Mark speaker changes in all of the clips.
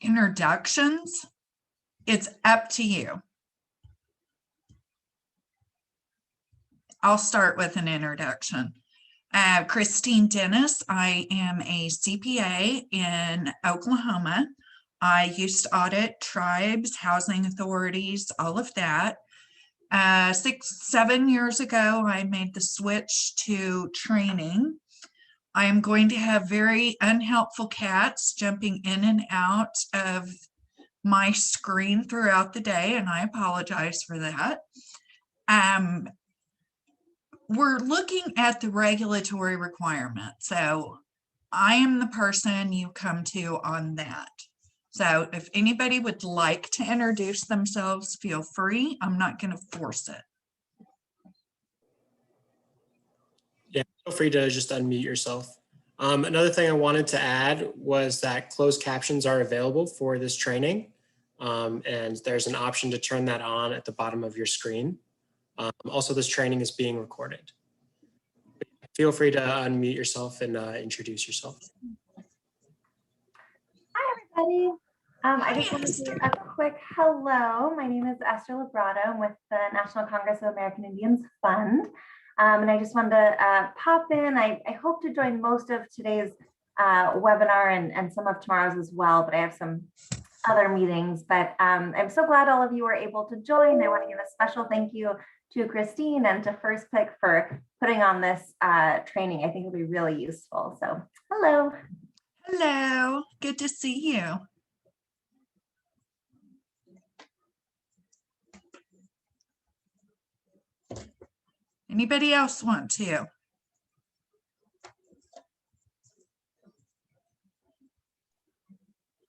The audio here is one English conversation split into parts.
Speaker 1: Introductions, it's up to you. I'll start with an introduction. Christine Dennis, I am a CPA in Oklahoma. I used to audit tribes, housing authorities, all of that. 7 years ago, I made the switch to training. I am going to have very unhelpful cats jumping in and out of my screen throughout the day, and I apologize for that. We're looking at the regulatory requirements. So I am the person you come to on that. So if anybody would like to introduce themselves, feel free. I'm not going to force it.
Speaker 2: Yeah, feel free to just unmute yourself. Another thing I wanted to add was that closed captions are available for this training. And there's an option to turn that on at the bottom of your screen. Also, this training is being recorded. Feel free to unmute yourself and introduce yourself.
Speaker 3: Hi, everybody. I just want to do a quick hello. My name is Esther Labrado. I'm with the National Congress of American Indians Fund. And I just wanted to pop in. I hope to join most of today's webinar and some of tomorrow's as well, but I have some other meetings. But I'm so glad all of you were able to join. I want to give a special thank you to Christine and to First Pick for putting on this training. I think it'll be really useful. So hello.
Speaker 1: Hello, good to see you. Anybody else want to?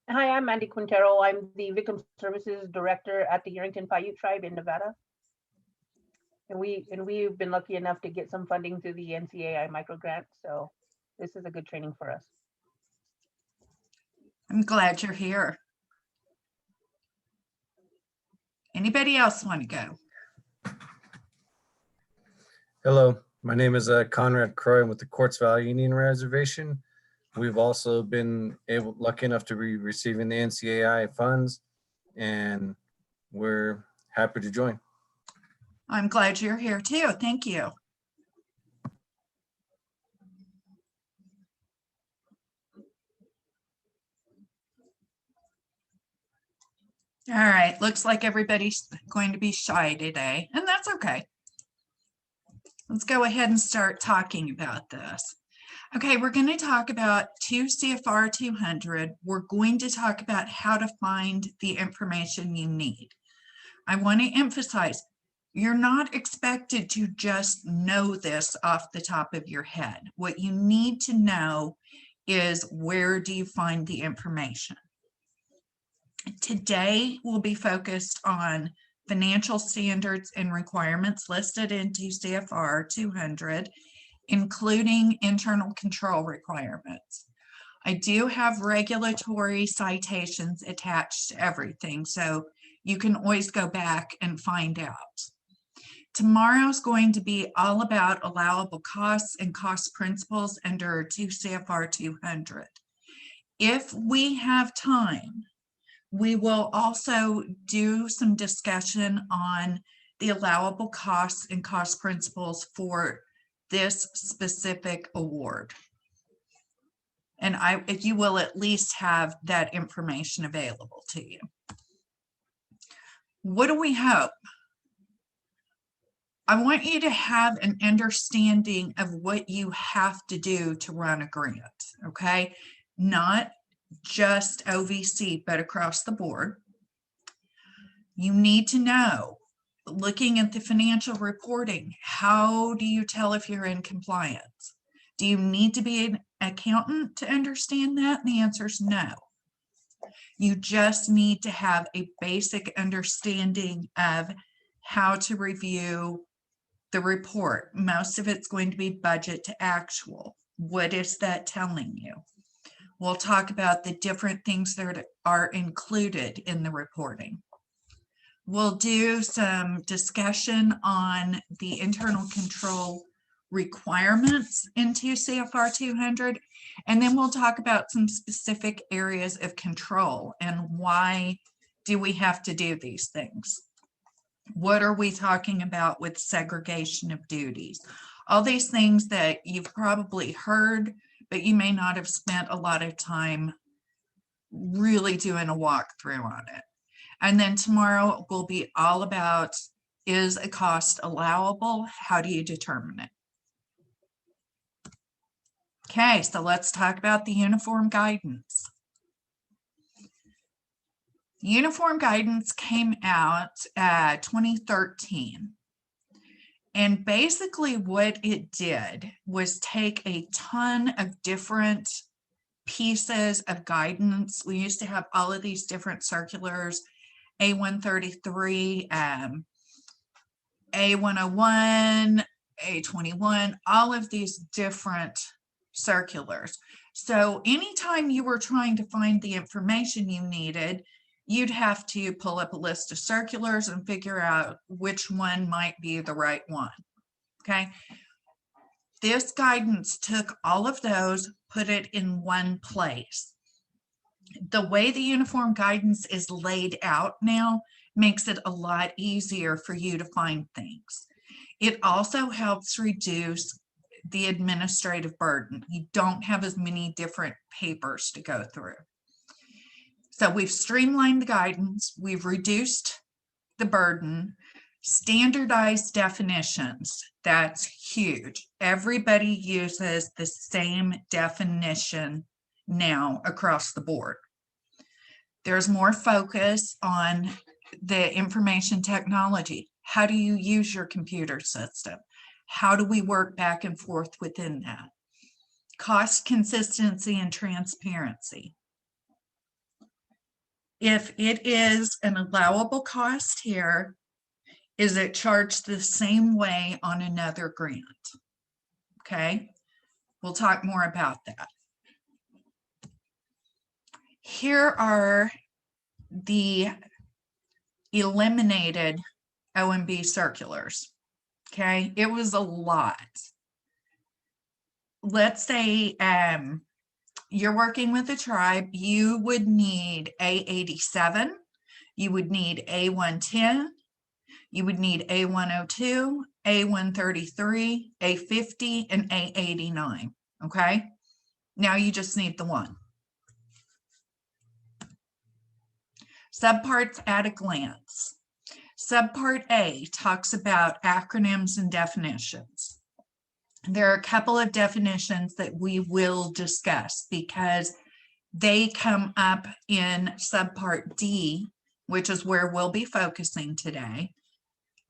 Speaker 4: Hi, I'm Mandy Quintero. I'm the Victim Services Director at the Yerington Paiute Tribe in Nevada. And we've been lucky enough to get some funding through the NCAI micro grant. So this is a good training for us.
Speaker 1: I'm glad you're here. Anybody else want to go?
Speaker 5: Hello, my name is Conrad Croy. I'm with the Quartz Valley Indian Reservation. We've also been lucky enough to be receiving the NCAI funds, and we're happy to join.
Speaker 1: I'm glad you're here too. Thank you. All right, looks like everybody's going to be shy today, and that's okay. Let's go ahead and start talking about this. Okay, we're going to talk about 2 CFR 200. We're going to talk about how to find the information you need. I want to emphasize, you're not expected to just know this off the top of your head. What you need to know is, where do you find the information? Today, we'll be focused on financial standards and requirements listed in 2 CFR 200, including internal control requirements. I do have regulatory citations attached to everything, so you can always go back and find out. Tomorrow's going to be all about allowable costs and cost principles under 2 CFR 200. If we have time, we will also do some discussion on the allowable costs and cost principles for this specific award. And you will at least have that information available to you. What do we hope? I want you to have an understanding of what you have to do to run a grant, okay? Not just OVC, but across the board. You need to know, looking at the financial reporting, how do you tell if you're in compliance? Do you need to be an accountant to understand that? And the answer is no. You just need to have a basic understanding of how to review the report. Most of it's going to be budget to actual. What is that telling you? We'll talk about the different things that are included in the reporting. We'll do some discussion on the internal control requirements into CFR 200. And then we'll talk about some specific areas of control and why do we have to do these things? What are we talking about with segregation of duties? All these things that you've probably heard, but you may not have spent a lot of time really doing a walkthrough on it. And then tomorrow will be all about, is a cost allowable? How do you determine it? Okay, so let's talk about the uniform guidance. Uniform guidance came out 2013. And basically what it did was take a ton of different pieces of guidance. We used to have all of these different circulars, A133, A101, A21, all of these different circulars. So anytime you were trying to find the information you needed, you'd have to pull up a list of circulars and figure out which one might be the right one. Okay. This guidance took all of those, put it in one place. The way the uniform guidance is laid out now makes it a lot easier for you to find things. It also helps reduce the administrative burden. You don't have as many different papers to go through. So we've streamlined the guidance, we've reduced the burden, standardized definitions. That's huge. Everybody uses the same definition now across the board. There's more focus on the information technology. How do you use your computer system? How do we work back and forth within that? Cost consistency and transparency. If it is an allowable cost here, is it charged the same way on another grant? Okay, we'll talk more about that. Here are the eliminated OMB circulars. Okay, it was a lot. Let's say you're working with a tribe, you would need A87, you would need A110, you would need A102, A133, A50, and A89, okay? Now you just need the one. Subparts at a glance. Subpart A talks about acronyms and definitions. There are a couple of definitions that we will discuss because they come up in subpart D, which is where we'll be focusing today,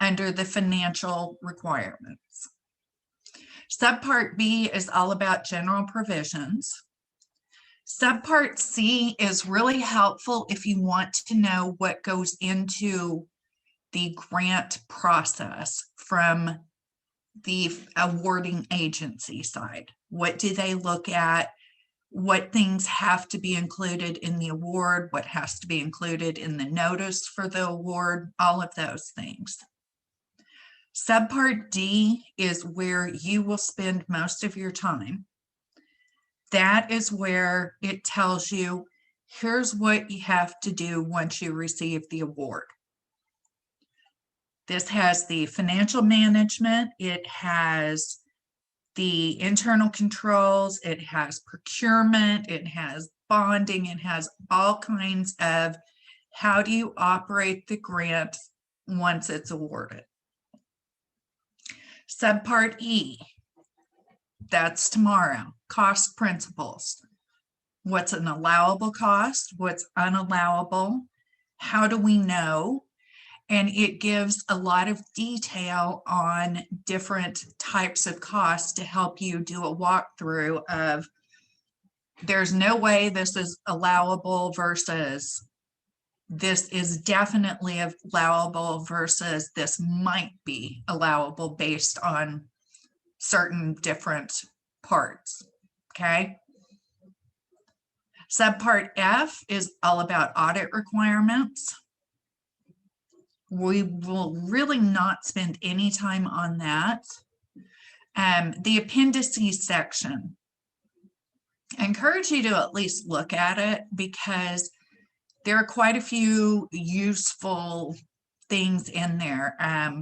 Speaker 1: under the financial requirements. Subpart B is all about general provisions. Subpart C is really helpful if you want to know what goes into the grant process from the awarding agency side. What do they look at? What things have to be included in the award? What has to be included in the notice for the award? All of those things. Subpart D is where you will spend most of your time. That is where it tells you, here's what you have to do once you receive the award. This has the financial management, it has the internal controls, it has procurement, it has bonding, it has all kinds of how do you operate the grant once it's awarded. Subpart E, that's tomorrow, cost principles. What's an allowable cost? What's unallowable? How do we know? And it gives a lot of detail on different types of costs to help you do a walkthrough of there's no way this is allowable versus this is definitely allowable versus this might be allowable based on certain different parts, okay? Subpart F is all about audit requirements. We will really not spend any time on that. The appendices section. I encourage you to at least look at it because there are quite a few useful things in there.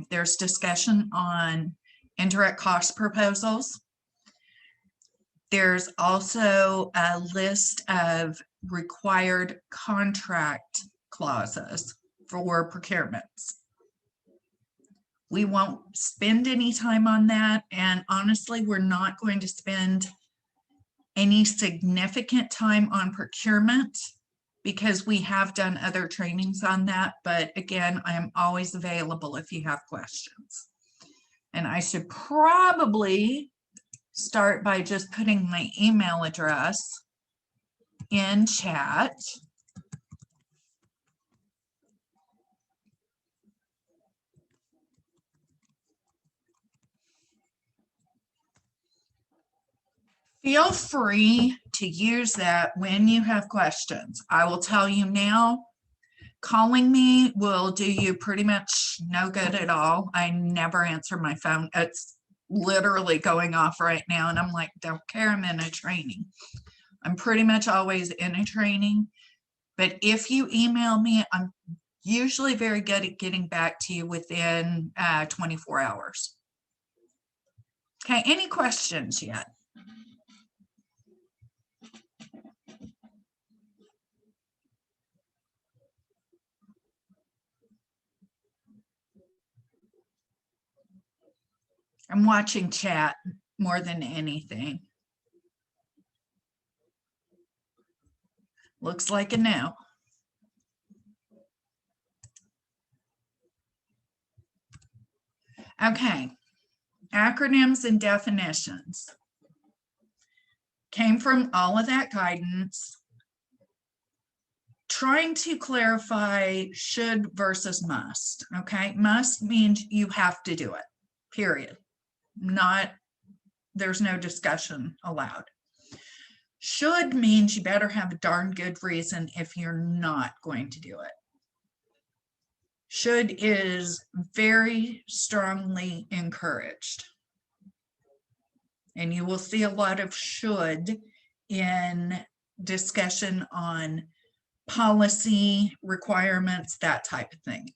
Speaker 1: There's discussion on indirect cost proposals. There's also a list of required contract clauses for procurements. We won't spend any time on that. And honestly, we're not going to spend any significant time on procurement because we have done other trainings on that. But again, I am always available if you have questions. And I should probably start by just putting my email address in chat. Feel free to use that when you have questions. I will tell you now, calling me will do you pretty much no good at all. I never answer my phone. It's literally going off right now. And I'm like, don't care, I'm in a training. I'm pretty much always in a training. But if you email me, I'm usually very good at getting back to you within 24 hours. Okay, any questions yet? I'm watching chat more than anything. Looks like a no. Okay, acronyms and definitions. Came from all of that guidance. Trying to clarify should versus must, okay? Must means you have to do it, period. There's no discussion allowed. Should means you better have a darn good reason if you're not going to do it. Should is very strongly encouraged. And you will see a lot of should in discussion on policy requirements, that type of thing.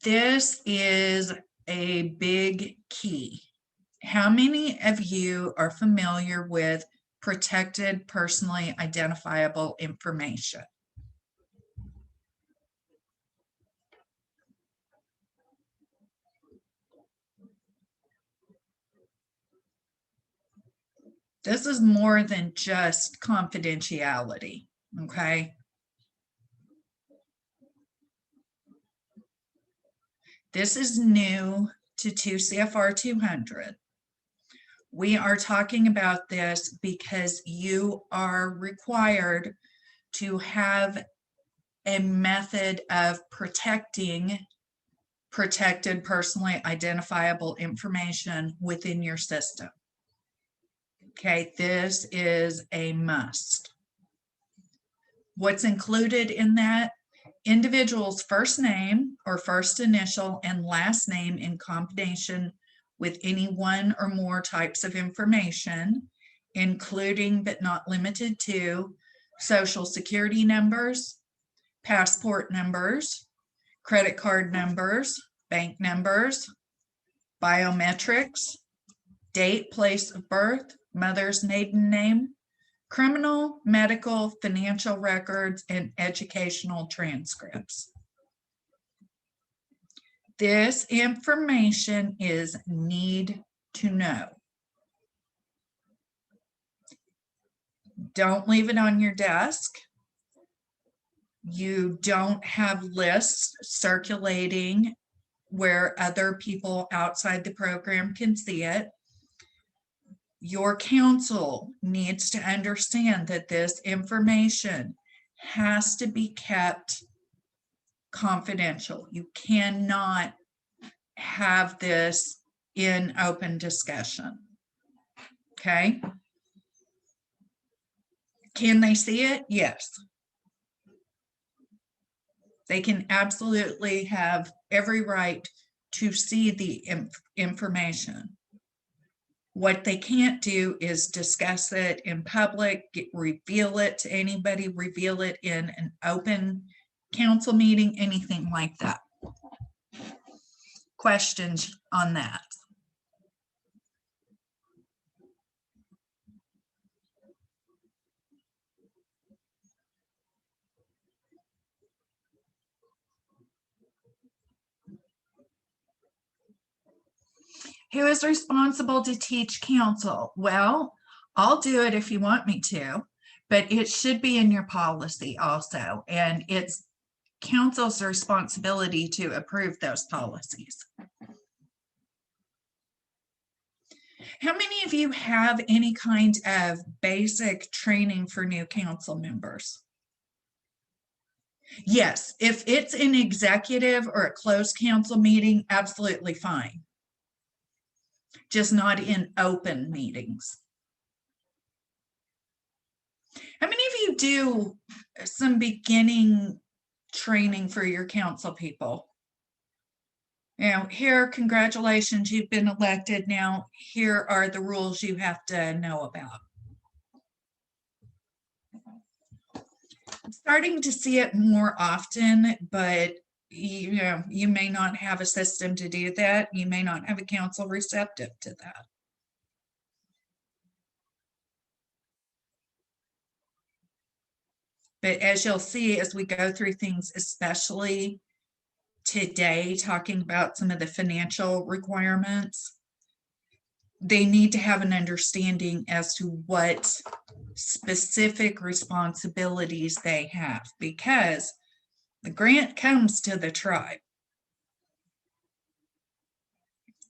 Speaker 1: This is a big key. How many of you are familiar with protected personally identifiable information? This is more than just confidentiality, okay? This is new to 2 CFR 200. We are talking about this because you are required to have a method of protecting protected personally identifiable information within your system. Okay, this is a must. What's included in that? Individual's first name or first initial and last name in combination with any one or more types of information, including but not limited to social security numbers, passport numbers, credit card numbers, bank numbers, biometrics, date, place of birth, mother's maiden name, criminal, medical, financial records, and educational transcripts. This information is need to know. Don't leave it on your desk. You don't have lists circulating where other people outside the program can see it. Your counsel needs to understand that this information has to be kept confidential. You cannot have this in open discussion. Okay? Can they see it? Yes. They can absolutely have every right to see the information. What they can't do is discuss it in public, reveal it to anybody, reveal it in an open council meeting, anything like that. Questions on that? Who is responsible to teach council? Well, I'll do it if you want me to, but it should be in your policy also. And it's council's responsibility to approve those policies. How many of you have any kind of basic training for new council members? Yes, if it's an executive or a closed council meeting, absolutely fine. Just not in open meetings. How many of you do some beginning training for your council people? Now, here, congratulations, you've been elected. Now, here are the rules you have to know about. I'm starting to see it more often, but you may not have a system to do that. You may not have a council receptive to that. But as you'll see, as we go through things, especially today, talking about some of the financial requirements, they need to have an understanding as to what specific responsibilities they have, because the grant comes to the tribe.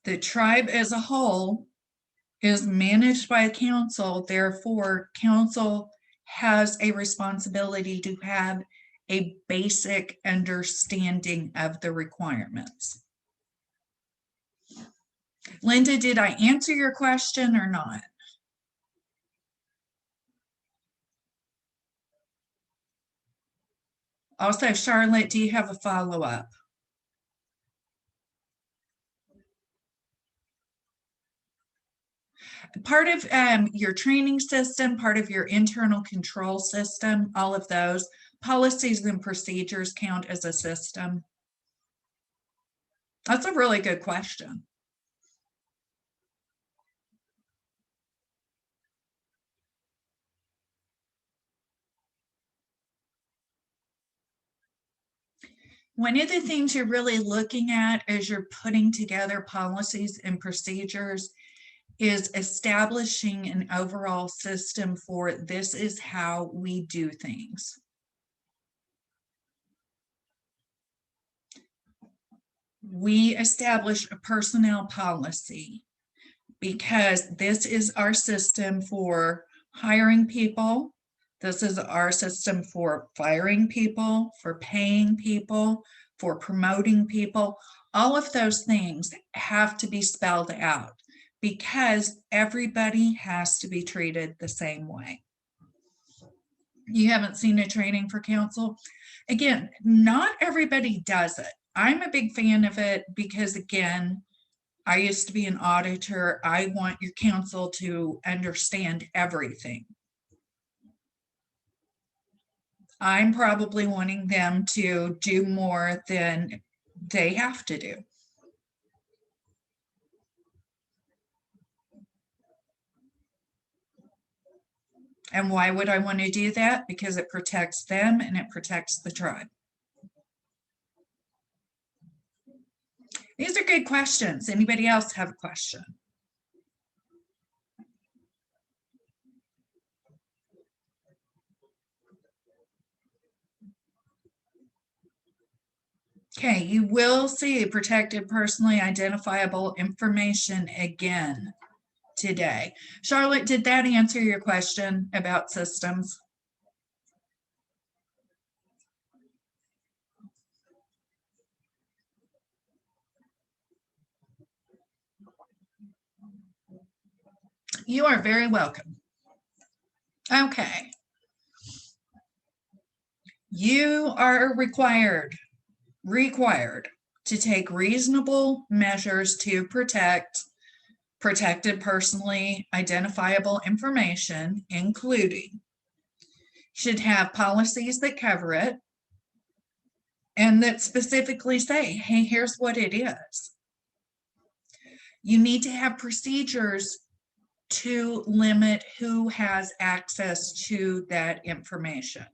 Speaker 1: The tribe as a whole is managed by council, therefore council has a responsibility to have a basic understanding of the requirements. Linda, did I answer your question or not? Also, Charlotte, do you have a follow-up? Part of your training system, part of your internal control system, all of those policies and procedures count as a system? That's a really good question. One of the things you're really looking at as you're putting together policies and procedures is establishing an overall system for this is how we do things. We establish a personnel policy because this is our system for hiring people. This is our system for firing people, for paying people, for promoting people. All of those things have to be spelled out because everybody has to be treated the same way. You haven't seen a training for council? Again, not everybody does it. I'm a big fan of it because, again, I used to be an auditor. I want your council to understand everything. I'm probably wanting them to do more than they have to do. And why would I want to do that? Because it protects them and it protects the tribe. These are good questions. Anybody else have a question? Okay, you will see protected personally identifiable information again today. Charlotte, did that answer your question about systems? You are very welcome. Okay. You are required to take reasonable measures to protect protected personally identifiable information, including should have policies that cover it and that specifically say, hey, here's what it is. You need to have procedures to limit who has access to that information.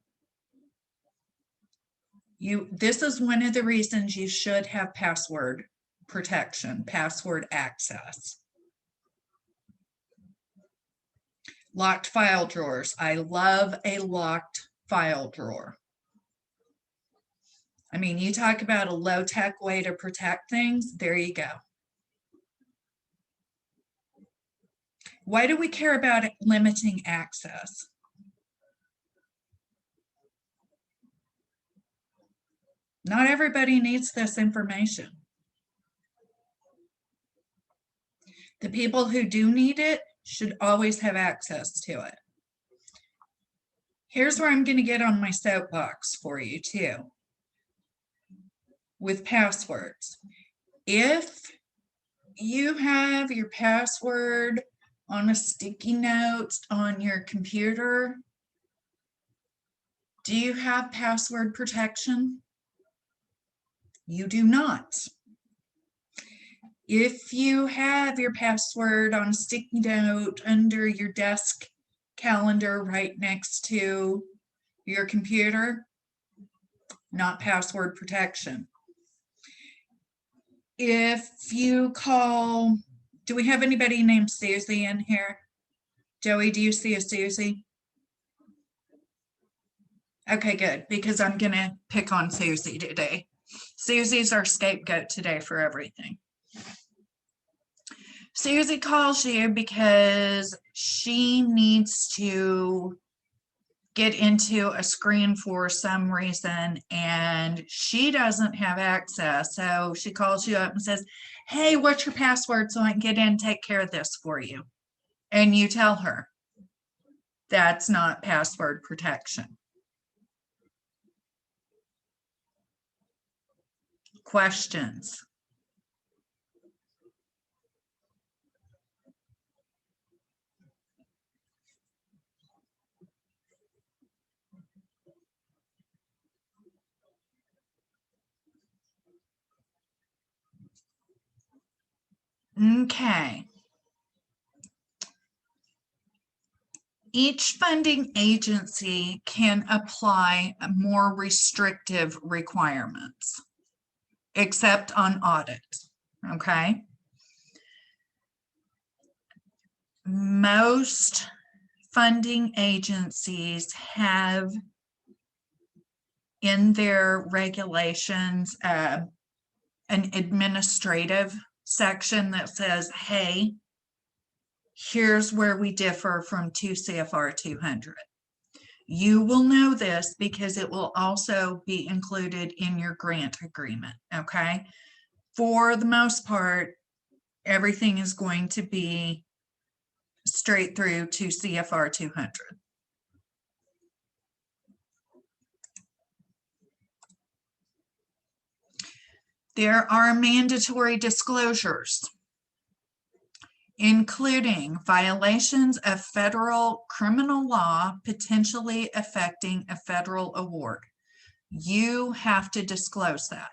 Speaker 1: This is one of the reasons you should have password protection, password access. Locked file drawers. I love a locked file drawer. I mean, you talk about a low-tech way to protect things, there you go. Why do we care about limiting access? Not everybody needs this information. The people who do need it should always have access to it. Here's where I'm going to get on my soapbox for you too. With passwords. If you have your password on a sticky note on your computer, do you have password protection? You do not. If you have your password on a sticky note under your desk calendar right next to your computer, not password protection. If you call, do we have anybody named Susie in here? Joey, do you see a Susie? Okay, good, because I'm gonna pick on Susie today. Susie's our scapegoat today for everything. Susie calls you because she needs to get into a screen for some reason and she doesn't have access. So she calls you up and says, hey, what's your password so I can get in and take care of this for you? And you tell her that's not password protection. Questions? Okay. Each funding agency can apply more restrictive requirements, except on audit, okay? Most funding agencies have in their regulations an administrative section that says, hey, here's where we differ from 2 CFR 200. You will know this because it will also be included in your grant agreement, okay? For the most part, everything is going to be straight through to CFR 200. There are mandatory disclosures, including violations of federal criminal law potentially affecting a federal award. You have to disclose that.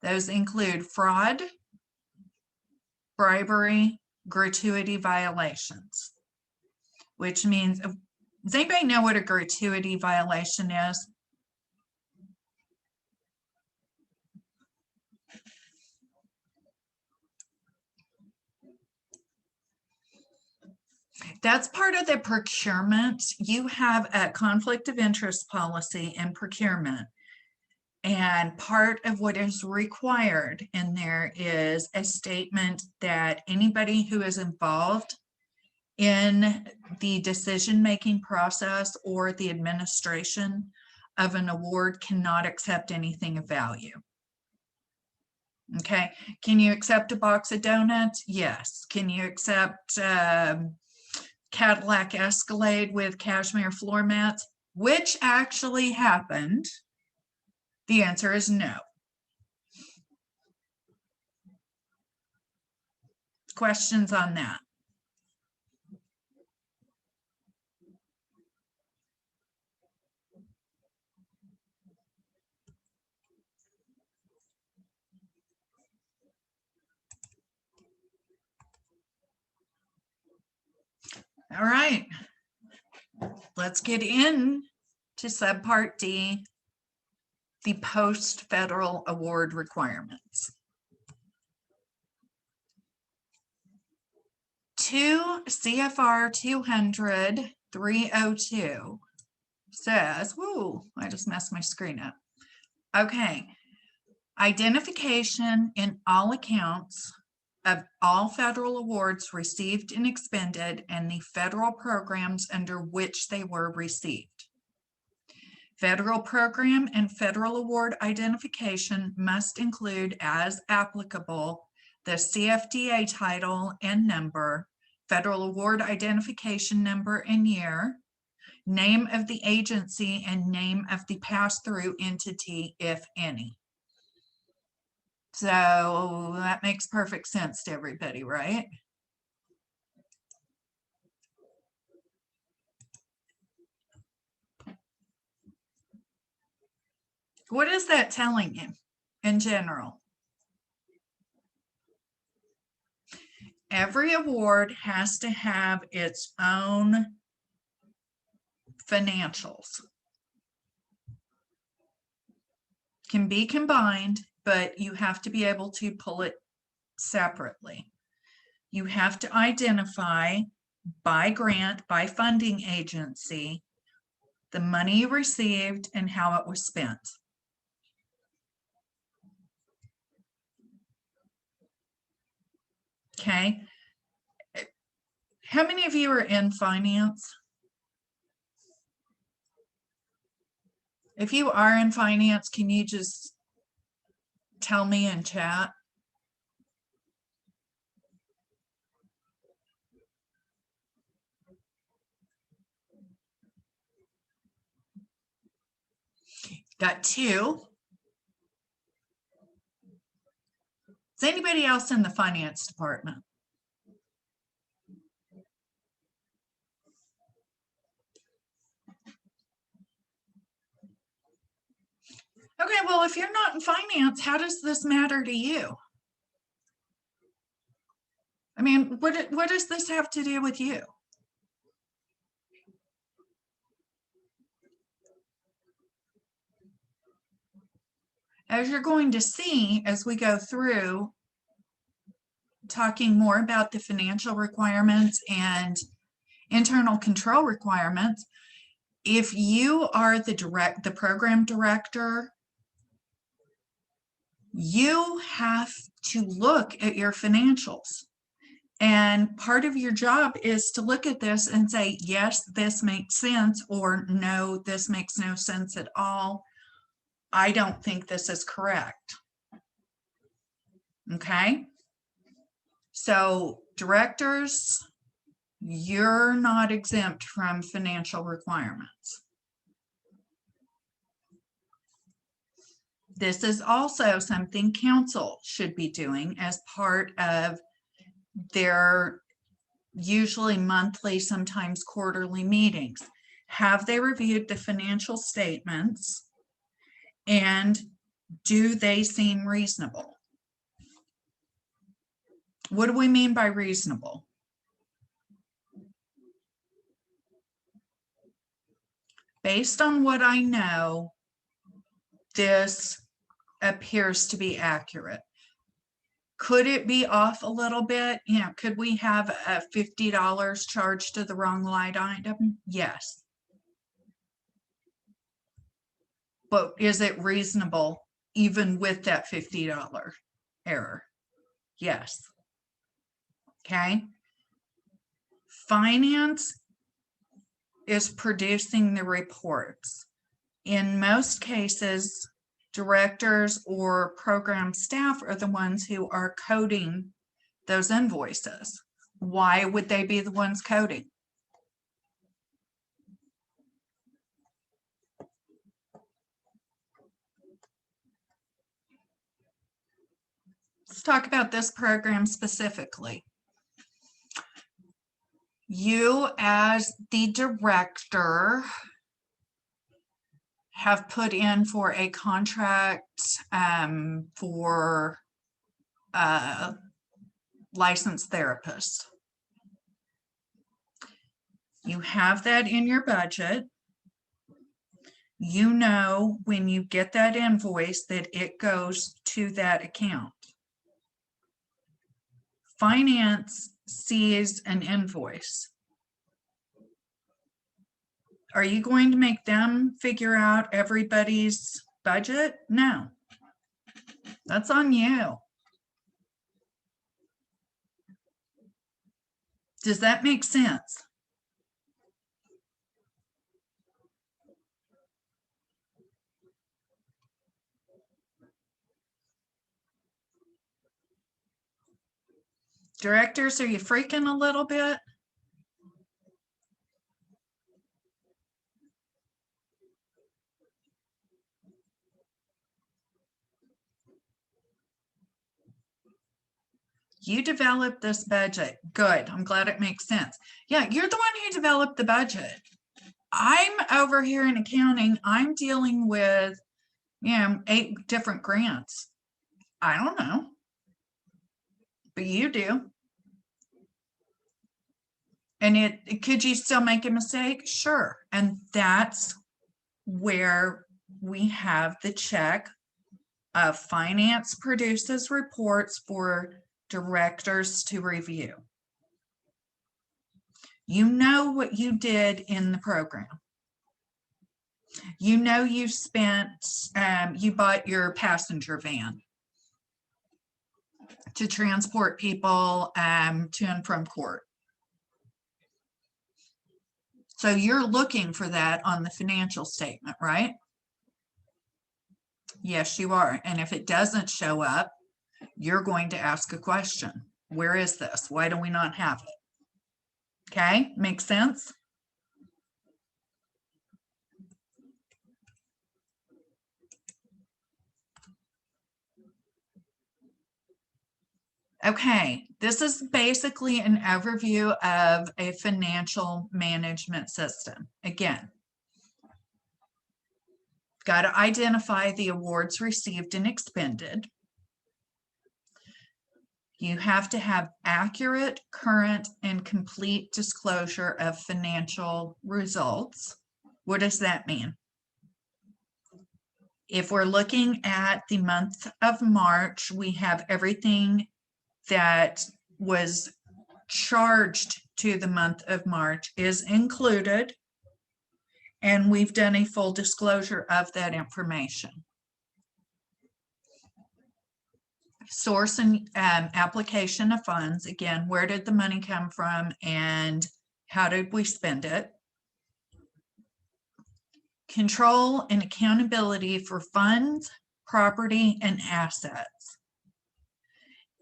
Speaker 1: Those include fraud, bribery, gratuity violations, which means, does anybody know what a gratuity violation is? That's part of the procurement. You have a conflict of interest policy in procurement. And part of what is required in there is a statement that anybody who is involved in the decision-making process or the administration of an award cannot accept anything of value. Okay, can you accept a box of donuts? Yes. Can you accept Cadillac Escalade with cashmere floor mats, which actually happened? The answer is no. Questions on that? All right. Let's get in to subpart D, the post-federal award requirements. 2 CFR 200-302 says, whoa, I just messed my screen up. Okay. Identification in all accounts of all federal awards received and expended and the federal programs under which they were received. Federal program and federal award identification must include, as applicable, the CFDA title and number, federal award identification number and year, name of the agency, and name of the pass-through entity, if any. So that makes perfect sense to everybody, right? What is that telling you in general? Every award has to have its own financials. Can be combined, but you have to be able to pull it separately. You have to identify by grant, by funding agency, the money you received and how it was spent. Okay. How many of you are in finance? If you are in finance, can you just tell me in chat? Got 2. Is anybody else in the finance department? Okay, well, if you're not in finance, how does this matter to you? I mean, what does this have to do with you? As you're going to see as we go through talking more about the financial requirements and internal control requirements, if you are the program director, you have to look at your financials. And part of your job is to look at this and say, yes, this makes sense, or no, this makes no sense at all. I don't think this is correct. Okay. So directors, you're not exempt from financial requirements. This is also something council should be doing as part of their usually monthly, sometimes quarterly meetings. Have they reviewed the financial statements and do they seem reasonable? What do we mean by reasonable? Based on what I know, this appears to be accurate. Could it be off a little bit? You know, could we have a $50 charged to the wrong line item? Yes. But is it reasonable even with that $50 error? Yes. Okay. Finance is producing the reports. In most cases, directors or program staff are the ones who are coding those invoices. Why would they be the ones coding? Let's talk about this program specifically. You as the director have put in for a contract for licensed therapist. You have that in your budget. You know, when you get that invoice that it goes to that account. Finance sees an invoice. Are you going to make them figure out everybody's budget? No. That's on you. Does that make sense? Directors, are you freaking a little bit? You developed this budget. Good. I'm glad it makes sense. Yeah, you're the one who developed the budget. I'm over here in accounting. I'm dealing with, 8 different grants. I don't know. But you do. And could you still make a mistake? Sure. And that's where we have the check of finance produces reports for directors to review. You know what you did in the program. You know you spent, you bought your passenger van to transport people to and from court. So you're looking for that on the financial statement, right? Yes, you are. And if it doesn't show up, you're going to ask a question. Where is this? Why do we not have it? Okay, makes sense? Okay, this is basically an overview of a financial management system. Again, got to identify the awards received and expended. You have to have accurate, current, and complete disclosure of financial results. What does that mean? If we're looking at the month of March, we have everything that was charged to the month of March is included, and we've done a full disclosure of that information. Source and application of funds. Again, where did the money come from and how did we spend it? Control and accountability for funds, property, and assets.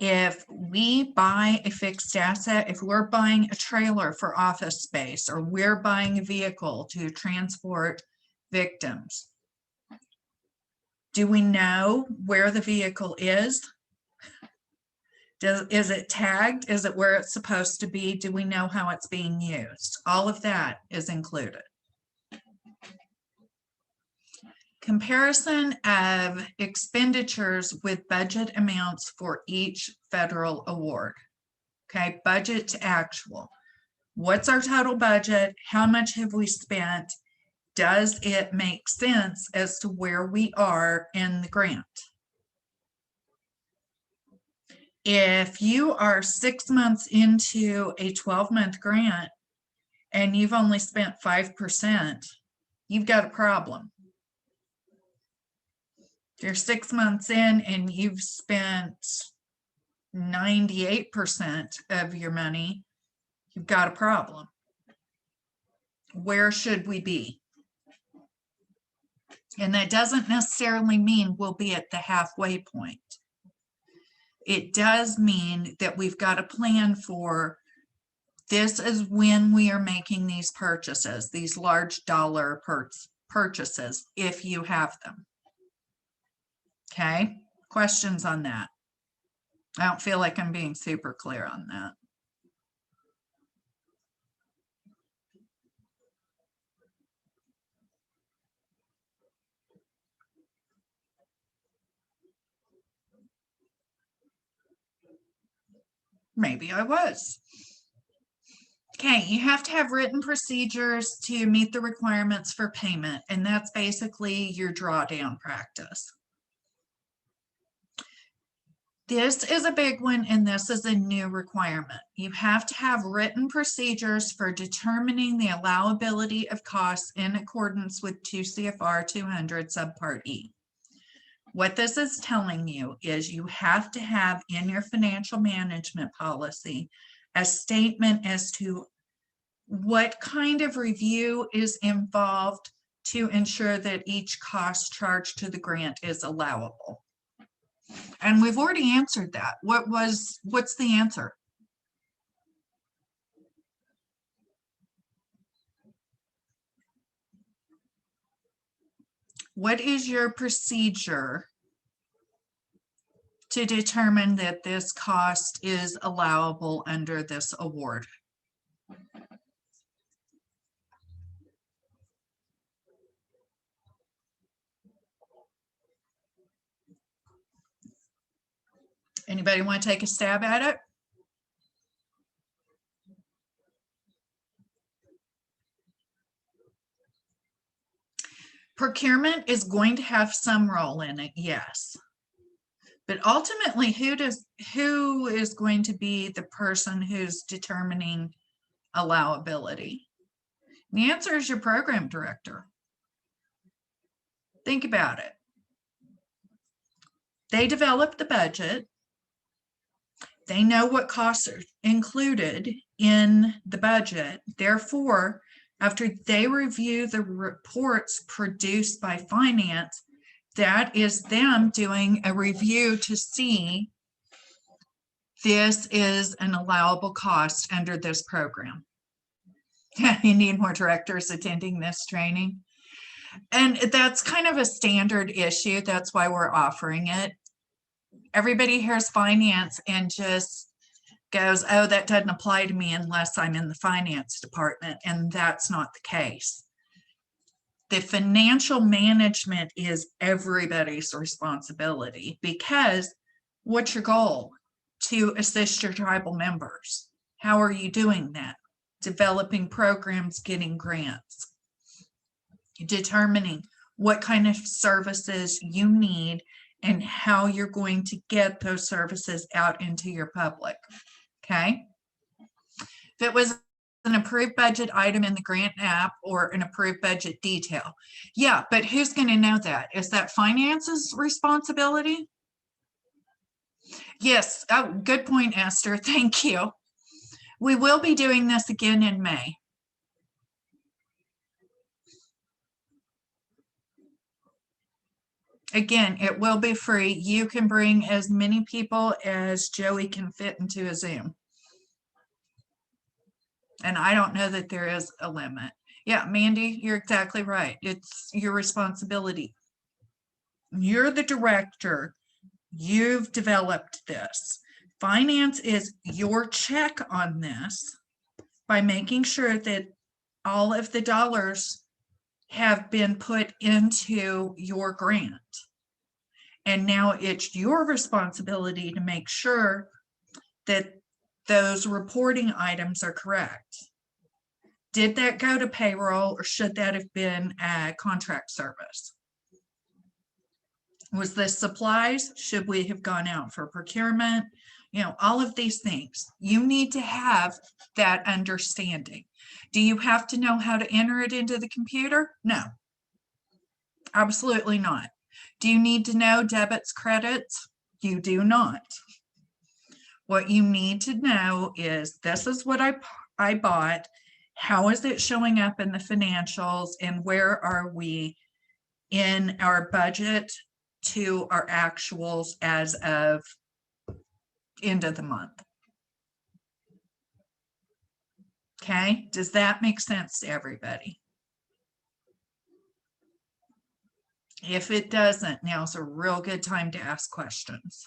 Speaker 1: If we buy a fixed asset, if we're buying a trailer for office space, or we're buying a vehicle to transport victims, do we know where the vehicle is? Is it tagged? Is it where it's supposed to be? Do we know how it's being used? All of that is included. Comparison of expenditures with budget amounts for each federal award. Okay, budget to actual. What's our total budget? How much have we spent? Does it make sense as to where we are in the grant? If you are 6 months into a 12-month grant and you've only spent 5%, you've got a problem. If you're 6 months in and you've spent 98% of your money, you've got a problem. Where should we be? And that doesn't necessarily mean we'll be at the halfway point. It does mean that we've got a plan for this is when we are making these purchases, these large dollar purchases, if you have them. Okay, questions on that? I don't feel like I'm being super clear on that. Maybe I was. Okay, you have to have written procedures to meet the requirements for payment, and that's basically your drawdown practice. This is a big one, and this is a new requirement. You have to have written procedures for determining the allowability of costs in accordance with 2 CFR 200 subpart E. What this is telling you is you have to have in your financial management policy a statement as to what kind of review is involved to ensure that each cost charged to the grant is allowable. And we've already answered that. What's the answer? What is your procedure to determine that this cost is allowable under this award? Anybody want to take a stab at it? Procurement is going to have some role in it, yes. But ultimately, who is going to be the person who's determining allowability? The answer is your program director. Think about it. They develop the budget. They know what costs are included in the budget. Therefore, after they review the reports produced by finance, that is them doing a review to see this is an allowable cost under this program. You need more directors attending this training. And that's kind of a standard issue. That's why we're offering it. Everybody hears finance and just goes, oh, that doesn't apply to me unless I'm in the finance department. And that's not the case. The financial management is everybody's responsibility, because what's your goal? To assist your tribal members. How are you doing that? Developing programs, getting grants, determining what kind of services you need and how you're going to get those services out into your public, okay? If it was an approved budget item in the grant app or an approved budget detail, yeah, but who's going to know that? Is that finance's responsibility? Yes, oh, good point, Esther, thank you. We will be doing this again in May. Again, it will be free. You can bring as many people as Joey can fit into a Zoom. And I don't know that there is a limit. Yeah, Mandy, you're exactly right. It's your responsibility. You're the director. You've developed this. Finance is your check on this by making sure that all of the dollars have been put into your grant. And now it's your responsibility to make sure that those reporting items are correct. Did that go to payroll, or should that have been a contract service? Was this supplies? Should we have gone out for procurement? You know, all of these things. You need to have that understanding. Do you have to know how to enter it into the computer? No, absolutely not. Do you need to know debits, credits? You do not. What you need to know is this is what I bought. How is it showing up in the financials, and where are we in our budget to our actuals as of end of the month? Okay, does that make sense to everybody? If it doesn't, now's a real good time to ask questions.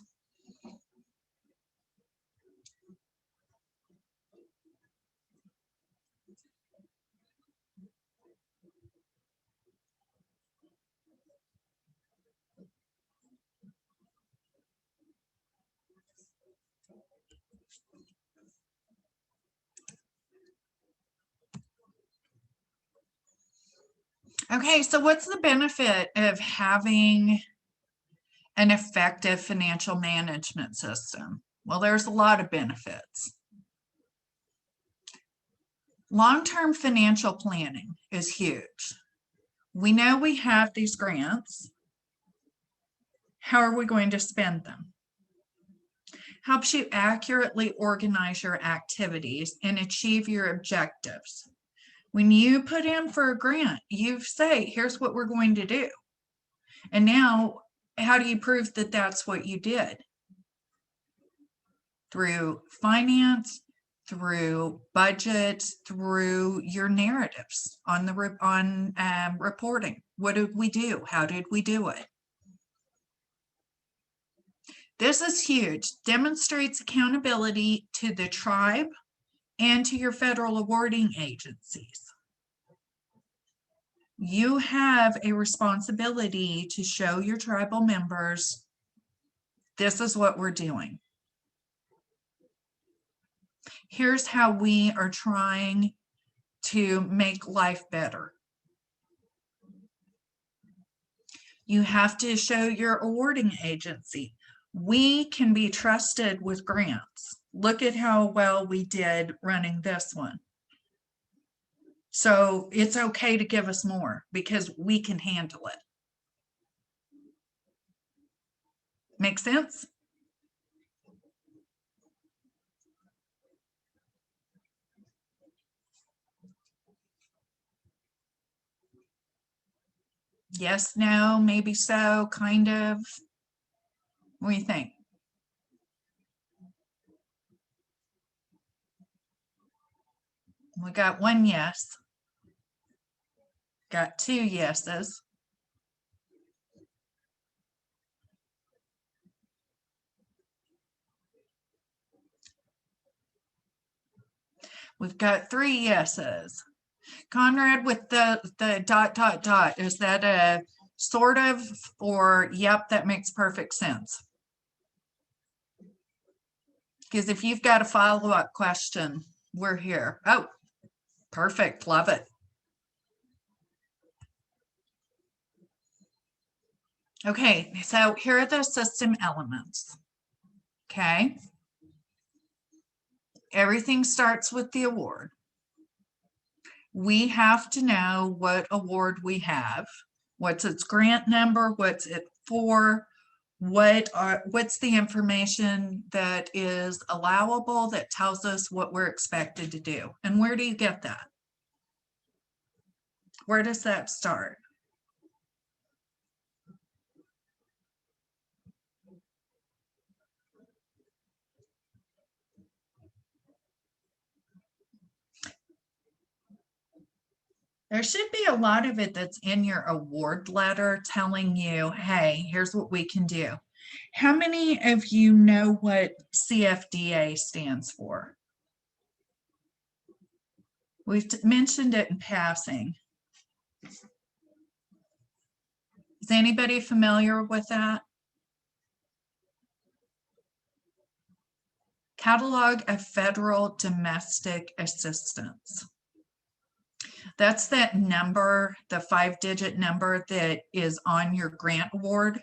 Speaker 1: Okay, so what's the benefit of having an effective financial management system? Well, there's a lot of benefits. Long-term financial planning is huge. We know we have these grants. How are we going to spend them? Helps you accurately organize your activities and achieve your objectives. When you put in for a grant, you say, here's what we're going to do. And now, how do you prove that that's what you did? Through finance, through budget, through your narratives on the reporting. What did we do? How did we do it? This is huge. Demonstrates accountability to the tribe and to your federal awarding agencies. You have a responsibility to show your tribal members, this is what we're doing. Here's how we are trying to make life better. You have to show your awarding agency, we can be trusted with grants. Look at how well we did running this one. So it's okay to give us more because we can handle it. Make sense? Yes, no, maybe so, kind of. What do you think? We got one yes. Got two yeses. We've got three yeses. Conrad with the dot, is that a sort of, or yep, that makes perfect sense? Because if you've got a follow-up question, we're here. Oh, perfect, love it. Okay, so here are the system elements. Okay. Everything starts with the award. We have to know what award we have, what's its grant number, what's it for, what's the information that is allowable that tells us what we're expected to do. And where do you get that? Where does that start? There should be a lot of it that's in your award letter telling you, hey, here's what we can do. How many of you know what CFDA stands for? We've mentioned it in passing. Is anybody familiar with that? Catalog of Federal Domestic Assistance. That's that number, the 5-digit number that is on your grant award.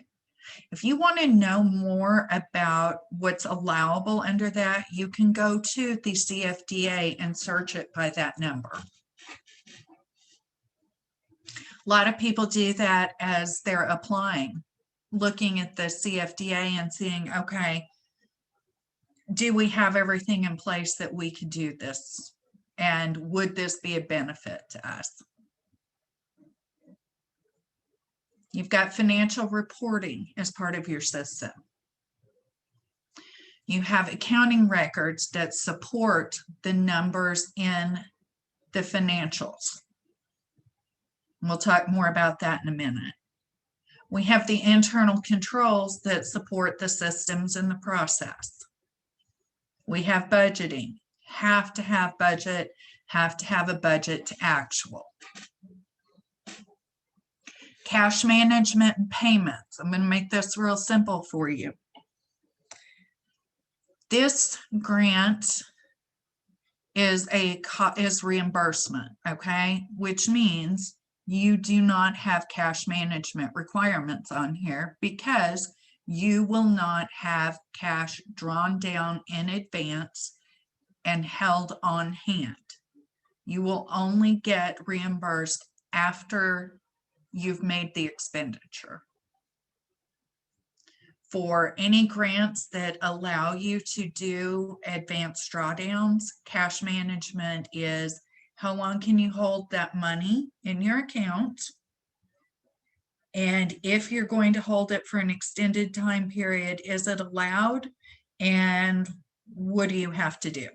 Speaker 1: If you want to know more about what's allowable under that, you can go to the CFDA and search it by that number. A lot of people do that as they're applying, looking at the CFDA and seeing, okay, do we have everything in place that we could do this? And would this be a benefit to us? You've got financial reporting as part of your system. You have accounting records that support the numbers in the financials. We'll talk more about that in a minute. We have the internal controls that support the systems and the process. We have budgeting, have to have budget, have to have a budget to actual. Cash management and payments. I'm going to make this real simple for you. This grant is reimbursement, okay? Which means you do not have cash management requirements on here because you will not have cash drawn down in advance and held on hand. You will only get reimbursed after you've made the expenditure. For any grants that allow you to do advanced drawdowns, cash management is how long can you hold that money in your account? And if you're going to hold it for an extended time period, is it allowed? And what do you have to do?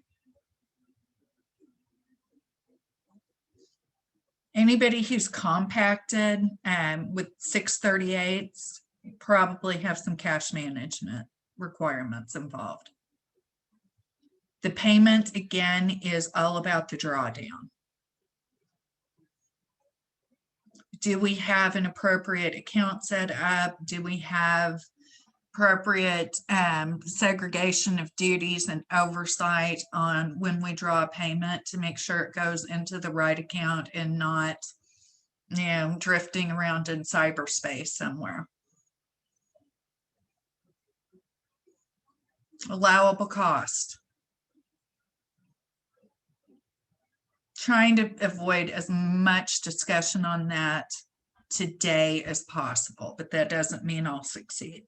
Speaker 1: Anybody who's compacted with 638s probably have some cash management requirements involved. The payment, again, is all about the drawdown. Do we have an appropriate account set up? Do we have appropriate segregation of duties and oversight on when we draw a payment to make sure it goes into the right account and not, you know, drifting around in cyberspace somewhere? Allowable cost. Trying to avoid as much discussion on that today as possible, but that doesn't mean I'll succeed.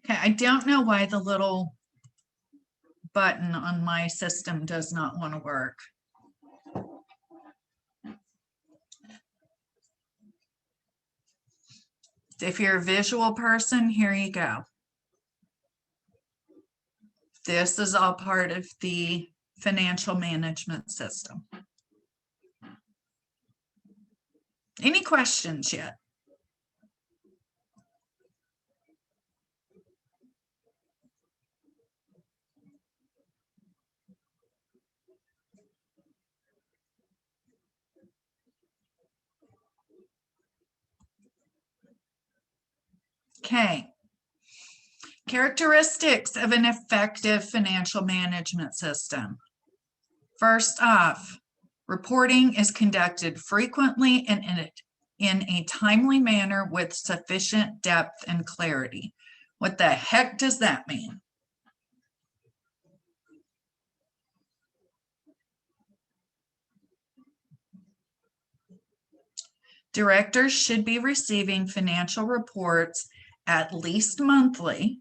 Speaker 1: Okay, I don't know why the little button on my system does not want to work. If you're a visual person, here you go. This is all part of the financial management system. Any questions yet? Okay. Characteristics of an effective financial management system. First off, reporting is conducted frequently and in a timely manner with sufficient depth and clarity. What the heck does that mean? Directors should be receiving financial reports at least monthly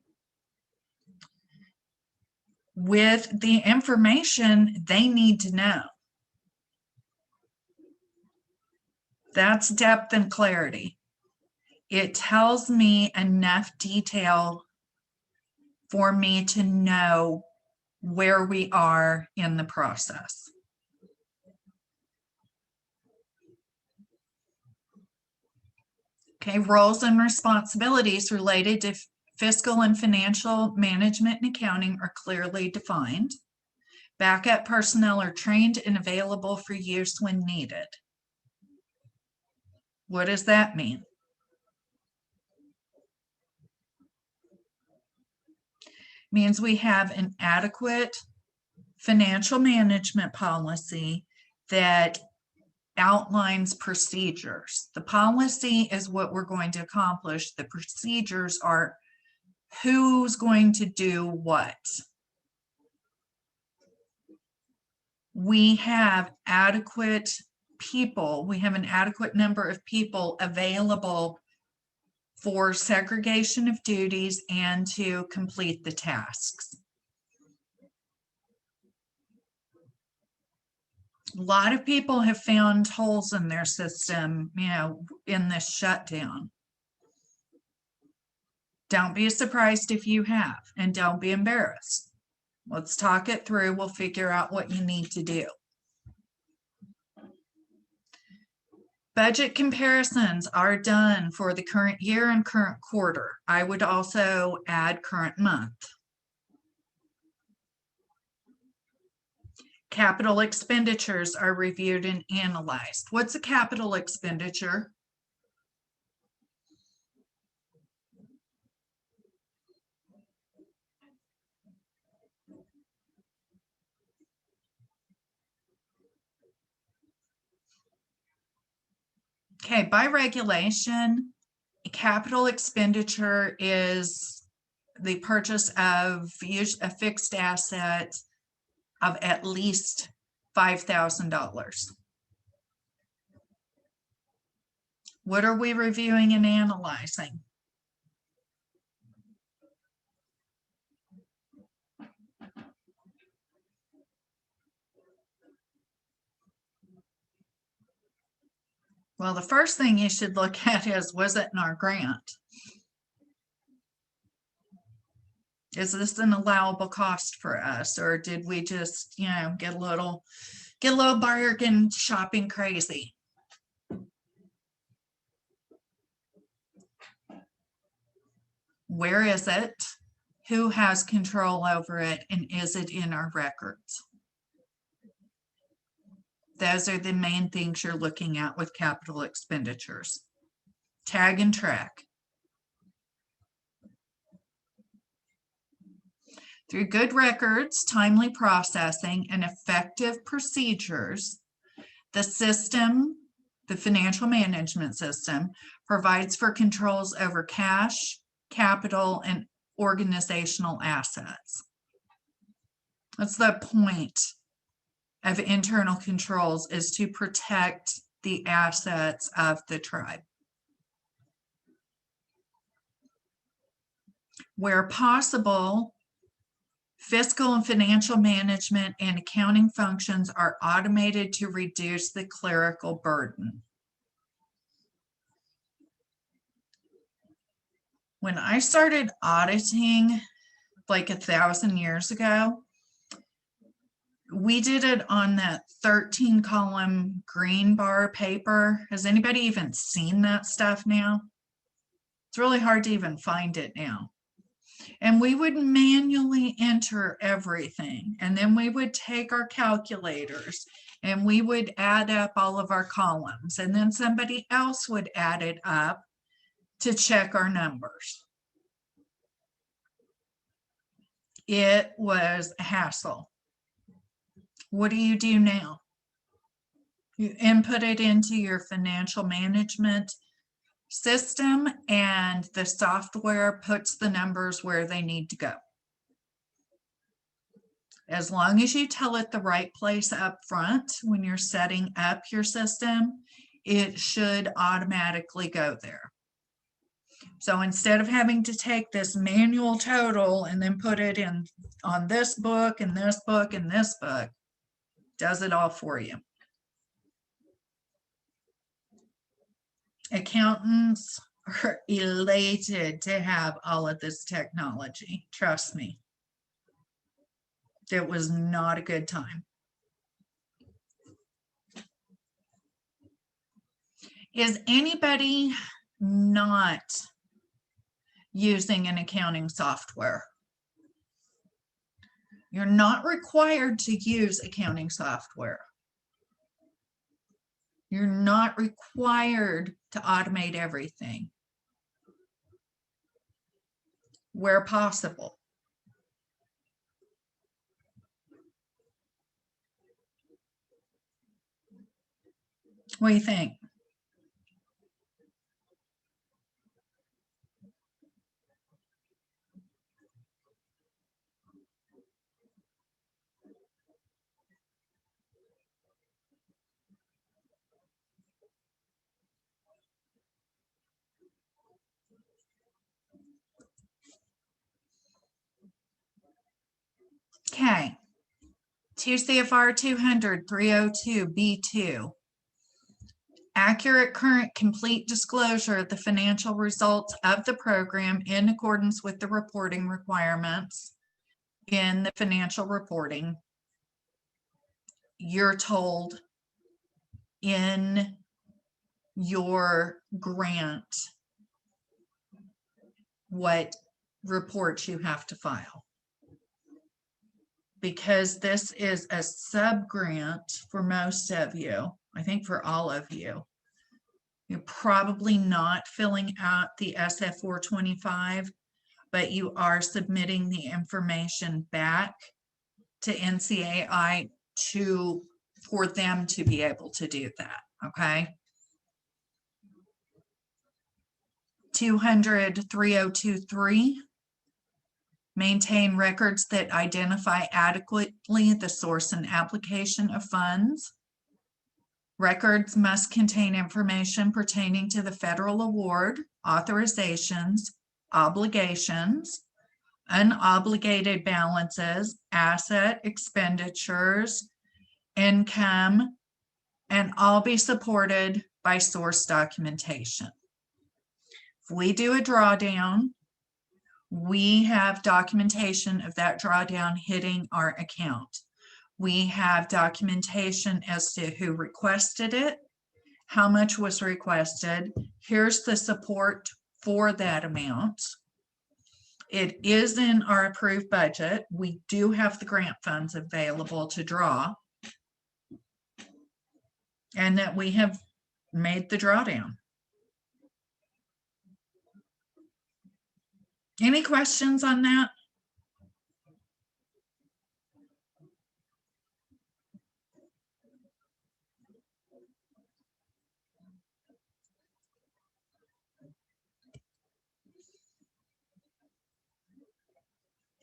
Speaker 1: with the information they need to know. That's depth and clarity. It tells me enough detail for me to know where we are in the process. Okay, roles and responsibilities related to fiscal and financial management and accounting are clearly defined. Backup personnel are trained and available for use when needed. What does that mean? Means we have an adequate financial management policy that outlines procedures. The policy is what we're going to accomplish. The procedures are who's going to do what. We have adequate people. We have an adequate number of people available for segregation of duties and to complete the tasks. A lot of people have found holes in their system, you know, in this shutdown. Don't be surprised if you have, and don't be embarrassed. Let's talk it through. We'll figure out what you need to do. Budget comparisons are done for the current year and current quarter. I would also add current month. Capital expenditures are reviewed and analyzed. What's a capital expenditure? Okay, by regulation, a capital expenditure is the purchase of a fixed asset of at least $5,000. What are we reviewing and analyzing? Well, the first thing you should look at is, was it in our grant? Is this an allowable cost for us, or did we just, get a little bargain shopping crazy? Where is it? Who has control over it? And is it in our records? Those are the main things you're looking at with capital expenditures. Tag and track. Through good records, timely processing, and effective procedures, the system, the financial management system, provides for controls over cash, capital, and organizational assets. That's the point of internal controls, is to protect the assets of the tribe. Where possible, fiscal and financial management and accounting functions are automated to reduce the clerical burden. When I started auditing like 1,000 years ago, we did it on that 13-column green bar paper. Has anybody even seen that stuff now? It's really hard to even find it now. And we would manually enter everything. And then we would take our calculators and we would add up all of our columns. And then somebody else would add it up to check our numbers. It was a hassle. What do you do now? You input it into your financial management system, and the software puts the numbers where they need to go. As long as you tell it the right place up front when you're setting up your system, it should automatically go there. So instead of having to take this manual total and then put it in on this book and this book and this book, does it all for you. Accountants are elated to have all of this technology. Trust me. It was not a good time. Is anybody not using an accounting software? You're not required to use accounting software. You're not required to automate everything where possible. What do you think? Okay, 2 CFR 200-302B2. Accurate, current, complete disclosure of the financial results of the program in accordance with the reporting requirements in the financial reporting. You're told in your grant what reports you have to file. Because this is a sub-grant for most of you, I think for all of you, you're probably not filling out the SF 425, but you are submitting the information back to NCAI for them to be able to do that, okay? 200-3023. Maintain records that identify adequately the source and application of funds. Records must contain information pertaining to the federal award, authorizations, obligations, unobligated balances, asset expenditures, income, and all be supported by source documentation. If we do a drawdown, we have documentation of that drawdown hitting our account. We have documentation as to who requested it, how much was requested. Here's the support for that amount. It is in our approved budget. We do have the grant funds available to draw, and that we have made the drawdown. Any questions on that?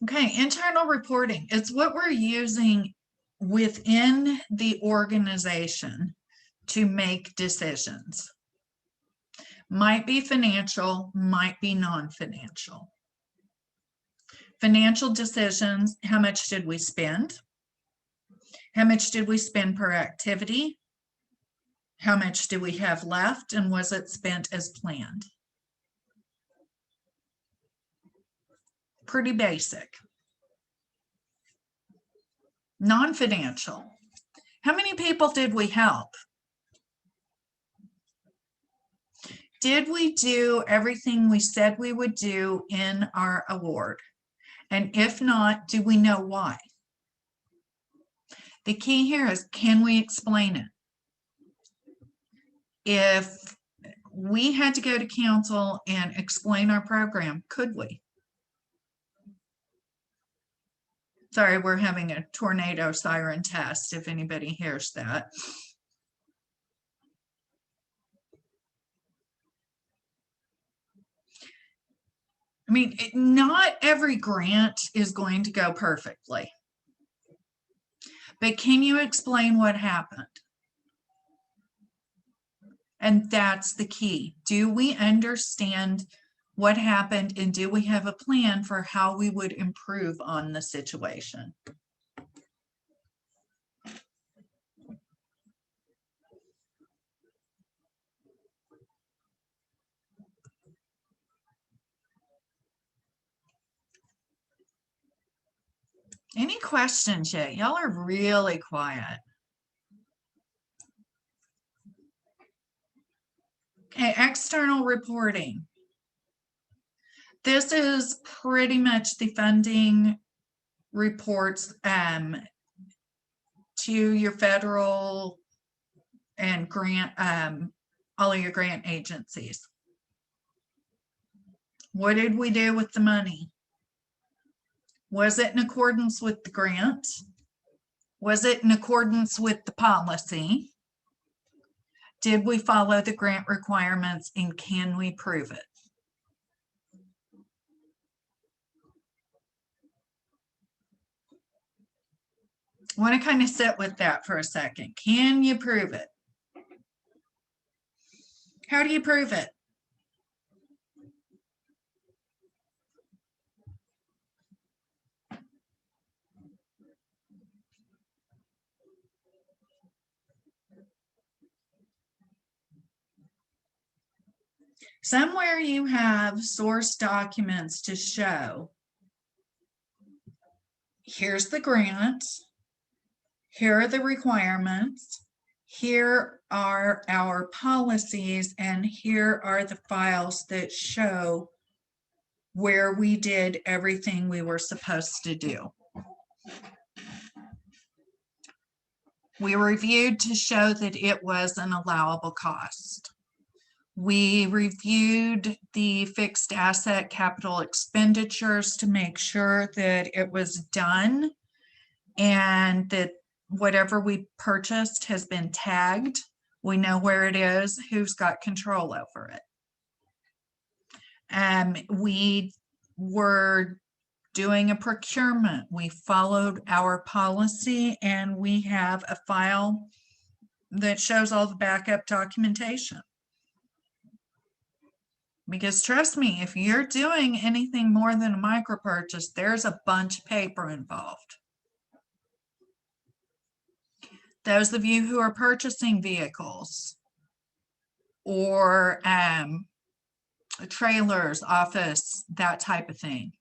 Speaker 1: Okay, internal reporting. It's what we're using within the organization to make decisions. Might be financial, might be non-financial. Financial decisions, how much did we spend? How much did we spend per activity? How much do we have left, and was it spent as planned? Pretty basic. Non-financial. How many people did we help? Did we do everything we said we would do in our award? And if not, do we know why? The key here is, can we explain it? If we had to go to council and explain our program, could we? Sorry, we're having a tornado siren test, if anybody hears that. I mean, not every grant is going to go perfectly. But can you explain what happened? And that's the key. Do we understand what happened, and do we have a plan for how we would improve on the situation? Any questions yet? Y'all are really quiet. Okay, external reporting. This is pretty much the funding reports to your federal and grant, all of your grant agencies. What did we do with the money? Was it in accordance with the grant? Was it in accordance with the policy? Did we follow the grant requirements, and can we prove it? I want to kind of sit with that for a second. Can you prove it? How do you prove it? Somewhere you have source documents to show, here's the grant, here are the requirements, here are our policies, and here are the files that show where we did everything we were supposed to do. We reviewed to show that it was an allowable cost. We reviewed the fixed asset capital expenditures to make sure that it was done and that whatever we purchased has been tagged. We know where it is, who's got control over it. We were doing a procurement. We followed our policy and we have a file that shows all the backup documentation. Because trust me, if you're doing anything more than a micro purchase, there's a bunch of paper involved. Those of you who are purchasing vehicles or trailers, office, that type of thing,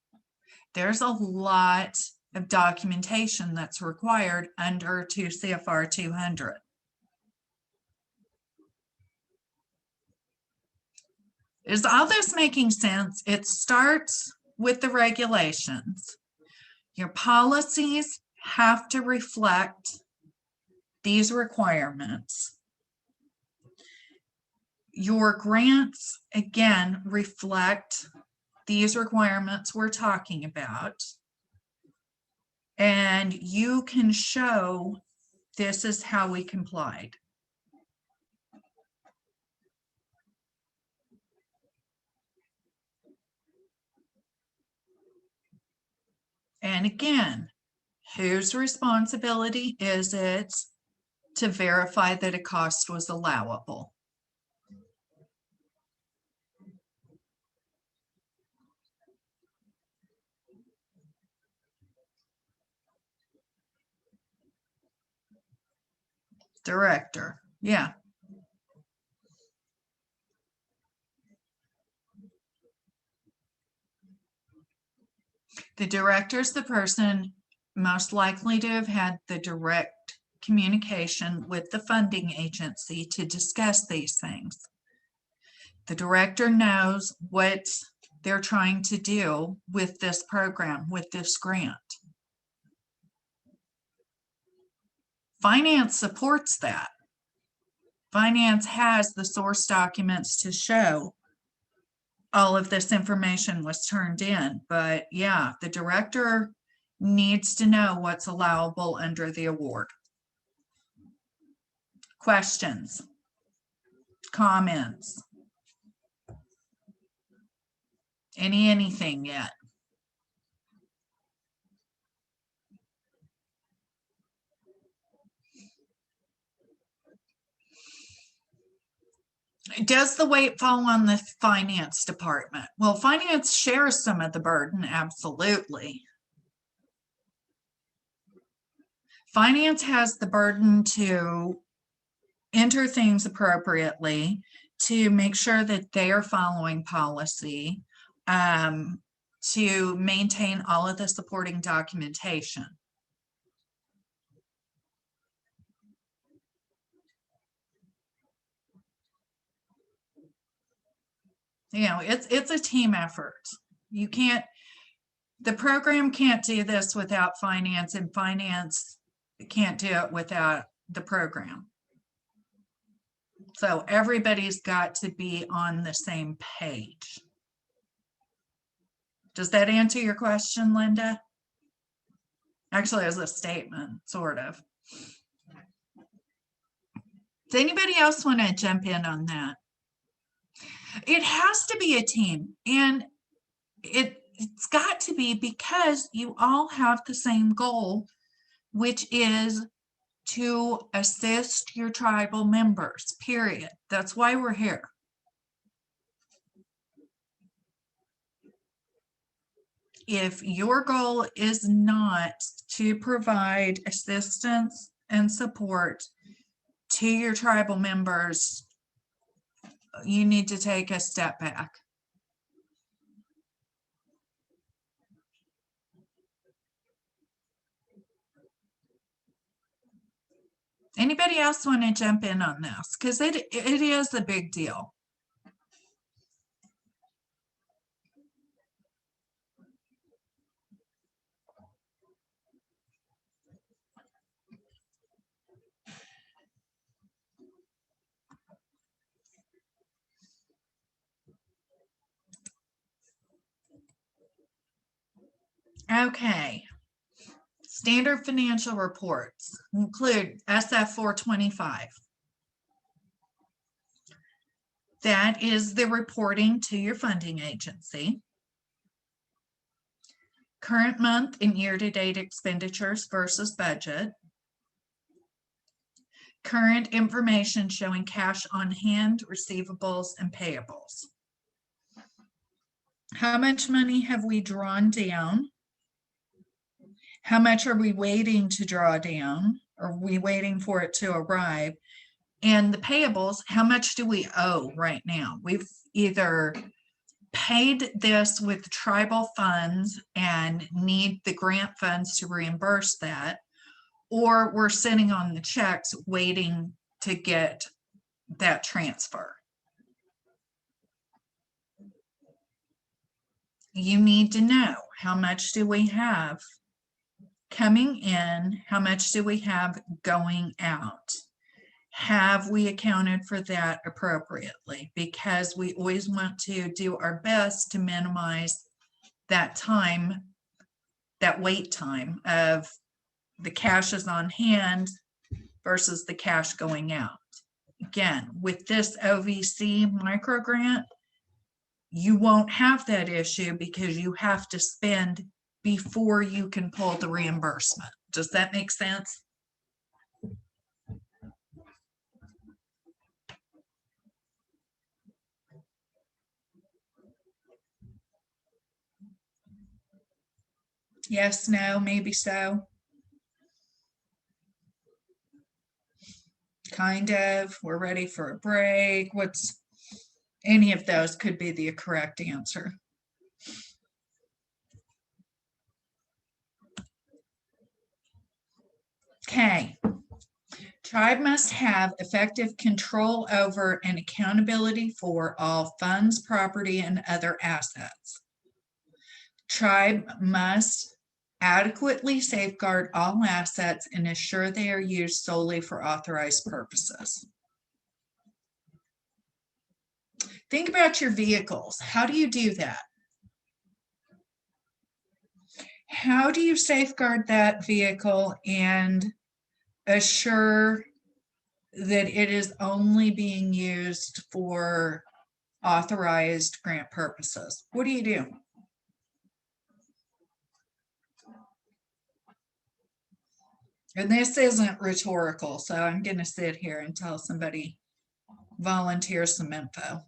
Speaker 1: there's a lot of documentation that's required under 2 CFR 200. Is all this making sense? It starts with the regulations. Your policies have to reflect these requirements. Your grants, again, reflect these requirements we're talking about. And you can show this is how we complied. And again, whose responsibility is it to verify that a cost was allowable? Director, yeah. The director is the person most likely to have had the direct communication with the funding agency to discuss these things. The director knows what they're trying to do with this program, with this grant. Finance supports that. Finance has the source documents to show all of this information was turned in, but yeah, the director needs to know what's allowable under the award. Questions? Comments? Anything yet? Does the weight fall on the finance department? Well, finance shares some of the burden, absolutely. Finance has the burden to enter things appropriately, to make sure that they are following policy, to maintain all of the supporting documentation. You know, it's a team effort. You can't, the program can't do this without finance, and finance can't do it without the program. So everybody's got to be on the same page. Does that answer your question, Linda? Actually, as a statement, sort of. Does anybody else want to jump in on that? It has to be a team, and it's got to be because you all have the same goal, which is to assist your tribal members, period. That's why we're here. If your goal is not to provide assistance and support to your tribal members, you need to take a step back. Anybody else want to jump in on this? Because it is a big deal. Okay. Standard financial reports include SF 425. That is the reporting to your funding agency. Current month and year-to-date expenditures versus budget. Current information showing cash on hand, receivables, and payables. How much money have we drawn down? How much are we waiting to draw down? Are we waiting for it to arrive? And the payables, how much do we owe right now? We've either paid this with tribal funds and need the grant funds to reimburse that, or we're sitting on the checks waiting to get that transfer. You need to know, how much do we have coming in? How much do we have going out? Have we accounted for that appropriately? Because we always want to do our best to minimize that time, that wait time of the cash is on hand versus the cash going out. Again, with this OVC micro grant, you won't have that issue because you have to spend before you can pull the reimbursement. Does that make sense? Yes, no, maybe so. Kind of, we're ready for a break. What's, any of those could be the correct answer. Okay. Tribe must have effective control over and accountability for all funds, property, and other assets. Tribe must adequately safeguard all assets and ensure they are used solely for authorized purposes. Think about your vehicles. How do you do that? How do you safeguard that vehicle and assure that it is only being used for authorized grant purposes? What do you do? And this isn't rhetorical, so I'm going to sit here until somebody volunteers some info.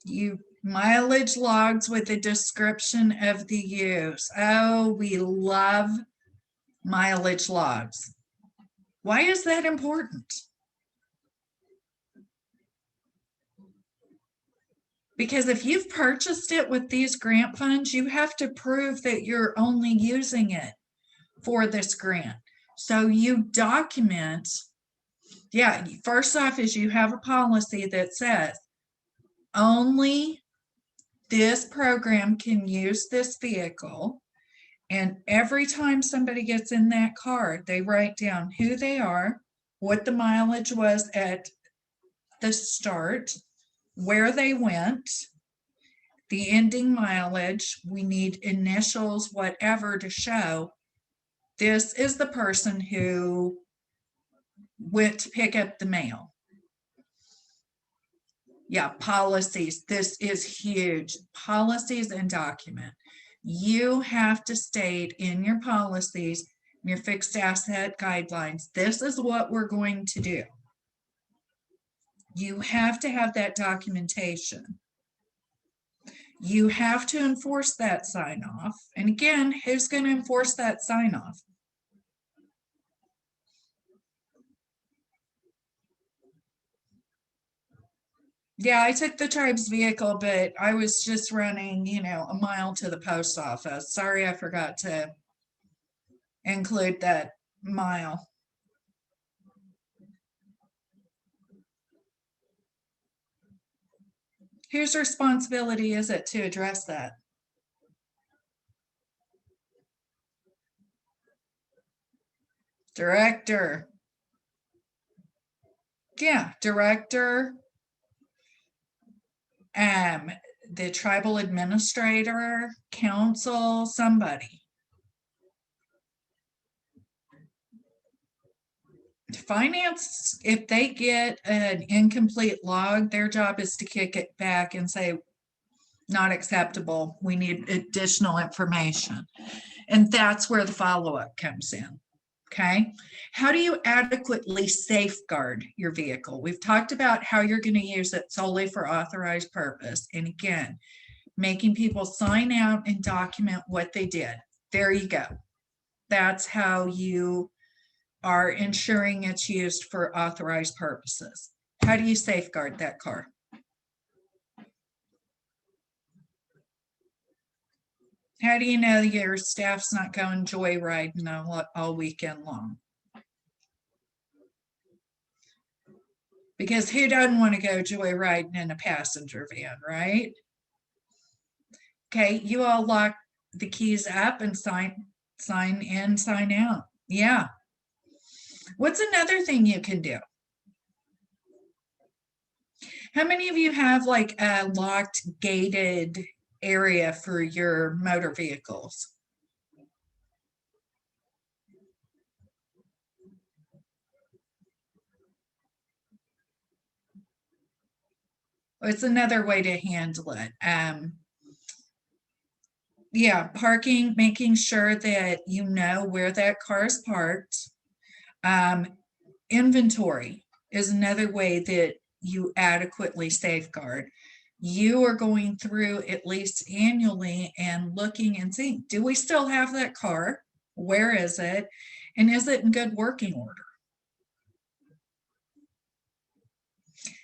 Speaker 1: You mileage logs with a description of the use. Oh, we love mileage logs. Why is that important? Because if you've purchased it with these grant funds, you have to prove that you're only using it for this grant. So you document, yeah, first off is you have a policy that says only this program can use this vehicle. And every time somebody gets in that car, they write down who they are, what the mileage was at the start, where they went, the ending mileage. We need initials, whatever, to show this is the person who went to pick up the mail. Yeah, policies. This is huge. Policies and document. You have to state in your policies, your fixed asset guidelines, this is what we're going to do. You have to have that documentation. You have to enforce that sign off. And again, who's going to enforce that sign off? Yeah, I took the tribe's vehicle, but I was just running, a mile to the post office. Sorry, I forgot to include that mile. Whose responsibility is it to address that? Director. Yeah, director. The tribal administrator, council, somebody. Finance, if they get an incomplete log, their job is to kick it back and say, not acceptable. We need additional information. And that's where the follow-up comes in. Okay. How do you adequately safeguard your vehicle? We've talked about how you're going to use it solely for authorized purpose. And again, making people sign out and document what they did. There you go. That's how you are ensuring it's used for authorized purposes. How do you safeguard that car? How do you know your staff's not going joyriding all weekend long? Because who doesn't want to go joyriding in a passenger van, right? Okay, you all lock the keys up and sign in, sign out. Yeah. What's another thing you can do? How many of you have like a locked gated area for your motor vehicles? It's another way to handle it. Yeah, parking, making sure that you know where that car is parked. Inventory is another way that you adequately safeguard. You are going through at least annually and looking and seeing, do we still have that car? Where is it? And is it in good working order?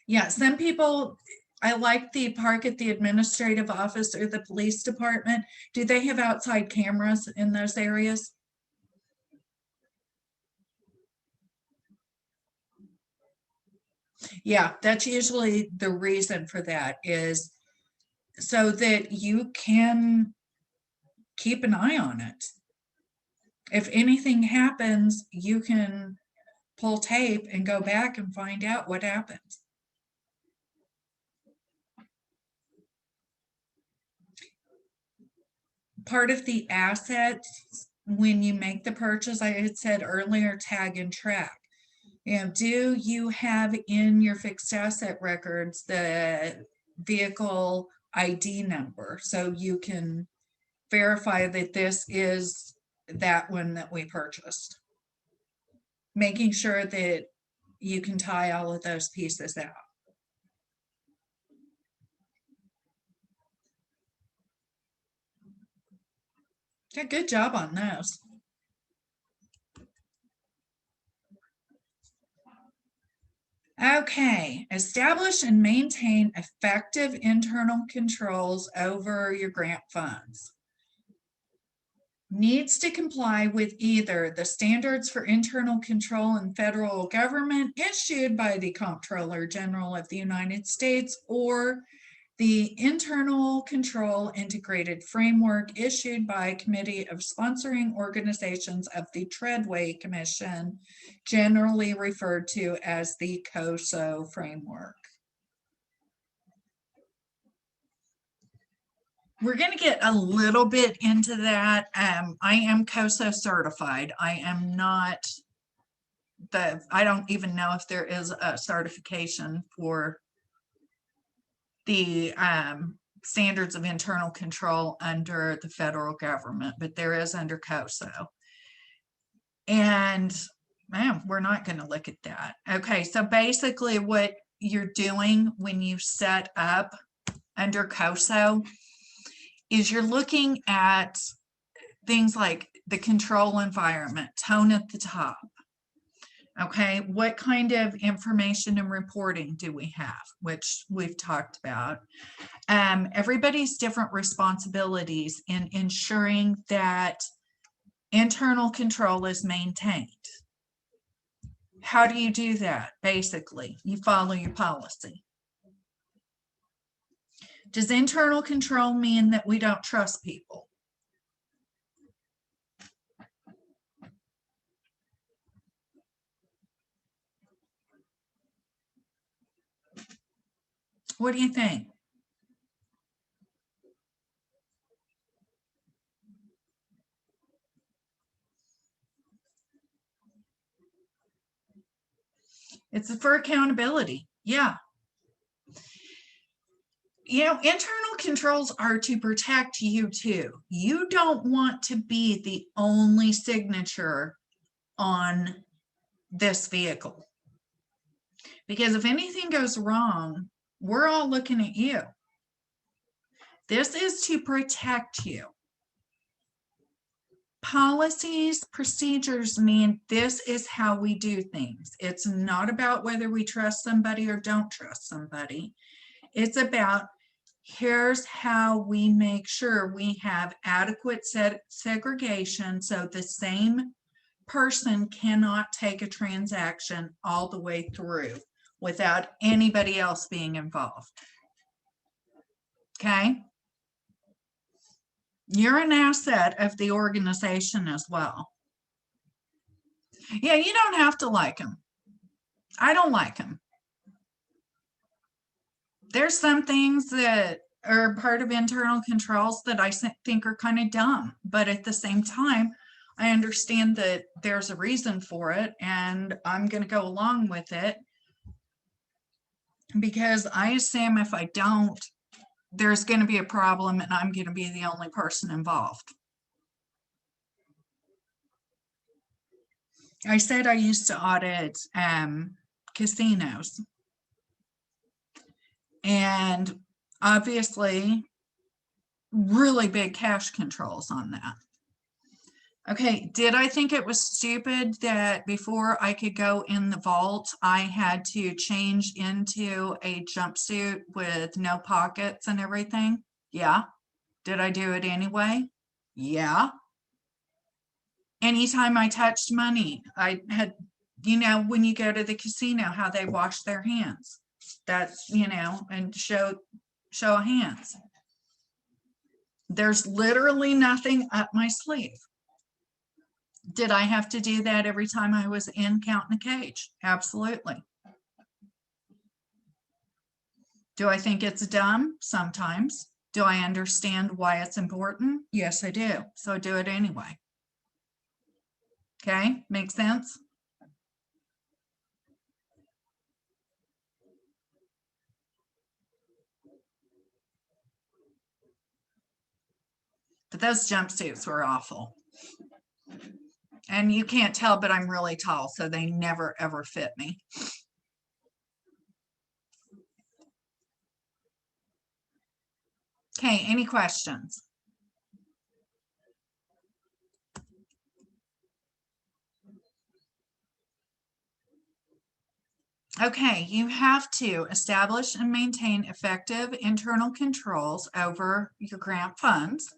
Speaker 1: Yeah, some people, I like the park at the administrative office or the police department. Do they have outside cameras in those areas? Yeah, that's usually the reason for that, is so that you can keep an eye on it. If anything happens, you can pull tape and go back and find out what happened. Part of the assets when you make the purchase, I had said earlier, tag and track. You know, do you have in your fixed asset records the vehicle ID number so you can verify that this is that one that we purchased? Making sure that you can tie all of those pieces out. Yeah, good job on those. Okay, establish and maintain effective internal controls over your grant funds. Needs to comply with either the standards for internal control in federal government issued by the Comptroller General of the United States, or the internal control integrated framework issued by Committee of Sponsoring Organizations of the Treadway Commission, generally referred to as the COSO framework. We're going to get a little bit into that. I am COSO certified. I am not I don't even know if there is a certification for the standards of internal control under the federal government, but there is under COSO. And man, we're not going to look at that. Okay, so basically what you're doing when you set up under COSO is you're looking at things like the control environment, tone at the top. Okay, what kind of information and reporting do we have, which we've talked about. Everybody's different responsibilities in ensuring that internal control is maintained. How do you do that? Basically, you follow your policy. Does internal control mean that we don't trust people? What do you think? It's for accountability. Yeah. You know, internal controls are to protect you too. You don't want to be the only signature on this vehicle. Because if anything goes wrong, we're all looking at you. This is to protect you. Policies, procedures mean this is how we do things. It's not about whether we trust somebody or don't trust somebody. It's about here's how we make sure we have adequate segregation so the same person cannot take a transaction all the way through without anybody else being involved. Okay? You're an asset of the organization as well. Yeah, you don't have to like them. I don't like them. There's some things that are part of internal controls that I think are kind of dumb, but at the same time, I understand that there's a reason for it and I'm going to go along with it because I assume if I don't, there's going to be a problem and I'm going to be the only person involved. I said I used to audit casinos. And obviously, really big cash controls on that. Okay, did I think it was stupid that before I could go in the vault, I had to change into a jumpsuit with no pockets and everything? Yeah. Did I do it anyway? Yeah. Anytime I touched money, I had, you know, when you go to the casino, how they wash their hands. That's, you know, and show of hands. There's literally nothing up my sleeve. Did I have to do that every time I was in counting a cage? Absolutely. Do I think it's dumb? Sometimes. Do I understand why it's important? Yes, I do. So I do it anyway. Okay, makes sense? But those jumpsuits were awful. And you can't tell, but I'm really tall, so they never ever fit me. Okay, any questions? Okay, you have to establish and maintain effective internal controls over your grant funds.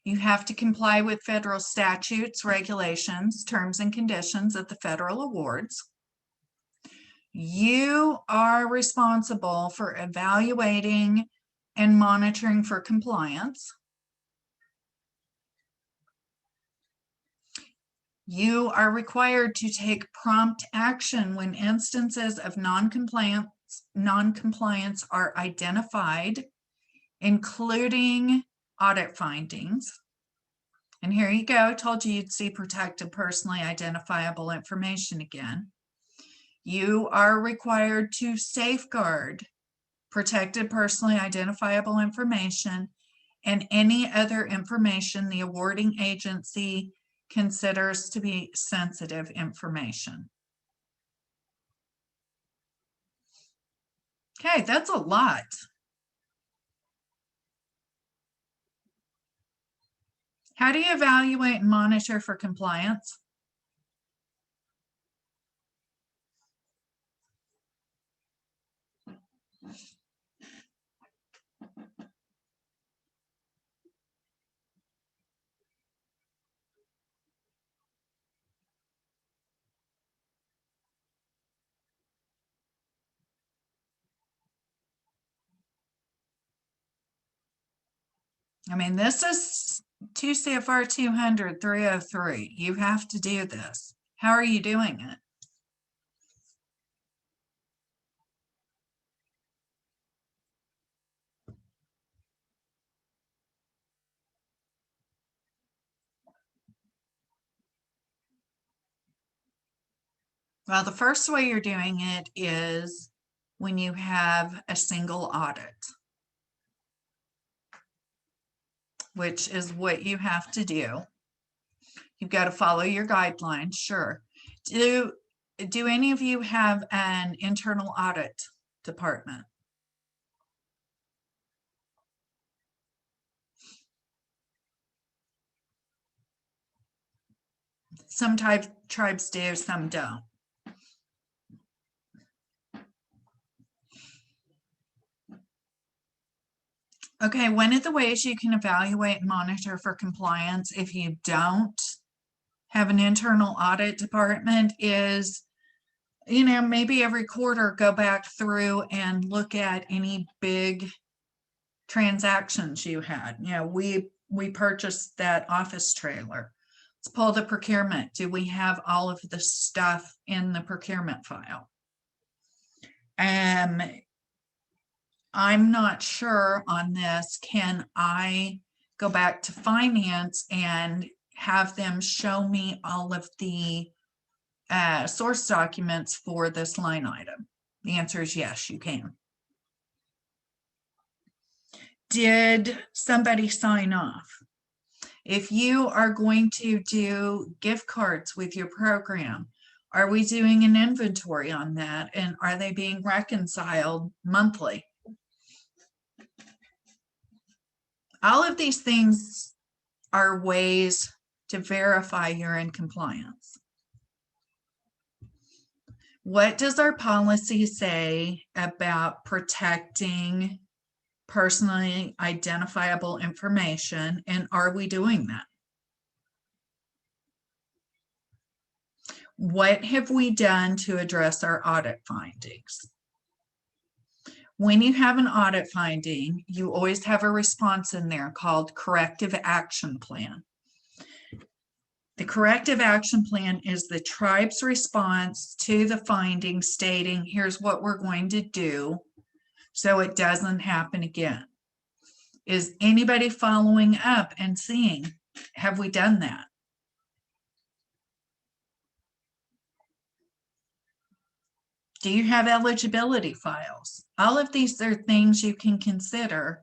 Speaker 1: You have to comply with federal statutes, regulations, terms and conditions of the federal awards. You are responsible for evaluating and monitoring for compliance. You are required to take prompt action when instances of non-compliance are identified, including audit findings. And here you go. I told you you'd see protected personally identifiable information again. You are required to safeguard protected personally identifiable information and any other information the awarding agency considers to be sensitive information. Okay, that's a lot. How do you evaluate and monitor for compliance? I mean, this is 2 CFR 200 303. You have to do this. How are you doing it? Well, the first way you're doing it is when you have a single audit, which is what you have to do. You've got to follow your guidelines, sure. Do any of you have an internal audit department? Some tribes do, some don't. Okay, one of the ways you can evaluate and monitor for compliance if you don't have an internal audit department is, maybe every quarter go back through and look at any big transactions you had. We purchased that office trailer. Let's pull the procurement. Do we have all of the stuff in the procurement file? I'm not sure on this. Can I go back to finance and have them show me all of the source documents for this line item? The answer is yes, you can. Did somebody sign off? If you are going to do gift cards with your program, are we doing an inventory on that? And are they being reconciled monthly? All of these things are ways to verify you're in compliance. What does our policy say about protecting personally identifiable information, and are we doing that? What have we done to address our audit findings? When you have an audit finding, you always have a response in there called corrective action plan. The corrective action plan is the tribe's response to the finding stating, here's what we're going to do so it doesn't happen again. Is anybody following up and seeing, have we done that? Do you have eligibility files? All of these are things you can consider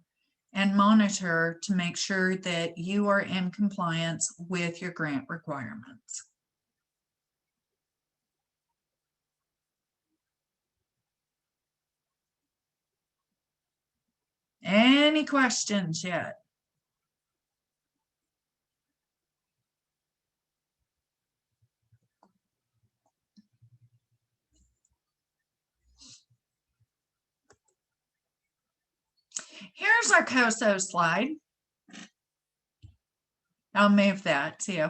Speaker 1: and monitor to make sure that you are in compliance with your grant requirements. Any questions yet? Here's our COSO slide. I'll move that too.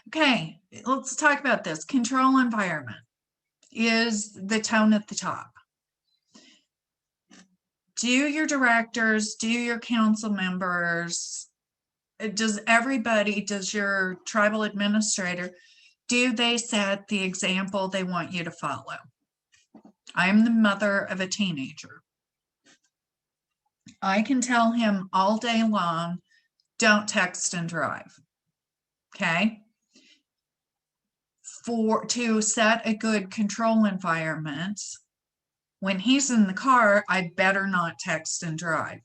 Speaker 1: Okay, let's talk about this. Control environment is the tone at the top. Do your directors, do your council members, does your tribal administrator, do they set the example they want you to follow? I'm the mother of a teenager. I can tell him all day long, don't text and drive, okay? To set a good control environment, when he's in the car, I better not text and drive.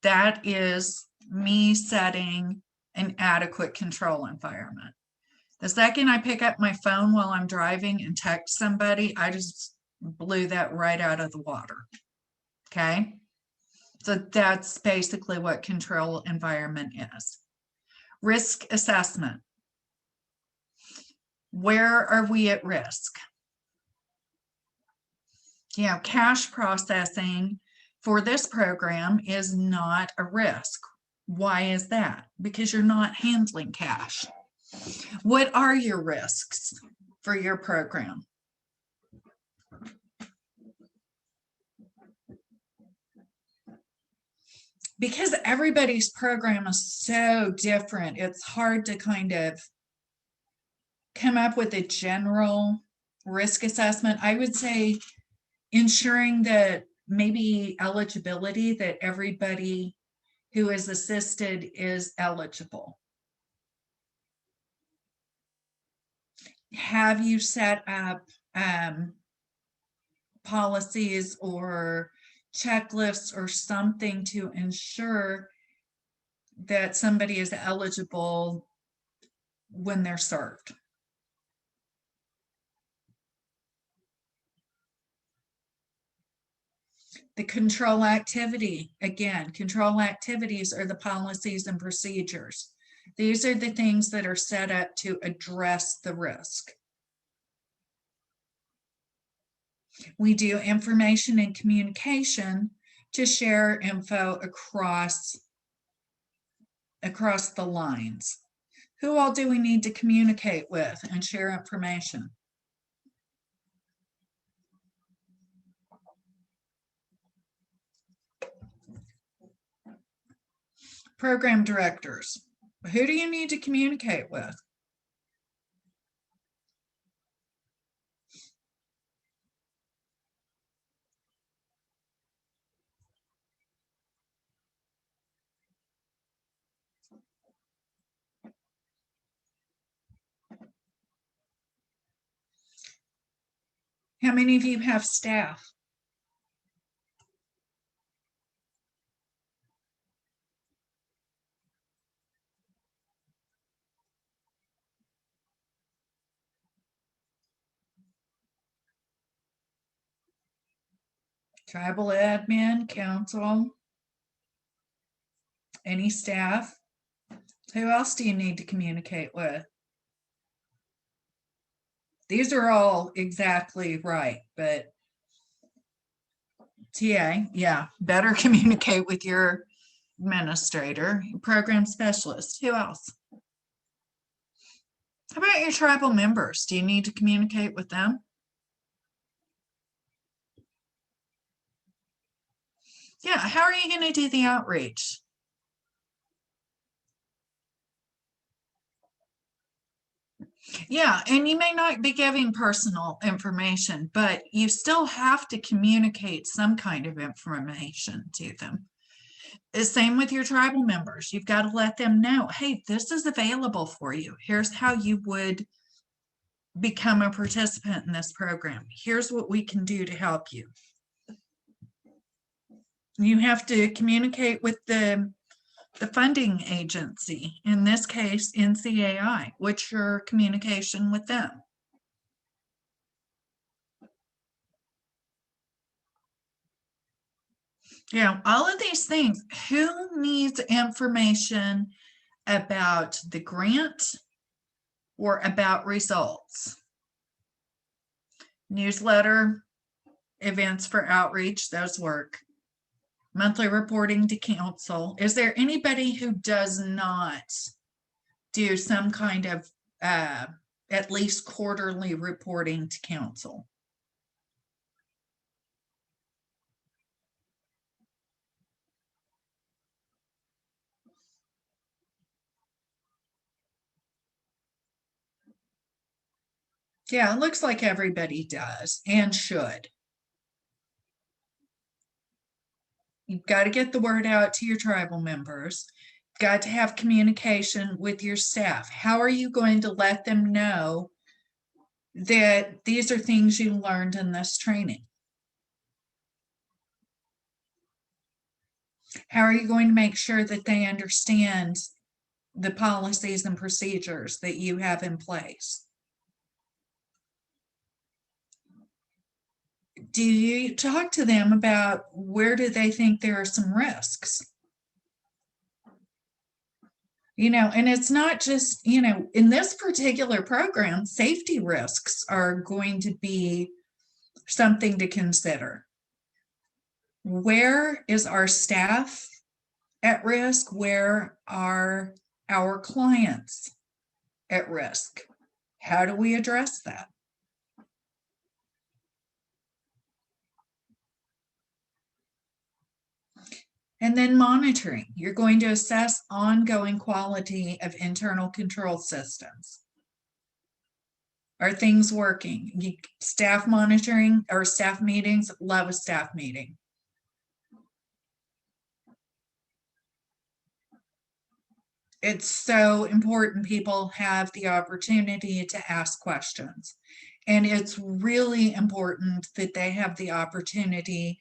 Speaker 1: That is me setting an adequate control environment. The second I pick up my phone while I'm driving and text somebody, I just blew that right out of the water, okay? So that's basically what control environment is. Risk assessment. Where are we at risk? Cash processing for this program is not a risk. Why is that? Because you're not handling cash. What are your risks for your program? Because everybody's program is so different, it's hard to kind of come up with a general risk assessment. I would say ensuring that maybe eligibility, that everybody who is assisted is eligible. have you set up policies or checklists or something to ensure that somebody is eligible when they're served? The control activity, again, control activities are the policies and procedures. These are the things that are set up to address the risk. We do information and communication to share info across the lines. Who all do we need to communicate with and share information? Program directors. Who do you need to communicate with? How many of you have staff? Tribal admin, council, any staff? Who else do you need to communicate with? These are all exactly right, but TA, yeah, better communicate with your administrator, program specialist. Who else? How about your tribal members? Do you need to communicate with them? Yeah, how are you going to do the outreach? Yeah, and you may not be giving personal information, but you still have to communicate some kind of information to them. The same with your tribal members. You've got to let them know, hey, this is available for you. Here's how you would become a participant in this program. Here's what we can do to help you. You have to communicate with the funding agency, in this case, NCAI. What's your communication with them? Yeah, all of these things. Who needs information about the grant or about results? Newsletter, events for outreach, those work. Monthly reporting to council. Is there anybody who does not do some kind of at least quarterly reporting to council? Yeah, it looks like everybody does and should. You've got to get the word out to your tribal members. You've got to have communication with your staff. How are you going to let them know that these are things you learned in this training? How are you going to make sure that they understand the policies and procedures that you have in place? Do you talk to them about where do they think there are some risks? And it's not just, in this particular program, safety risks are going to be something to consider. Where is our staff at risk? Where are our clients at risk? How do we address that? And then monitoring. You're going to assess ongoing quality of internal control systems. Are things working? Staff monitoring or staff meetings, love a staff meeting. It's so important people have the opportunity to ask questions. And it's really important that they have the opportunity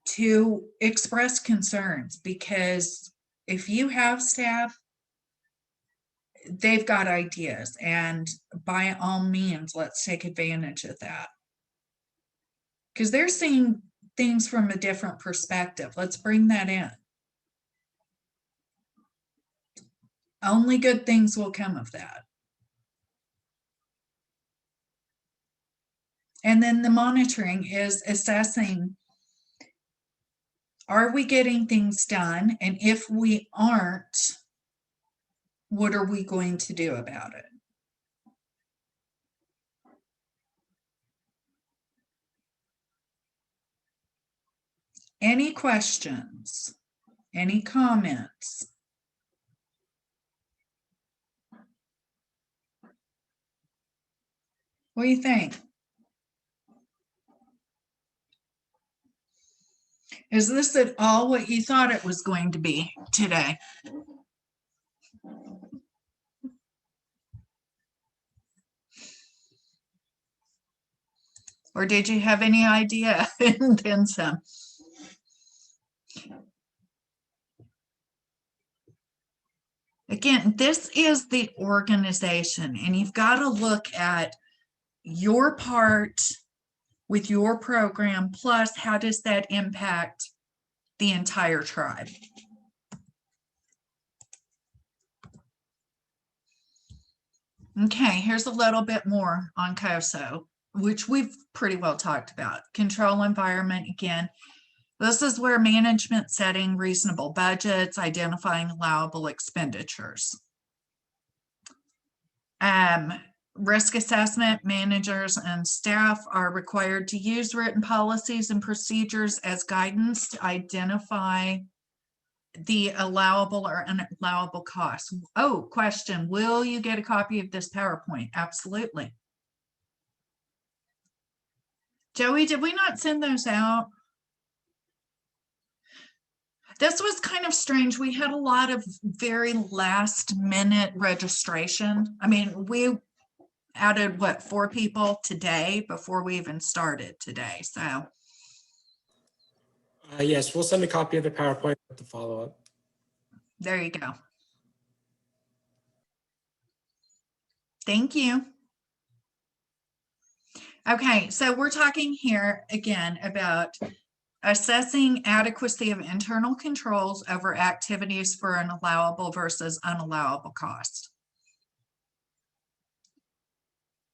Speaker 1: to express concerns, because if you have staff, they've got ideas, and by all means, let's take advantage of that. Because they're seeing things from a different perspective. Let's bring that in. Only good things will come of that. And then the monitoring is assessing, are we getting things done? And if we aren't, what are we going to do about it? Any questions? Any comments? What do you think? Is this at all what you thought it was going to be today? Or did you have any idea and then some? Again, this is the organization, and you've got to look at your part with your program, plus how does that impact the entire tribe? Okay, here's a little bit more on COSO, which we've pretty well talked about. Control environment, again, this is where management setting reasonable budgets, identifying allowable expenditures. Risk assessment, managers and staff are required to use written policies and procedures as guidance to identify the allowable or unallowable costs. Oh, question, will you get a copy of this PowerPoint? Absolutely. Joey, did we not send those out? This was kind of strange. We had a lot of very last minute registration. I mean, we added what, 4 people today before we even started today. So
Speaker 2: Yes, we'll send a copy of the PowerPoint with the follow-up.
Speaker 1: there you go. Thank you. Okay, so we're talking here again about assessing adequacy of internal controls over activities for an allowable versus unallowable cost.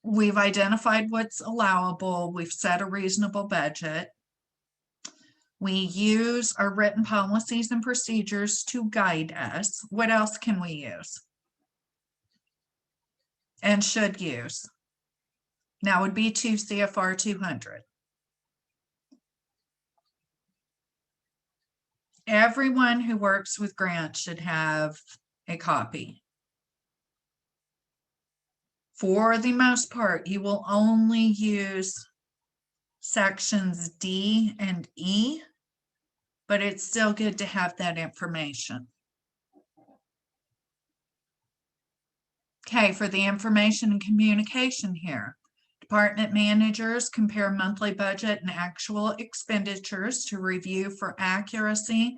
Speaker 1: We've identified what's allowable. We've set a reasonable budget. We use our written policies and procedures to guide us. What else can we use? And should use? Now would be 2 CFR 200. Everyone who works with grants should have a copy. For the most part, you will only use sections D and E, but it's still good to have that information. Okay, for the information and communication here, department managers compare monthly budget and actual expenditures to review for accuracy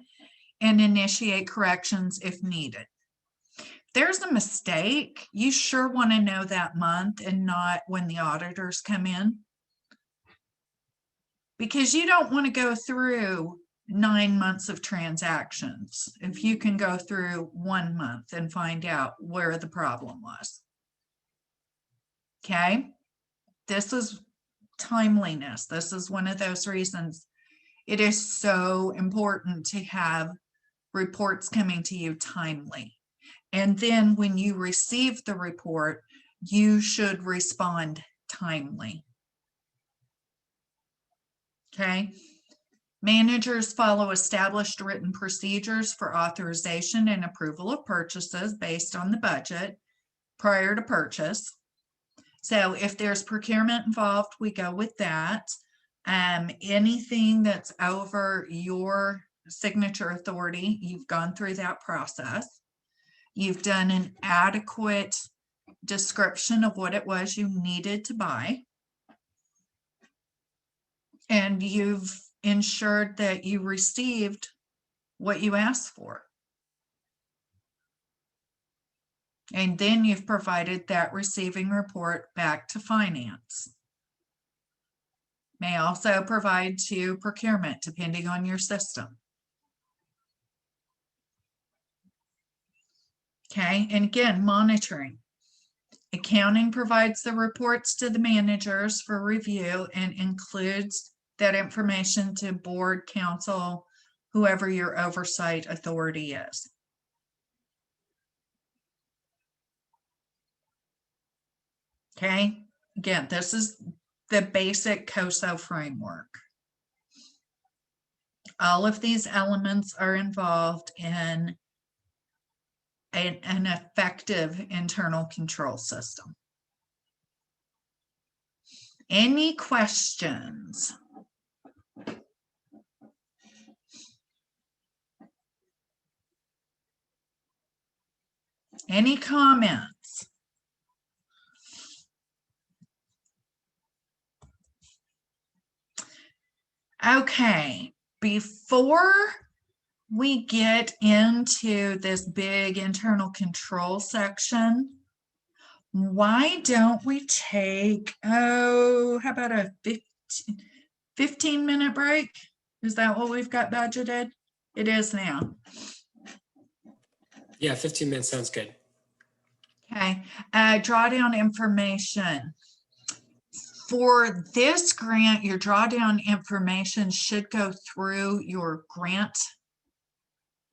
Speaker 1: and initiate corrections if needed. There's a mistake, you sure want to know that month and not when the auditors come in. Because you don't want to go through 9 months of transactions if you can go through 1 month and find out where the problem was. Okay, this is timeliness. This is one of those reasons it is so important to have reports coming to you timely. And then when you receive the report, you should respond timely. Okay. Managers follow established written procedures for authorization and approval of purchases based on the budget prior to purchase. So if there's procurement involved, we go with that. Anything that's over your signature authority, you've gone through that process. You've done an adequate description of what it was you needed to buy. And you've ensured that you received what you asked for. And then you've provided that receiving report back to finance. May also provide to procurement, depending on your system. Okay, and again, monitoring. Accounting provides the reports to the managers for review and includes that information to board, council, whoever your oversight authority is. Okay, again, this is the basic COSO framework. All of these elements are involved in an effective internal control system. Any questions? Any comments? Okay, before we get into this big internal control section, why don't we take, how about a 15-minute break? Is that what we've got budgeted? It is now.
Speaker 2: Yeah, 15 minutes sounds good.
Speaker 1: Okay, drawdown information. For this grant, your drawdown information should go through your grant,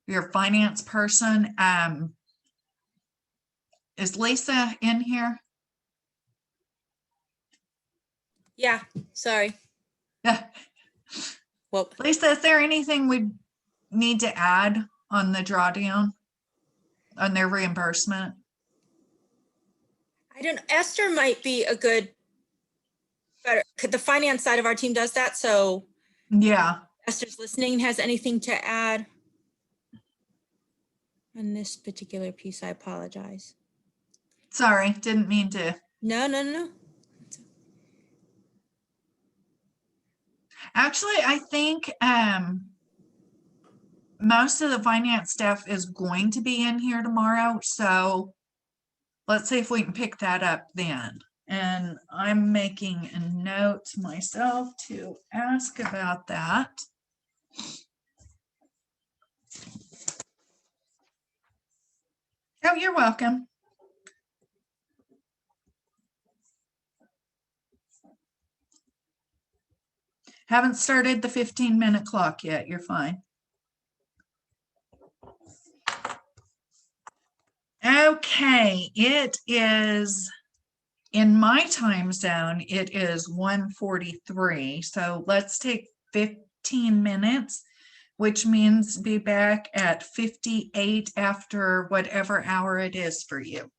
Speaker 1: your finance person. Is Lisa in here?
Speaker 6: Yeah, sorry. Well,
Speaker 1: Lisa, is there anything we need to add on the drawdown, on their reimbursement?
Speaker 6: I don't, Esther might be a good, better, the finance side of our team does that. So
Speaker 1: Yeah,
Speaker 6: Esther's listening, has anything to add on this particular piece? I apologize.
Speaker 1: sorry, didn't mean to.
Speaker 6: No.
Speaker 1: Actually, I think most of the finance staff is going to be in here tomorrow, so let's see if we can pick that up then. And I'm making a note myself to ask about that. Oh, you're welcome. Haven't started the 15-minute clock yet. You're fine. Okay, it is in my time zone, it is 1:43. So let's take 15 minutes, which means be back at 58 after whatever hour it is for you.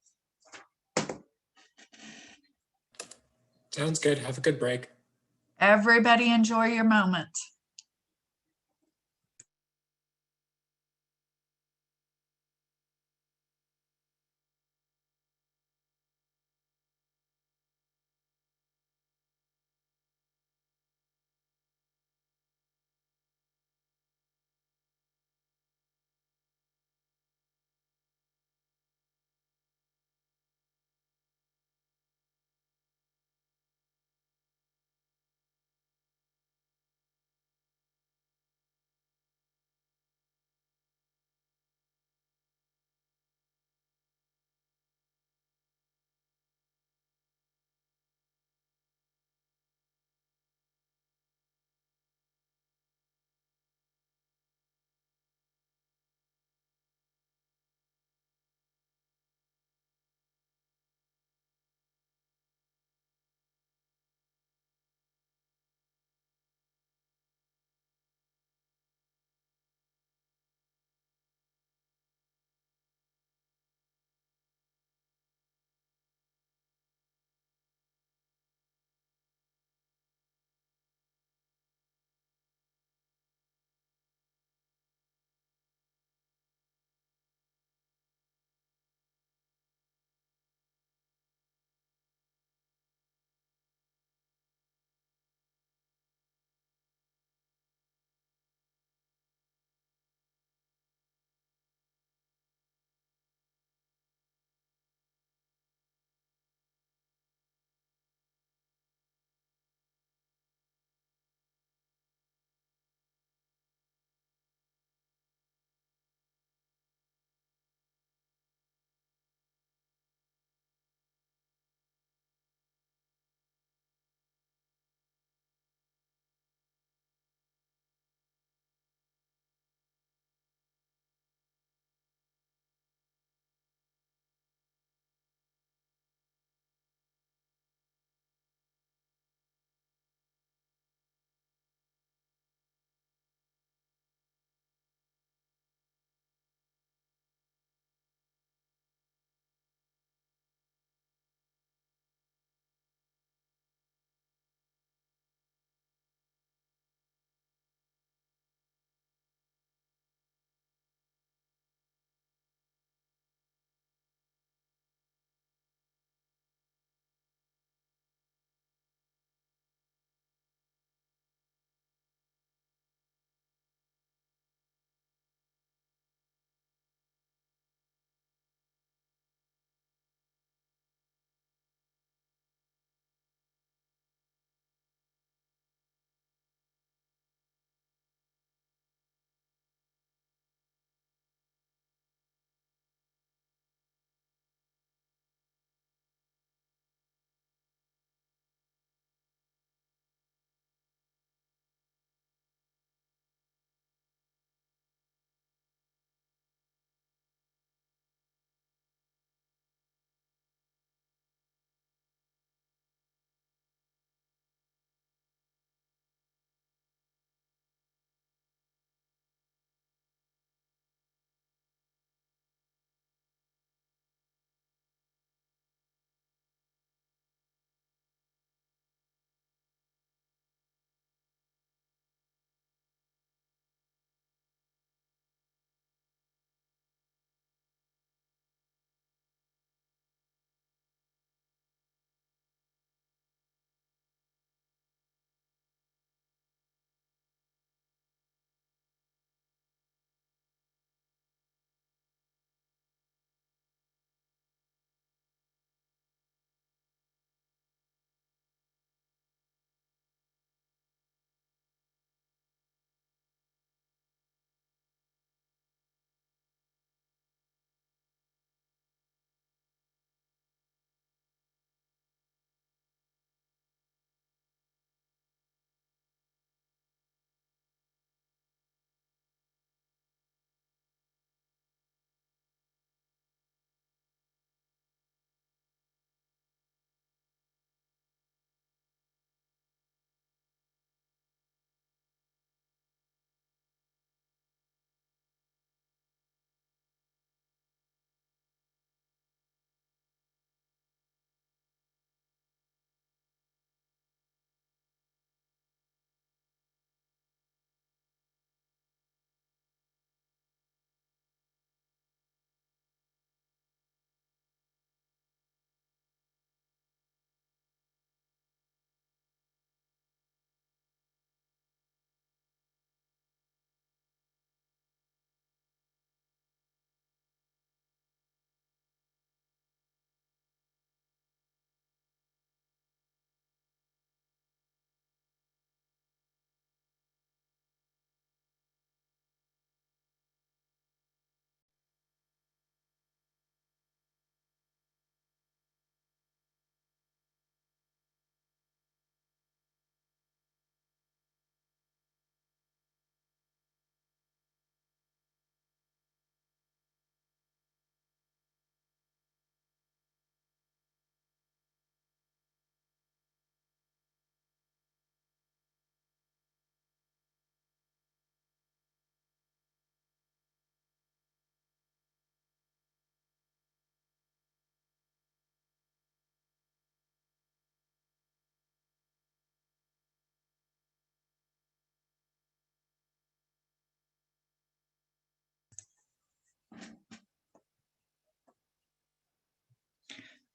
Speaker 2: Sounds good. Have a good break.
Speaker 1: Everybody enjoy your moment.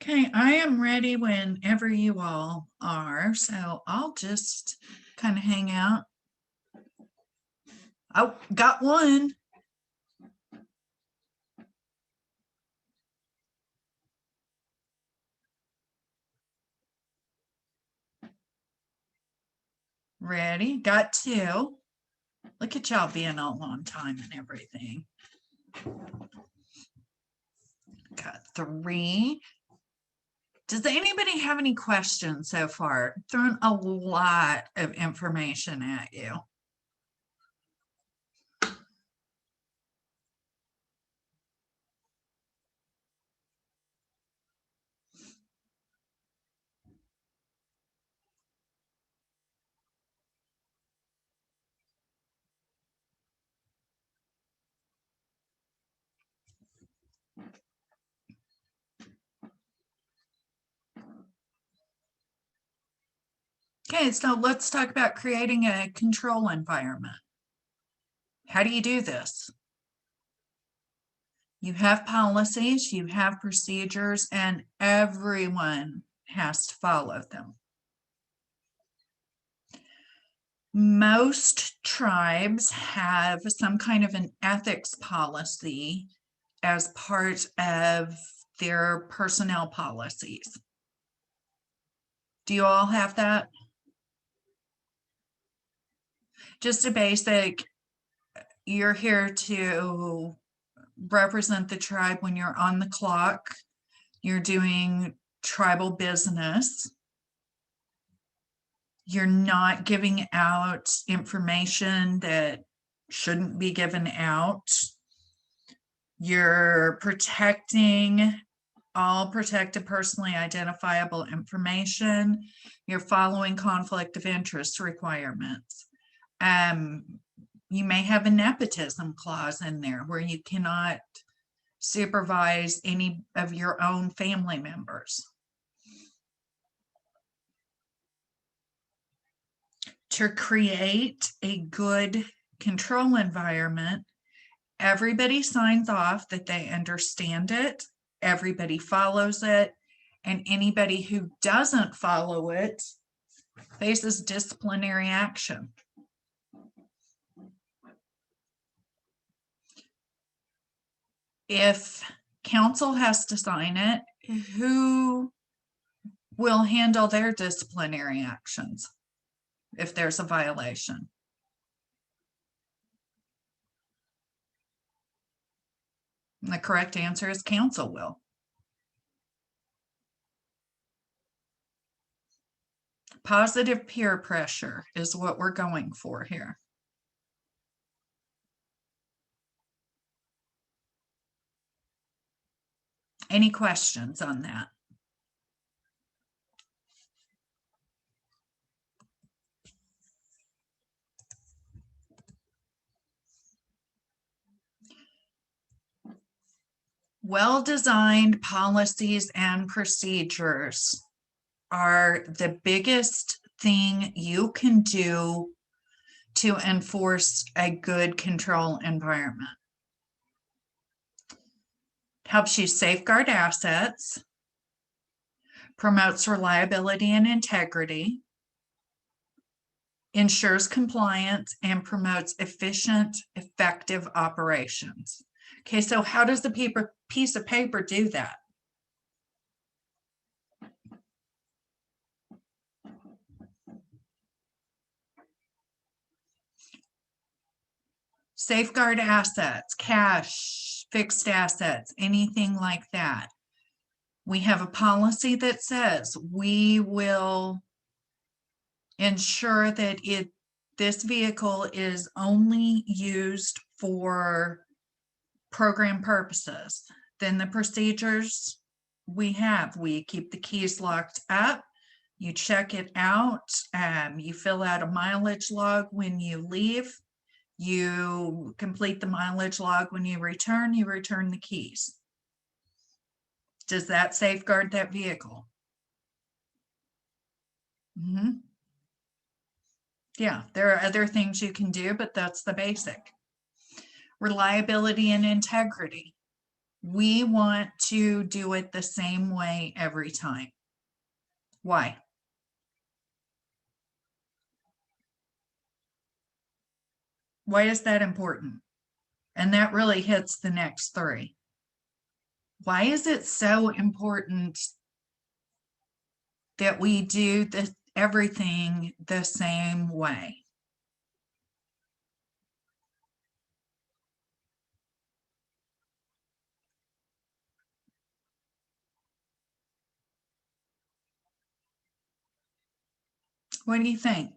Speaker 1: Okay, I am ready whenever you all are, so I'll just kind of hang out. Oh, got one. Ready? Got two. Look at y'all being all on time and everything. Got three. Does anybody have any questions so far? Thrown a lot of information at you. Okay, so let's talk about creating a control environment. How do you do this? You have policies, you have procedures, and everyone has to follow them. Most tribes have some kind of an ethics policy as part of their personnel policies. Do you all have that? Just a basic, you're here to represent the tribe when you're on the clock, you're doing tribal business. You're not giving out information that shouldn't be given out. You're protecting all protected personally identifiable information. You're following conflict of interest requirements. You may have a nepotism clause in there where you cannot supervise any of your own family members. To create a good control environment, everybody signs off that they understand it, everybody follows it, and anybody who doesn't follow it faces disciplinary action. If council has to sign it, who will handle their disciplinary actions if there's a violation? And the correct answer is council will. Positive peer pressure is what we're going for here. Any questions on that? Well-designed policies and procedures are the biggest thing you can do to enforce a good control environment. Helps you safeguard assets, promotes reliability and integrity, ensures compliance, and promotes efficient, effective operations. Okay, so how does the piece of paper do that? Safeguard assets, cash, fixed assets, anything like that. We have a policy that says we will ensure that this vehicle is only used for program purposes. Then the procedures we keep the keys locked up, you check it out, you fill out a mileage log when you leave, you complete the mileage log when you return the keys. Does that safeguard that vehicle? Mm-hmm. Yeah, there are other things you can do, but that's the basic. Reliability and integrity. We want to do it the same way every time. Why? Why is that important? And that really hits the next three. Why is it so important that we do everything the same way? What do you think?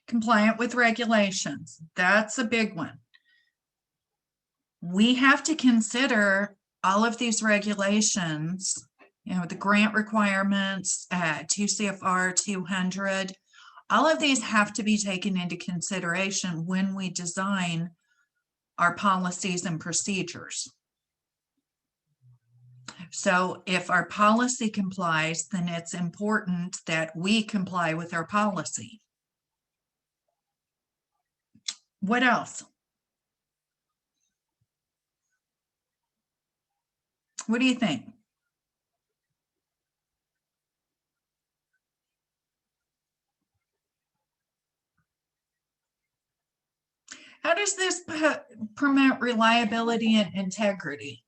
Speaker 1: Compliant with regulations. That's a big one. We have to consider all of these regulations, the grant requirements, 2 CFR 200, all of these have to be taken into consideration when we design our policies and procedures. So if our policy complies, then it's important that we comply with our policy. What else? What do you think? How does this promote reliability and integrity?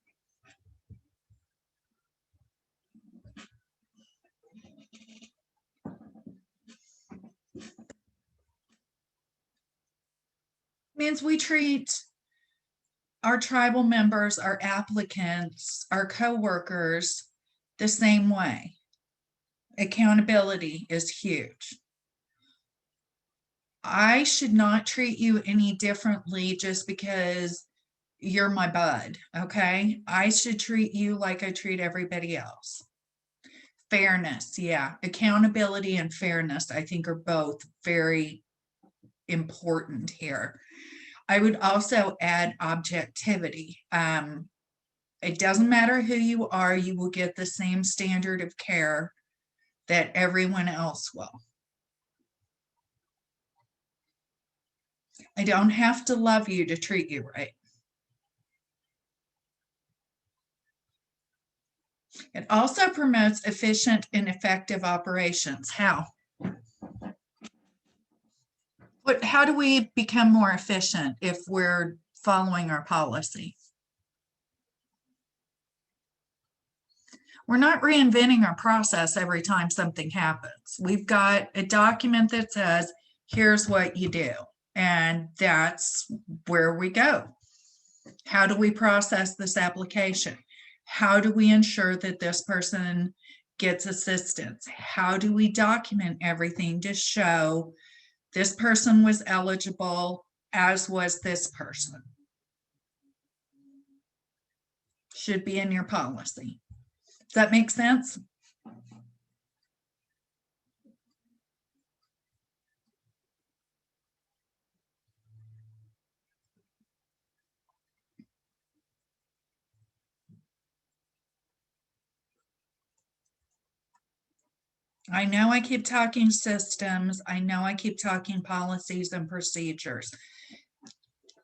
Speaker 1: Means we treat our tribal members, our applicants, our coworkers the same way. Accountability is huge. I should not treat you any differently just because you're my bud, okay? I should treat you like I treat everybody else. Fairness, yeah. Accountability and fairness, I think, are both very important here. I would also add objectivity. It doesn't matter who you are, you will get the same standard of care that everyone else will. I don't have to love you to treat you right. It also promotes efficient and effective operations. How? How do we become more efficient if we're following our policy? We're not reinventing our process every time something happens. We've got a document that says, here's what you do. And that's where we go. How do we process this application? How do we ensure that this person gets assistance? How do we document everything to show this person was eligible, as was this person? Should be in your policy. Does that make sense? I know I keep talking systems. I know I keep talking policies and procedures,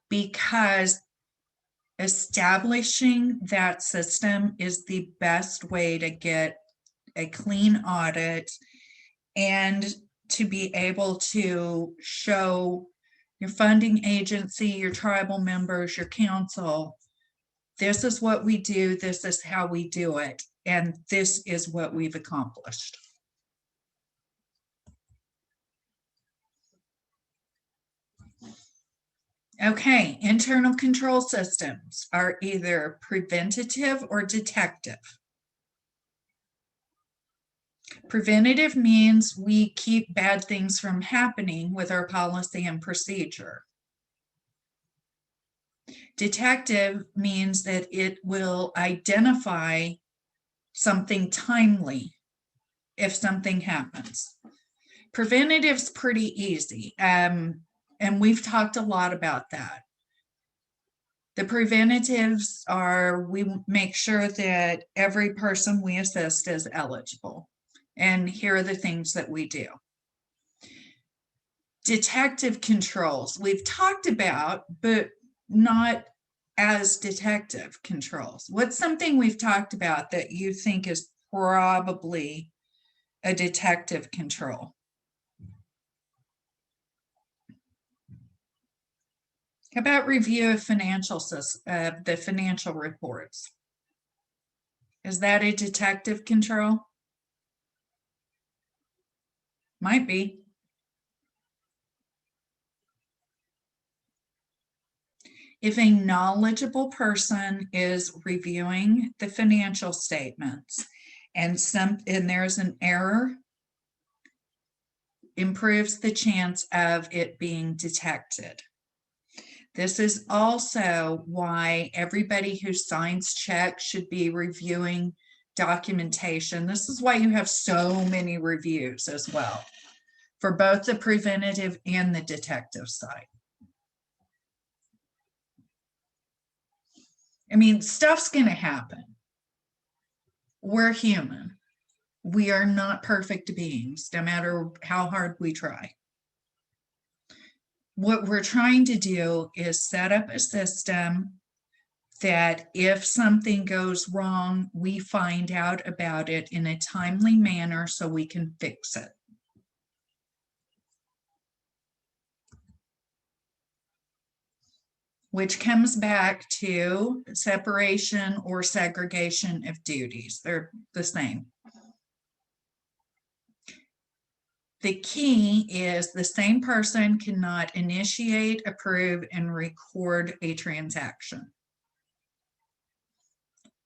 Speaker 1: because establishing that system is the best way to get a clean audit and to be able to show your funding agency, your tribal members, your council, this is what we do, this is how we do it, and this is what we've accomplished. Okay, internal control systems are either preventative or detective. Preventative means we keep bad things from happening with our policy and procedure. Detective means that it will identify something timely if something happens. Preventative's pretty easy. And we've talked a lot about that. The preventatives are, we make sure that every person we assist is eligible. And here are the things that we do. detective controls we've talked about, but not as detective controls. What's something we've talked about that you think is probably a detective control? How about review of the financial reports? Is that a detective control? Might be. If a knowledgeable person is reviewing the financial statements and there's an error, improves the chance of it being detected. This is also why everybody who signs checks should be reviewing documentation. This is why you have so many reviews as well, for both the preventative and the detective side. I mean, stuff's going to happen. We're human. We are not perfect beings, no matter how hard we try. What we're trying to do is set up a system that if something goes wrong, we find out about it in a timely manner so we can fix it. Which comes back to separation or segregation of duties. They're the same. The key is the same person cannot initiate, approve, and record a transaction.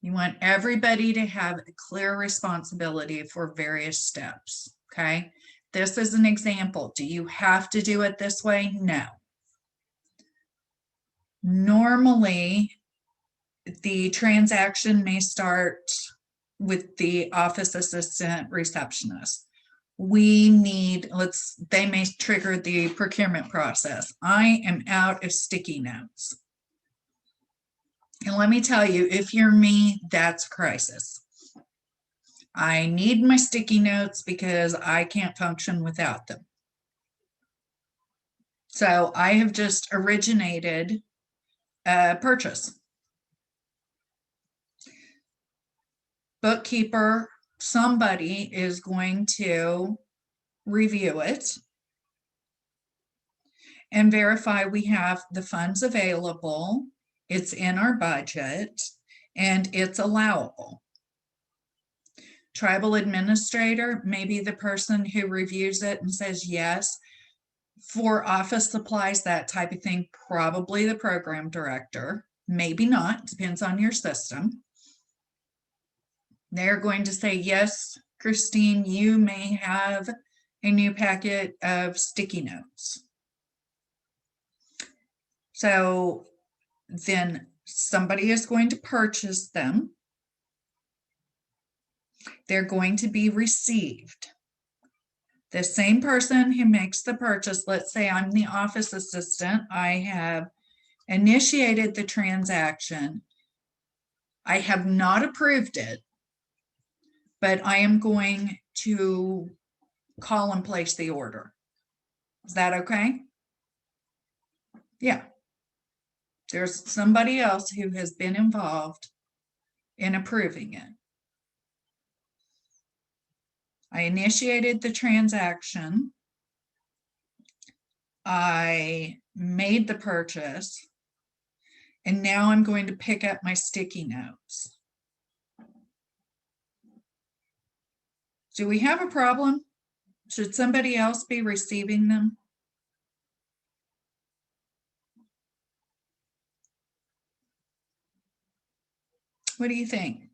Speaker 1: You want everybody to have a clear responsibility for various steps, okay? This is an example. Do you have to do it this way? No. Normally, the transaction may start with the office assistant receptionist. They may trigger the procurement process. I am out of sticky notes. And let me tell you, if you're me, that's a crisis. I need my sticky notes because I can't function without them. So I have just originated a purchase. Bookkeeper, somebody is going to review it and verify we have the funds available, it's in our budget, and it's allowable. Tribal administrator may be the person who reviews it and says yes. For office supplies, that type of thing, probably the program director, maybe not, depends on your system. They're going to say, yes, Christine, you may have a new packet of sticky notes. So then somebody is going to purchase them. They're going to be received. The same person who makes the purchase, let's say I'm the office assistant, I have initiated the transaction. I have not approved it, but I am going to call and place the order. Is that okay? Yeah. There's somebody else who has been involved in approving it. I initiated the transaction. I made the purchase. And now I'm going to pick up my sticky notes. Do we have a problem? Should somebody else be receiving them? What do you think?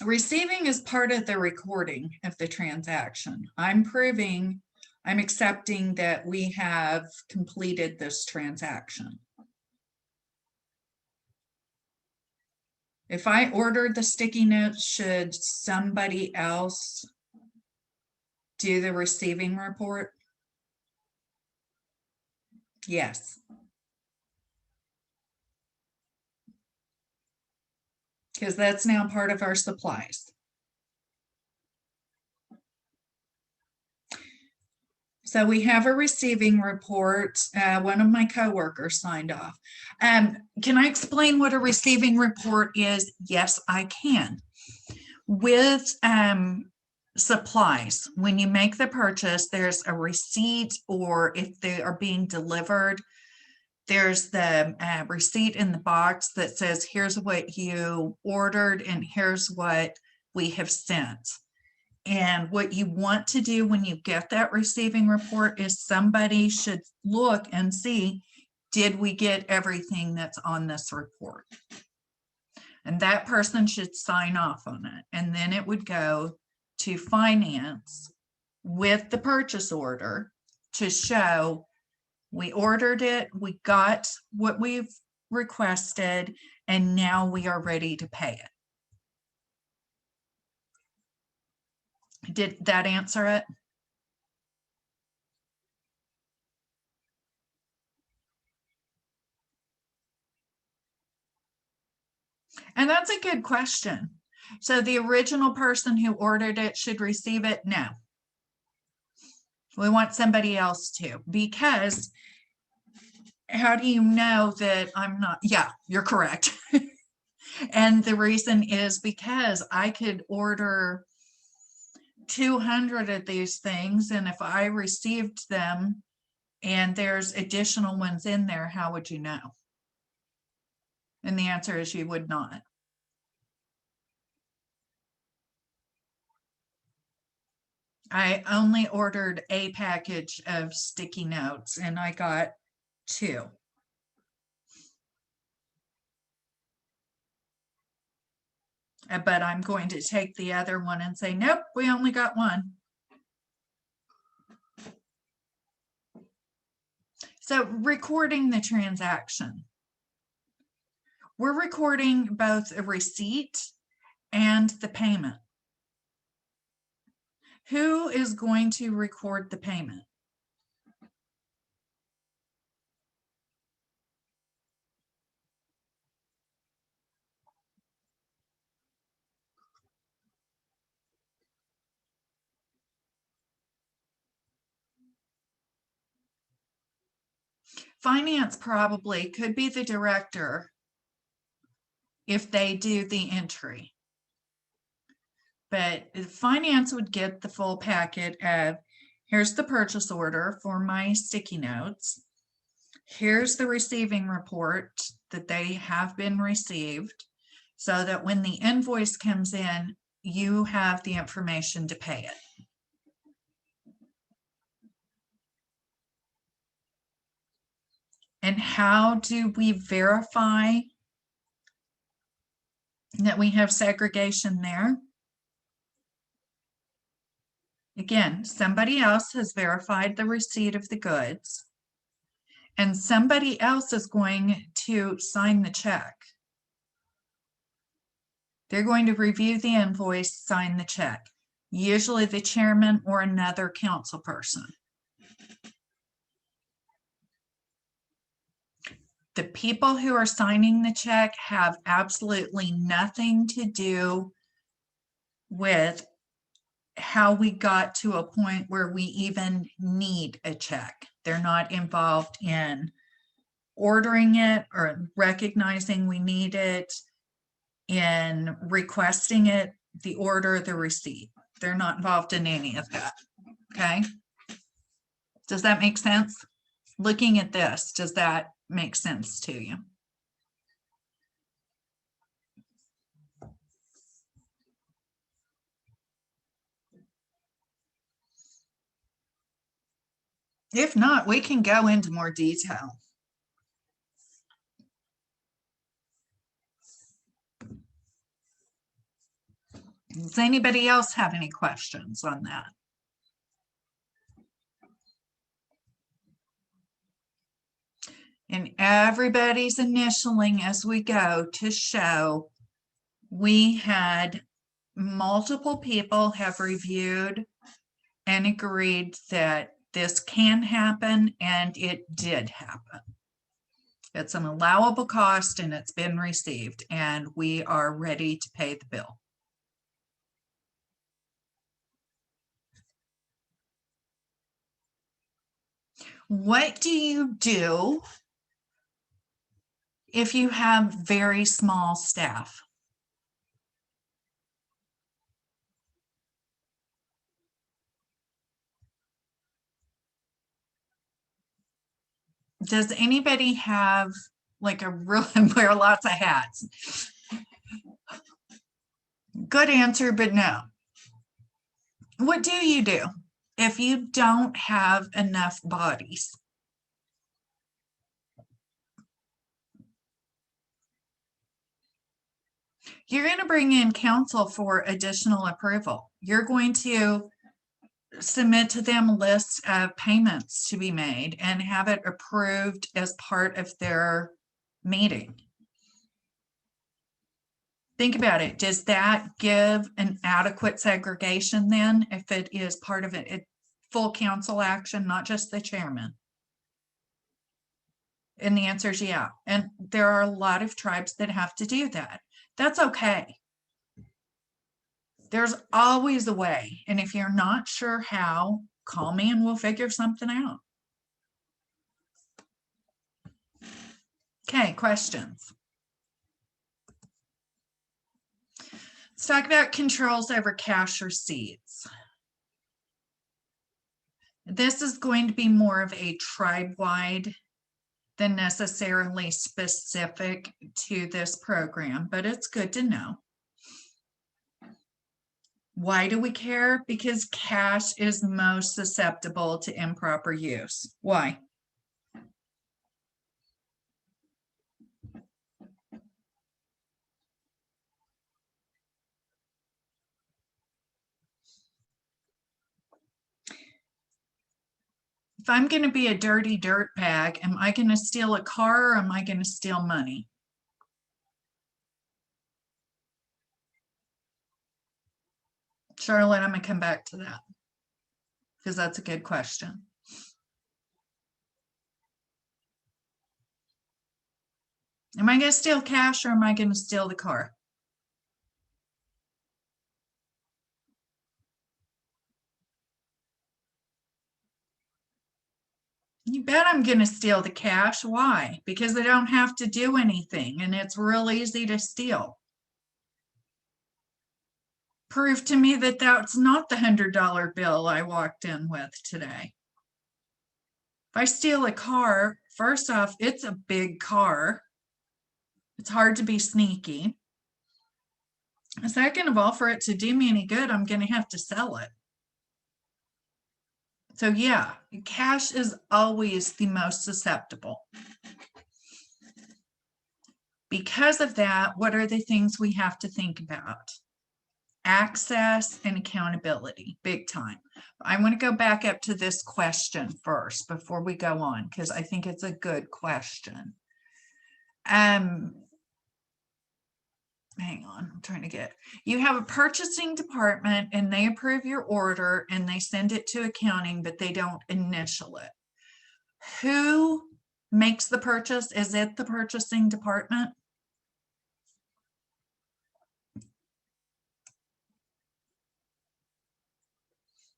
Speaker 1: Receiving is part of the recording of the transaction. I'm accepting that we have completed this transaction. If I ordered the sticky notes, should somebody else do the receiving report? Yes. Because that's now part of our supplies. So we have a receiving report. One of my coworkers signed off. Can I explain what a receiving report is? Yes, I can. With supplies, when you make the purchase, there's a receipt, or if they are being delivered, there's the receipt in the box that says, here's what you ordered and here's what we have sent. And what you want to do when you get that receiving report is somebody should look and see, did we get everything that's on this report? And that person should sign off on it. And then it would go to finance with the purchase order to show we ordered it, we got what we've requested, and now we are ready to pay it. Did that answer it? And that's a good question. So the original person who ordered it should receive it? No. We want somebody else to, because how do you know that I'm not? Yeah, you're correct. And the reason is because I could order 200 of these things, and if I received them and there's additional ones in there, how would you know? And the answer is you would not. I only ordered a package of sticky notes and I got 2. But I'm going to take the other one and say, nope, we only got 1. So recording the transaction. We're recording both a receipt and the payment. Who is going to record the payment? Finance probably could be the director if they do the entry. But finance would get the full packet of, here's the purchase order for my sticky notes. Here's the receiving report that they have been received, so that when the invoice comes in, you have the information to pay it. And how do we verify that we have segregation there? Again, somebody else has verified the receipt of the goods, and somebody else is going to sign the check. They're going to review the invoice, sign the check, usually the chairman or another council person. The people who are signing the check have absolutely nothing to do with how we got to a point where we even need a check. They're not involved in ordering it or recognizing we need it, in requesting it, the order, the receipt. They're not involved in any of that. Okay. Does that make sense? Looking at this, does that make sense to you? If not, we can go into more detail. Does anybody else have any questions on that? And everybody's initialing as we go to show we had multiple people have reviewed and agreed that This can happen, and it did happen. It's an allowable cost and it's been received, and we are ready to pay the bill. What do you do if you have very small staff? Does anybody have like a real wear lots of hats? Good answer, but no. What do you do if you don't have enough bodies? You're going to bring in council for additional approval. You're going to submit to them lists of payments to be made and have it approved as part of their meeting. Think about it. Does that give an adequate segregation then if it is part of it, full council action, not just the chairman? And the answer is yeah. And there are a lot of tribes that have to do that. That's okay. There's always a way. And if you're not sure how, call me and we'll figure something out. Okay, questions? Let's talk about controls over cash receipts. This is going to be more of a tribe-wide than necessarily specific to this program, but it's good to know. Why do we care? Because cash is most susceptible to improper use. Why? If I'm going to be a dirty dirt bag, am I going to steal a car or am I going to steal money? Charlotte, I'm going to come back to that because that's a good question. Am I going to steal cash or am I going to steal the car? You bet I'm going to steal the cash. Why? Because I don't have to do anything and it's real easy to steal. Prove to me that that's not the $100 bill I walked in with today. If I steal a car, first off, it's a big car. It's hard to be sneaky. Second of all, for it to do me any good, I'm going to have to sell it. So yeah, cash is always the most susceptible. Because of that, what are the things we have to think about? Access and accountability, big time. I want to go back up to this question first before we go on, because I think it's a good question. Hang on, I'm trying to get, you have a purchasing department and they approve your order and they send it to accounting, but they don't initial it. Who makes the purchase? Is it the purchasing department?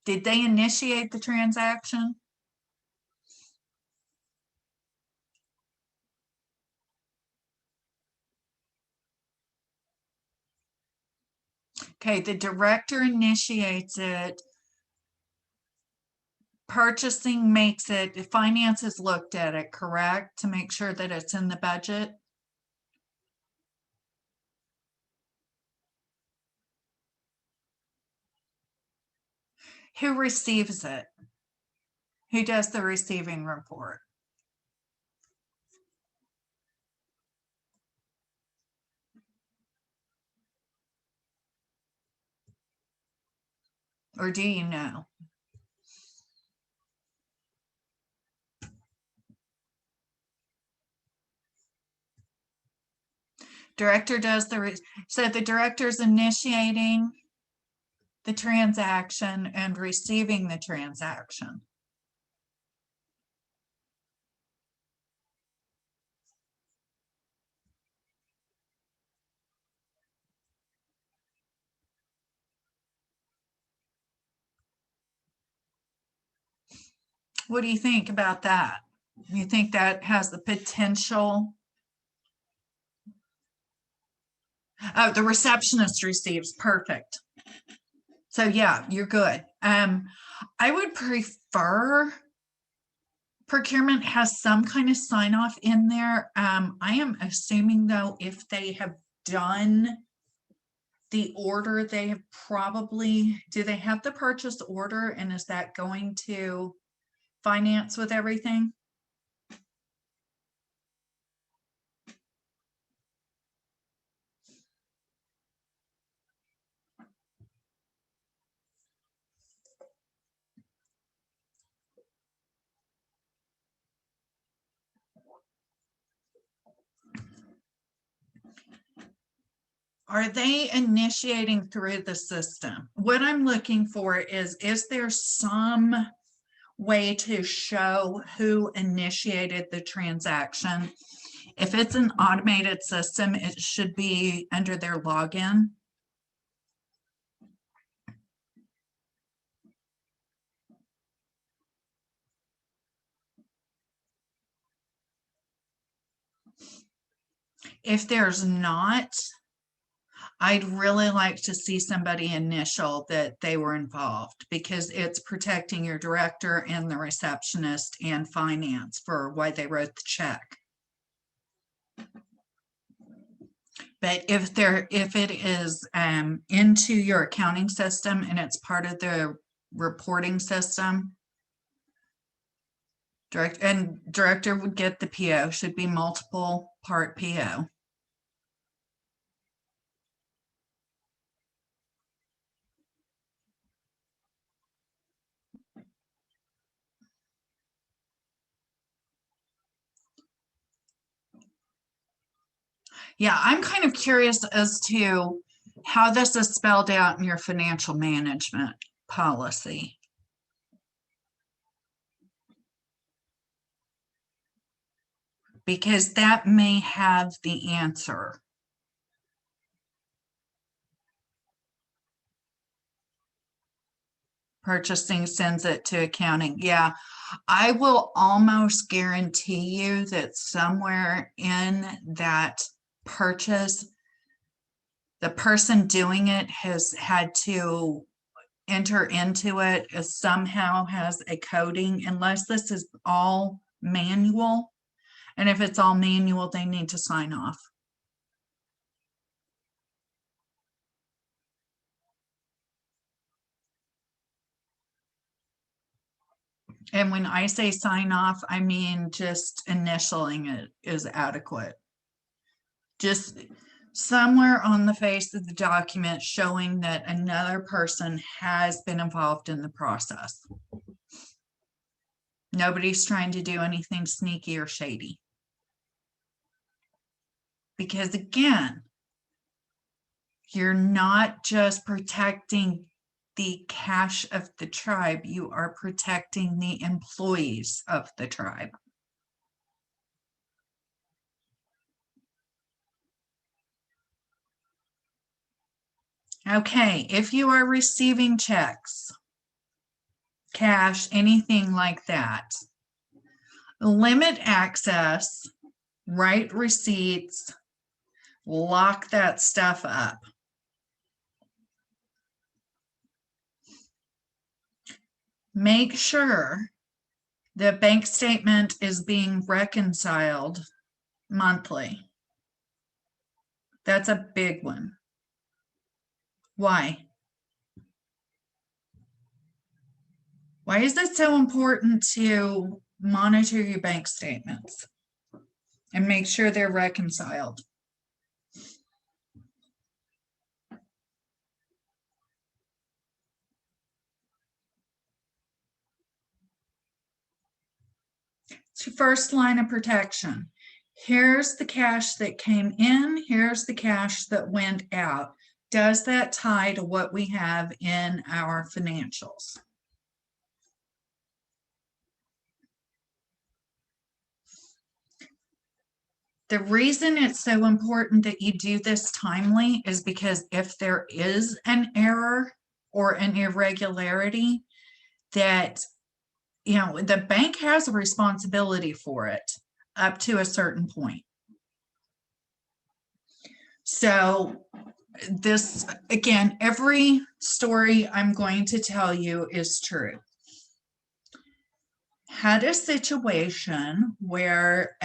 Speaker 1: Did they initiate the transaction? Okay, the director initiates it. Purchasing makes it, finance has looked at it, correct? To make sure that it's in the budget. Who receives it? Who does the receiving report? Or do you know? Director does so the director's initiating the transaction and receiving the transaction. What do you think about that? You think that has the potential? Oh, the receptionist receives, perfect. So yeah, you're good. I would prefer procurement has some kind of sign off in there. I am assuming though, if they have done the order, they have probably, do they have the purchase order, and is that going to finance with everything? Are they initiating through the system? What I'm looking for is there some way to show who initiated the transaction? If it's an automated system, it should be under their login. If there's not, I'd really like to see somebody initial that they were involved, because it's protecting your director and the receptionist and finance for why they wrote the check. But if it is into your accounting system and it's part of the reporting system, director would get the PO, should be multiple part PO. Yeah, I'm kind of curious as to how this is spelled out in your financial management policy. Because that may have the answer. Purchasing sends it to accounting. Yeah, I will almost guarantee you that somewhere in that purchase, the person doing it has had to enter into it as somehow has a coding, unless this is all manual. And if it's all manual, they need to sign off. And when I say sign off, I mean just initialing it is adequate. Just somewhere on the face of the document showing that another person has been involved in the process. Nobody's trying to do anything sneaky or shady. Because again, you're not just protecting the cash of the tribe, you are protecting the employees of the tribe. Okay, if you are receiving checks, cash, anything like that, limit access, write receipts, lock that stuff up. Make sure the bank statement is being reconciled monthly. That's a big one. Why? Why is it so important to monitor your bank statements and make sure they're reconciled? It's your first line of protection. Here's the cash that came in, here's the cash that went out. Does that tie to what we have in our financials? The reason it's so important that you do this timely is because if there is an error or an irregularity, that you know, the bank has a responsibility for it up to a certain point. So this, again, every story I'm going to tell you is true. Had a situation where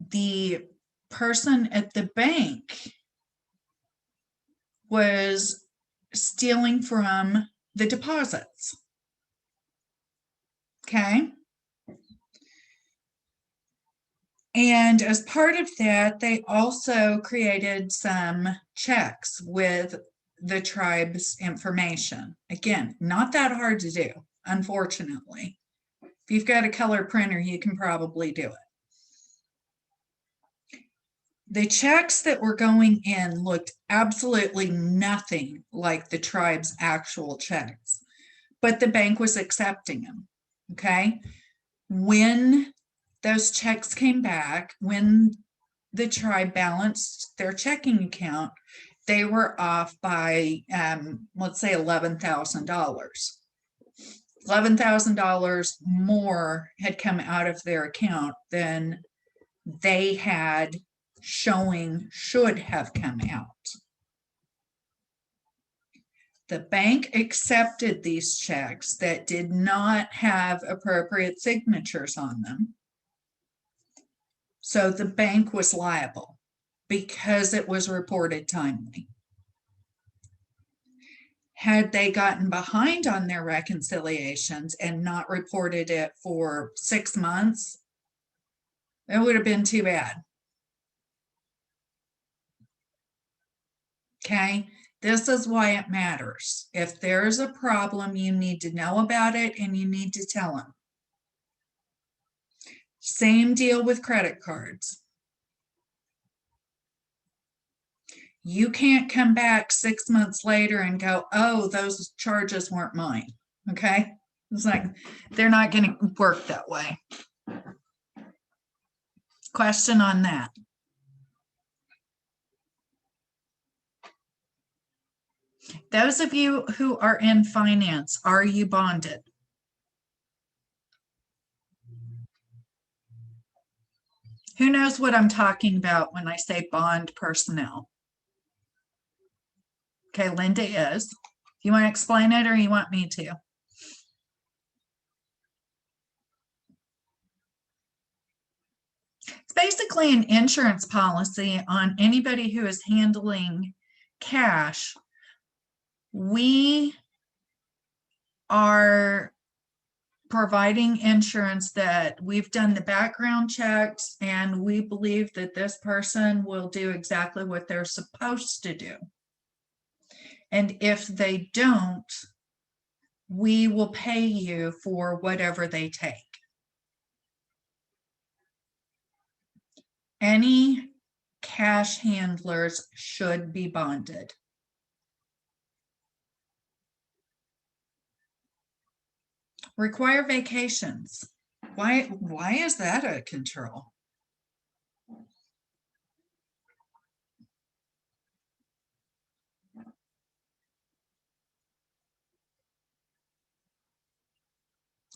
Speaker 1: the person at the bank was stealing from the deposits. Okay. And as part of that, they also created some checks with the tribe's information. Again, not that hard to do, unfortunately. If you've got a color printer, you can probably do it. The checks that were going in looked absolutely nothing like the tribe's actual checks, but the bank was accepting them. Okay. When those checks came back, when the tribe balanced their checking account, they were off by, let's say, $11,000. $11,000 more had come out of their account than they had showing should have come out. The bank accepted these checks that did not have appropriate signatures on them. So the bank was liable because it was reported timely. Had they gotten behind on their reconciliations and not reported it for 6 months, it would have been too bad. Okay, this is why it matters. If there's a problem, you need to know about it and you need to tell them. Same deal with credit cards. You can't come back 6 months later and go, oh, those charges weren't mine. Okay, it's like they're not going to work that way. Question on that? Those of you who are in finance, are you bonded? Who knows what I'm talking about when I say bond personnel? Okay, Linda is. You want to explain it or you want me to? It's basically an insurance policy on anybody who is handling cash. We are providing insurance that we've done the background checks and we believe that this person will do exactly what they're supposed to do. And if they don't, we will pay you for whatever they take. Any cash handlers should be bonded. Require vacations. Why is that out of control?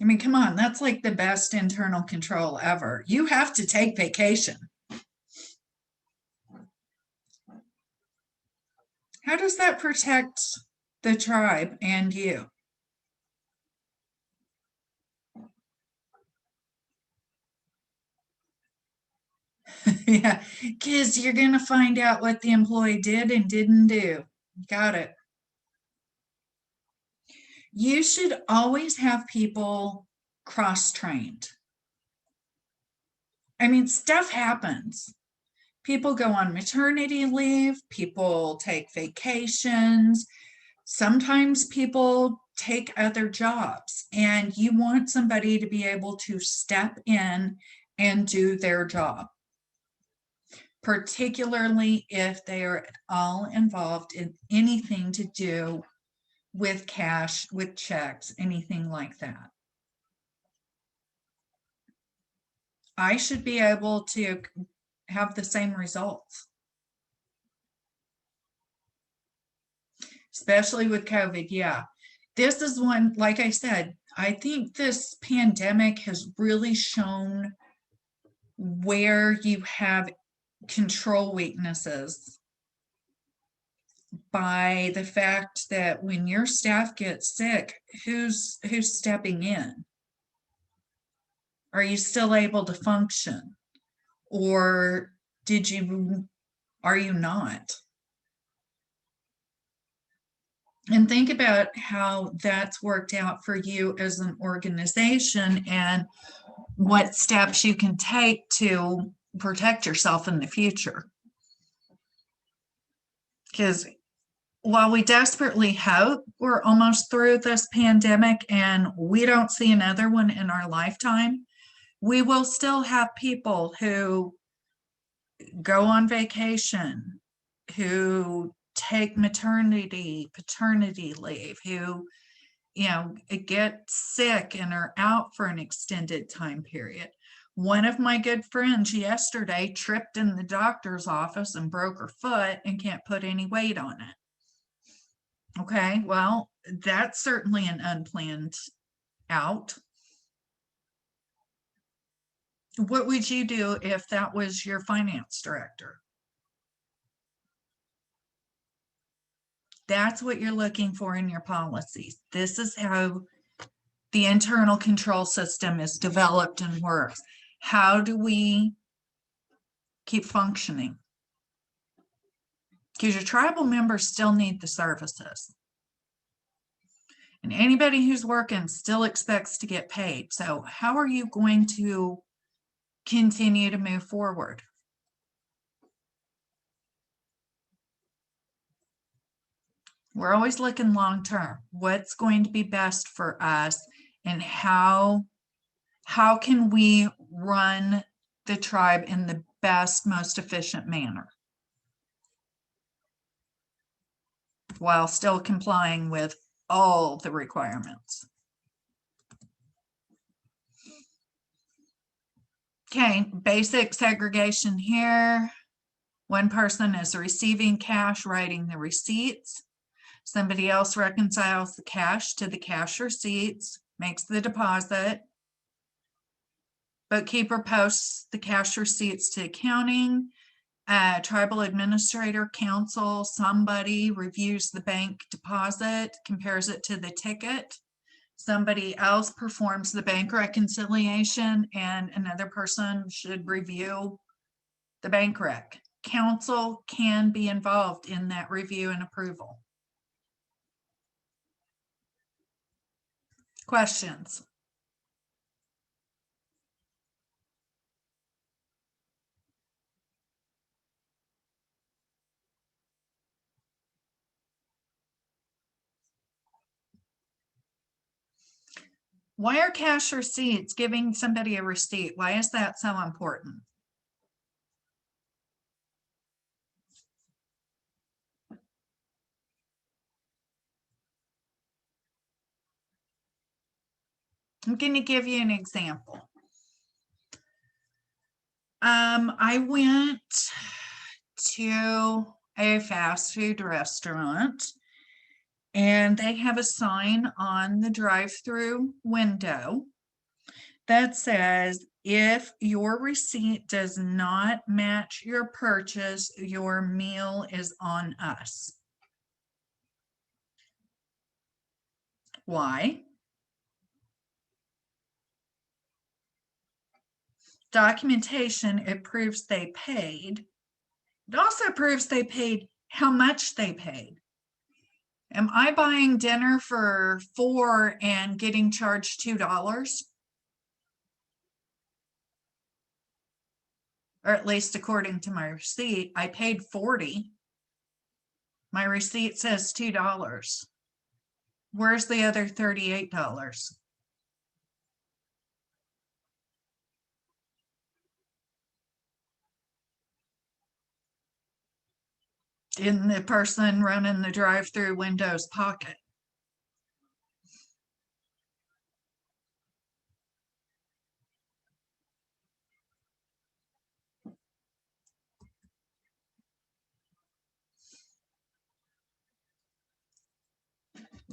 Speaker 1: I mean, come on, that's like the best internal control ever. You have to take vacation. How does that protect the tribe and you? Yeah, because you're going to find out what the employee did and didn't do. Got it. You should always have people cross-trained. I mean, stuff happens. People go on maternity leave, people take vacations. Sometimes people take other jobs, and you want somebody to be able to step in and do their job, particularly if they are at all involved in anything to do with cash, with checks, anything like that. I should be able to have the same results, especially with COVID. Yeah, this is one, like I said, I think this pandemic has really shown where you have control weaknesses by the fact that when your staff gets sick, who's stepping in? Are you still able to function? Or are you not? And think about how that's worked out for you as an organization and what steps you can take to protect yourself in the future. Because while we desperately hope we're almost through this pandemic and we don't see another one in our lifetime, we will still have people who go on vacation, who take maternity, paternity leave, who, get sick and are out for an extended time period. One of my good friends yesterday tripped in the doctor's office and broke her foot and can't put any weight on it. Okay, well, that's certainly an unplanned out. What would you do if that was your finance director? That's what you're looking for in your policies. This is how the internal control system is developed and works. How do we keep functioning? Because your tribal members still need the services. And anybody who's working still expects to get paid. So how are you going to continue to move forward? We're always looking long term. What's going to be best for us, and how can we run the tribe in the best, most efficient manner while still complying with all the requirements? Okay, basic segregation here. One person is receiving cash, writing the receipts. Somebody else reconciles the cash to the cash receipts, makes the deposit. Bookkeeper posts the cash receipts to accounting. Tribal administrator, counsel, somebody reviews the bank deposit, compares it to the ticket. Somebody else performs the bank reconciliation, and another person should review the bank rec. Counsel can be involved in that review and approval. Questions? Why are cash receipts, giving somebody a receipt, why is that so important? I'm going to give you an example. I went to a fast food restaurant and they have a sign on the drive-through window that says, if your receipt does not match your purchase, your meal is on us. Why? Documentation, it proves they paid. It also proves they paid how much they paid. Am I buying dinner for $4 and getting charged $2? Or at least according to my receipt, I paid $40. My receipt says $2. Where's the other $38? In the person running the drive-through window's pocket.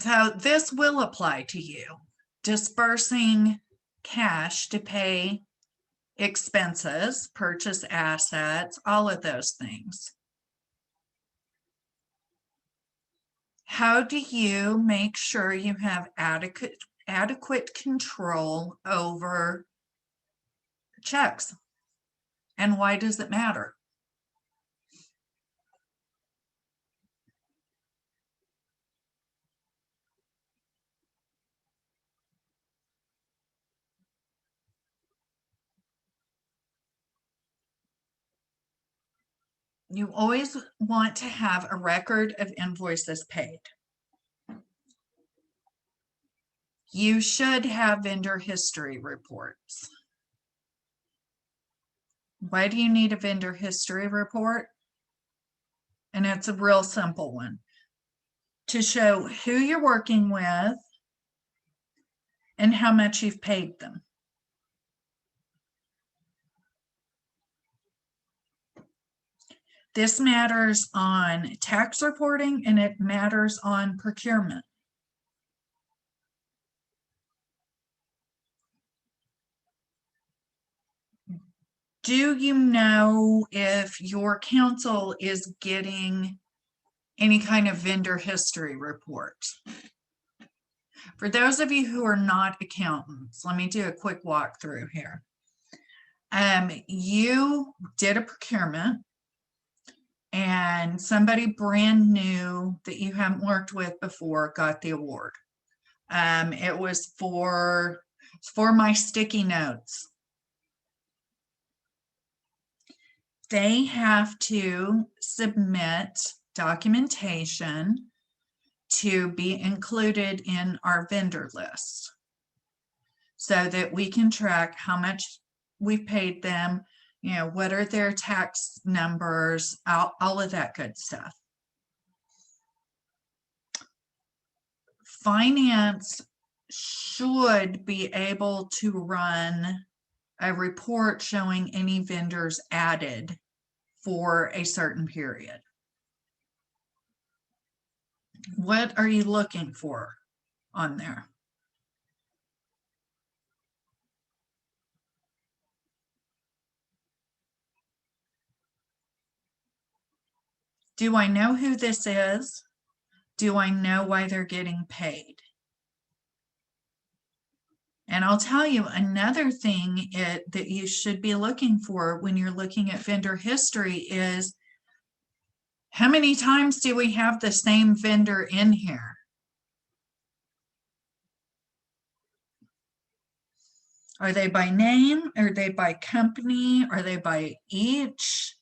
Speaker 1: So this will apply to you. Dispersing cash to pay expenses, purchase assets, all of those things. How do you make sure you have adequate control over checks? And why does it matter? You always want to have a record of invoices paid. You should have vendor history reports. Why do you need a vendor history report? And it's a real simple one. To show who you're working with and how much you've paid them. This matters on tax reporting and it matters on procurement. Do you know if your council is getting any kind of vendor history report? For those of you who are not accountants, let me do a quick walkthrough here. You did a procurement and somebody brand new that you haven't worked with before got the award. It was for my sticky notes. They have to submit documentation to be included in our vendor list so that we can track how much we've paid them, you know, what are their tax numbers, all of that good stuff. Finance should be able to run a report showing any vendors added for a certain period. What are you looking for on there? Do I know who this is? Do I know why they're getting paid? And I'll tell you another thing that you should be looking for when you're looking at vendor history is how many times do we have the same vendor in here? Are they by name? Are they by company? Are they by each?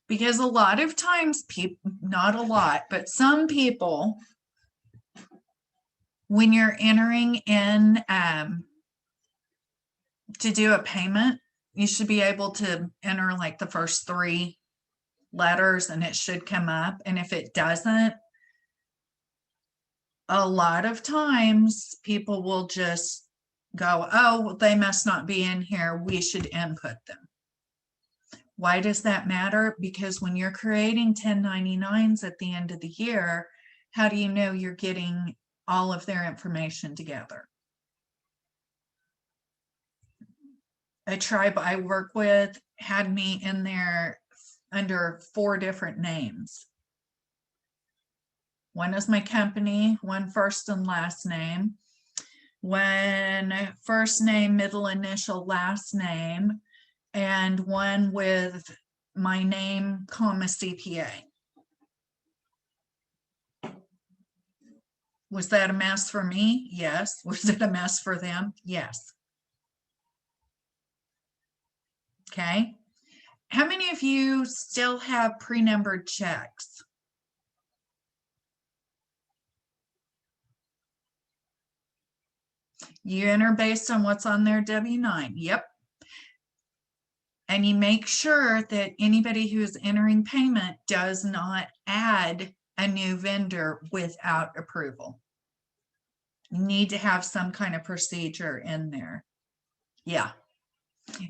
Speaker 1: Because a lot of times people, not a lot, but some people, when you're entering in to do a payment, you should be able to enter like the first 3 letters and it should come up. And if it doesn't, a lot of times people will just go, oh, they must not be in here. We should input them. Why does that matter? Because when you're creating 1099s at the end of the year, how do you know you're getting all of their information together? A tribe I work with had me in there under 4 different names. One is my company, one first and last name, one first name, middle initial, last name, and one with my name, comma, CPA. Was that a mess for me? Yes. Was it a mess for them? Yes. Okay. How many of you still have pre-numbered checks? You enter based on what's on their W-9. Yep. And you make sure that anybody who is entering payment does not add a new vendor without approval. You need to have some kind of procedure in there. Yeah.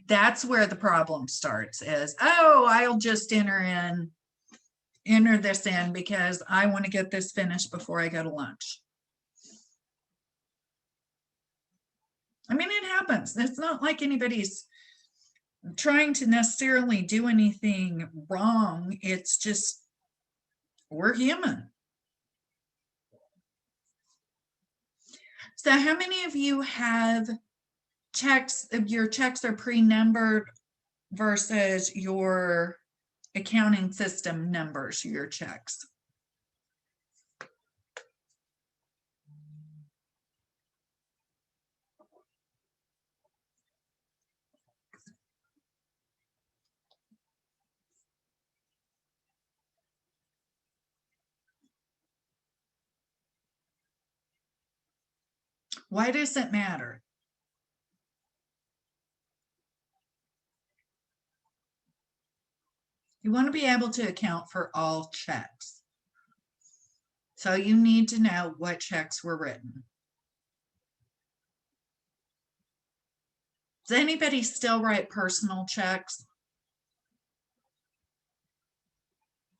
Speaker 1: That's where the problem starts is, oh, I'll just enter this in because I want to get this finished before I go to lunch. I mean, it happens. It's not like anybody's trying to necessarily do anything wrong. It's just, we're human. So how many of you have checks, your checks are pre-numbered versus your accounting system numbers your checks? Why does it matter? You want to be able to account for all checks. So you need to know what checks were written. Does anybody still write personal checks?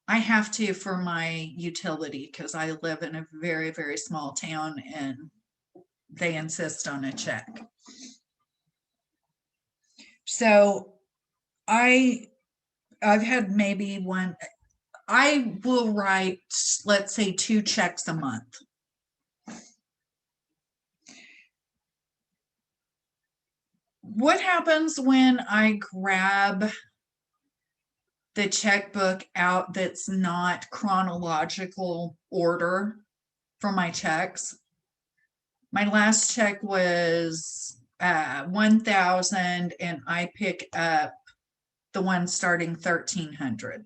Speaker 1: I have to for my utility because I live in a very, very small town and they insist on a check. So I've had maybe one, I will write, let's say 2 checks a month. What happens when I grab the checkbook out that's not chronological order for my checks? My last check was 1,000 and I pick up the one starting 1,300. Is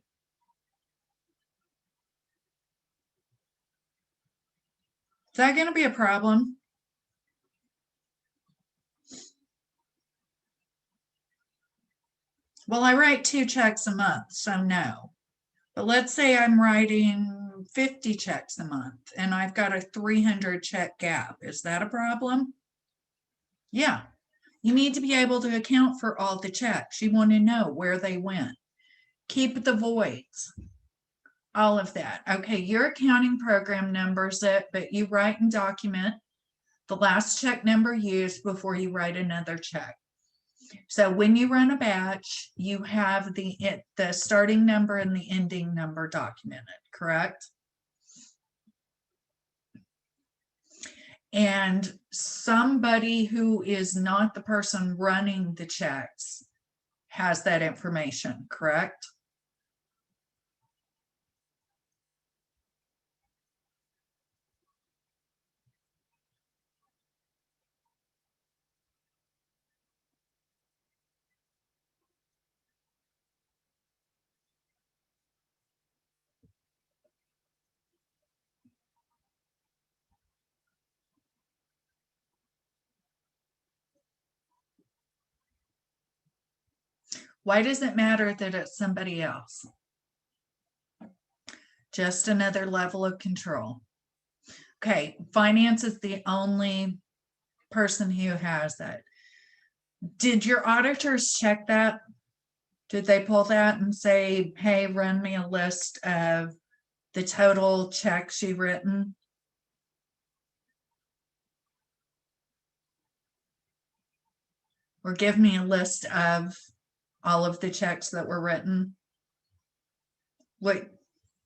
Speaker 1: that going to be a problem? Well, I write 2 checks a month, so no. But let's say I'm writing 50 checks a month and I've got a 300 check gap. Is that a problem? Yeah. You need to be able to account for all the checks. You want to know where they went. Keep the voids. All of that. Okay, your accounting program numbers it, but you write and document the last check number used before you write another check. So when you run a batch, you have the starting number and the ending number documented, correct? And somebody who is not the person running the checks has that information, correct? Why does it matter that it's somebody else? Just another level of control. Okay, finance is the only person who has that. Did your auditors check that? Did they pull that and say, hey, run me a list of the total checks you've written? Or give me a list of all of the checks that were written? What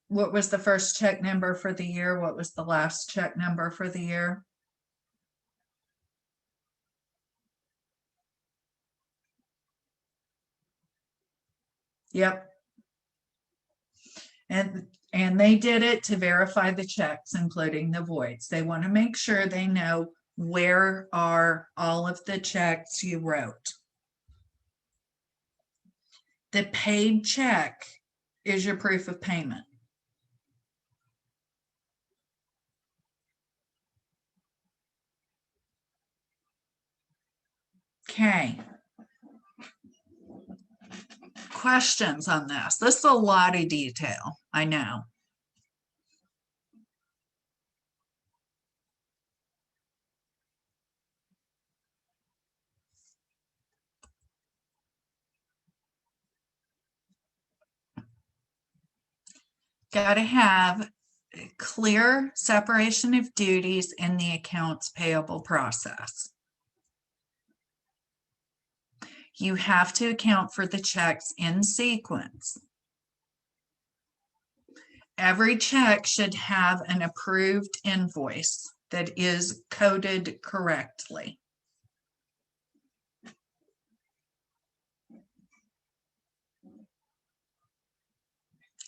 Speaker 1: was the first check number for the year? What was the last check number for the year? Yep. And they did it to verify the checks, including the voids. They want to make sure they know where are all of the checks you wrote. The paid check is your proof of payment. Okay. Questions on this? This is a lot of detail, I know. Got to have clear separation of duties in the accounts payable process. You have to account for the checks in sequence. Every check should have an approved invoice that is coded correctly.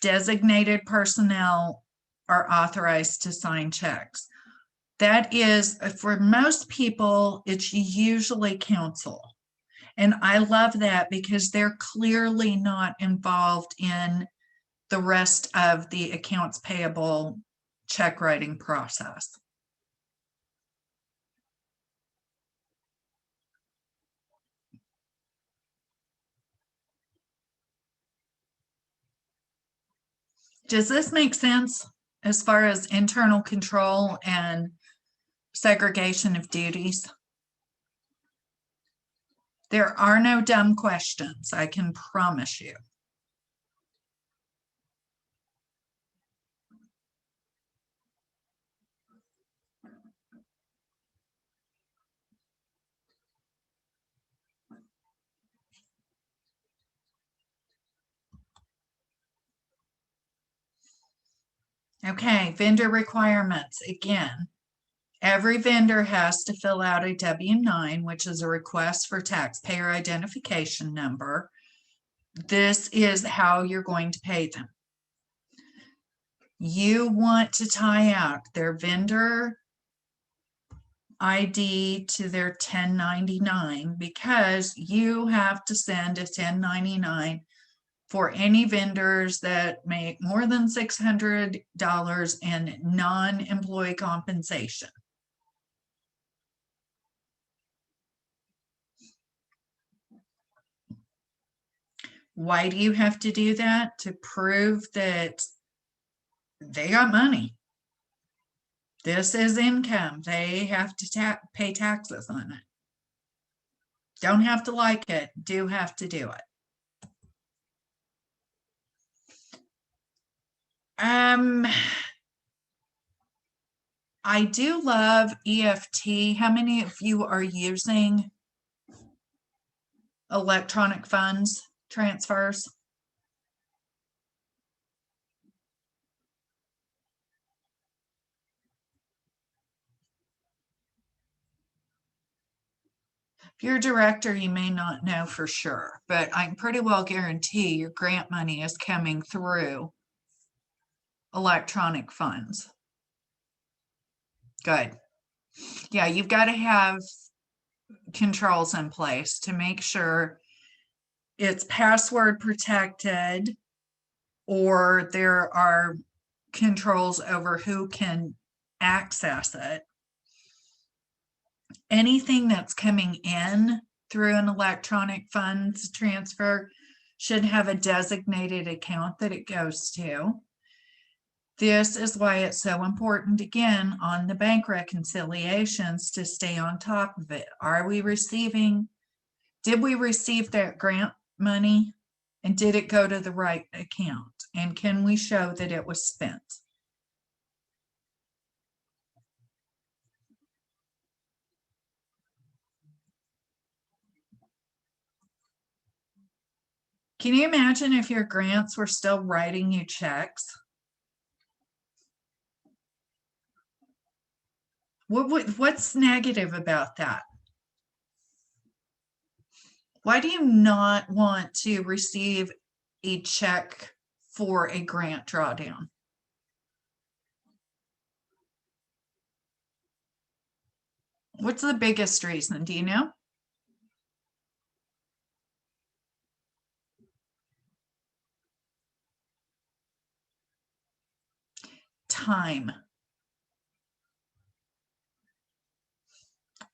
Speaker 1: Designated personnel are authorized to sign checks. That is, for most people, it's usually counsel. And I love that because they're clearly not involved in the rest of the accounts payable check writing process. Does this make sense as far as internal control and segregation of duties? There are no dumb questions, I can promise you. Okay, vendor requirements. Again, every vendor has to fill out a W-9, which is a request for taxpayer identification number. This is how you're going to pay them. You want to tie out their vendor ID to their 1099 because you have to send a 1099 for any vendors that make more than $600 in non-employee compensation. Why do you have to do that? To prove that they got money. This is income. They have to pay taxes on it. Don't have to like it, do have to do it. I do love EFT. How many of you are using electronic funds transfers? If you're a director, you may not know for sure, but I can pretty well guarantee your grant money is coming through electronic funds. Good. Yeah, you've got to have controls in place to make sure it's password protected, or there are controls over who can access it. Anything that's coming in through an electronic funds transfer should have a designated account that it goes to. This is why it's so important, again, on the bank reconciliations to stay on top of it. Did we receive that grant money? And did it go to the right account? And can we show that it was spent? Can you imagine if your grants were still writing you checks? What's negative about that? Why do you not want to receive a check for a grant drawdown? What's the biggest reason? Do you know? Time.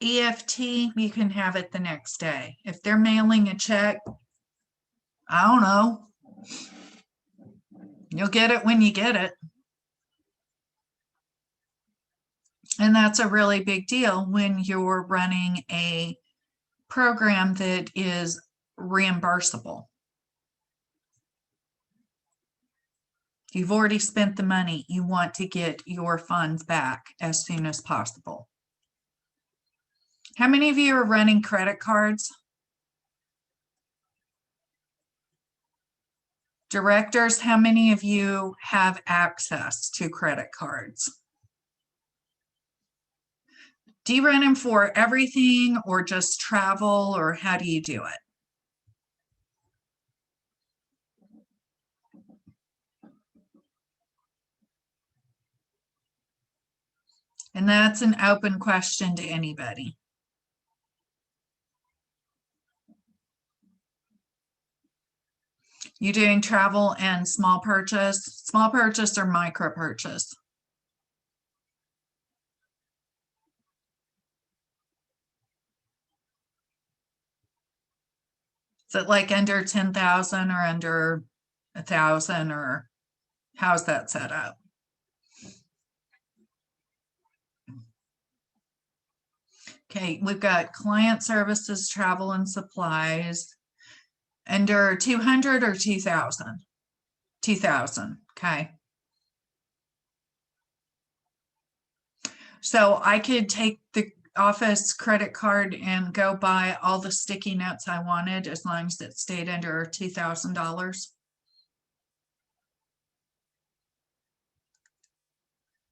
Speaker 1: EFT, you can have it the next day. If they're mailing a check, I don't know. You'll get it when you get it. And that's a really big deal when you're running a program that is reimbursable. You've already spent the money. You want to get your funds back as soon as possible. How many of you are running credit cards? Directors, how many of you have access to credit cards? Do you run them for everything or just travel, or how do you do it? And that's an open question to anybody. You doing travel and small purchase or micro purchase? Is it like under 10,000 or under 1,000, or how's that set up? Okay, we've got client services, travel and supplies under 200 or 2,000? 2,000, okay. So I could take the office credit card and go buy all the sticky notes I wanted as long as it stayed under $2,000.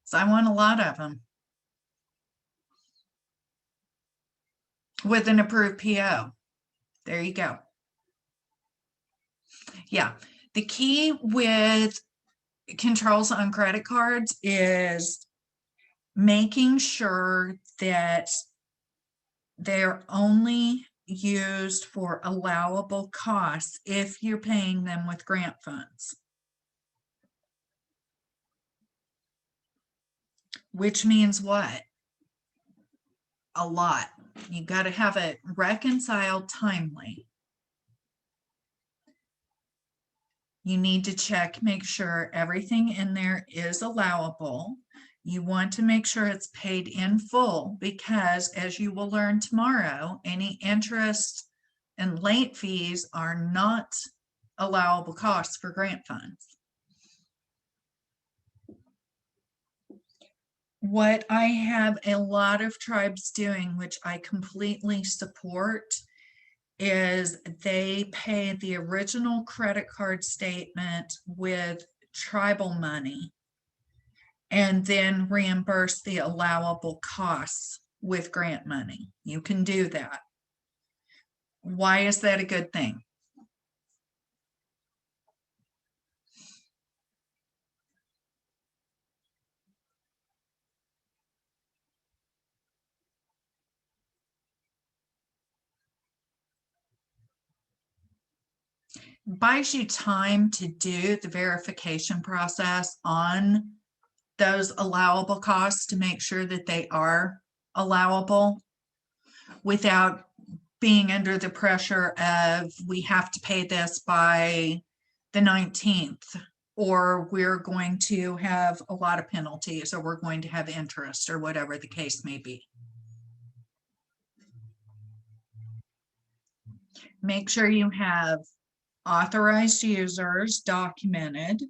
Speaker 1: So I want a lot of them with an approved PO. There you go. Yeah, the key with controls on credit cards is making sure that they're only used for allowable costs if you're paying them with grant funds. Which means what? A lot. You got to have it reconciled timely. You need to check, make sure everything in there is allowable. You want to make sure it's paid in full because, as you will learn tomorrow, any interest and late fees are not allowable costs for grant funds. What I have a lot of tribes doing, which I completely support, is they pay the original credit card statement with tribal money and then reimburse the allowable costs with grant money. You can do that. Why is that a good thing? Buys you time to do the verification process on those allowable costs to make sure that they are allowable without being under the pressure of we have to pay this by the 19th, or we're going to have a lot of penalties, or we're going to have interest, or whatever the case may be. Make sure you have authorized users documented.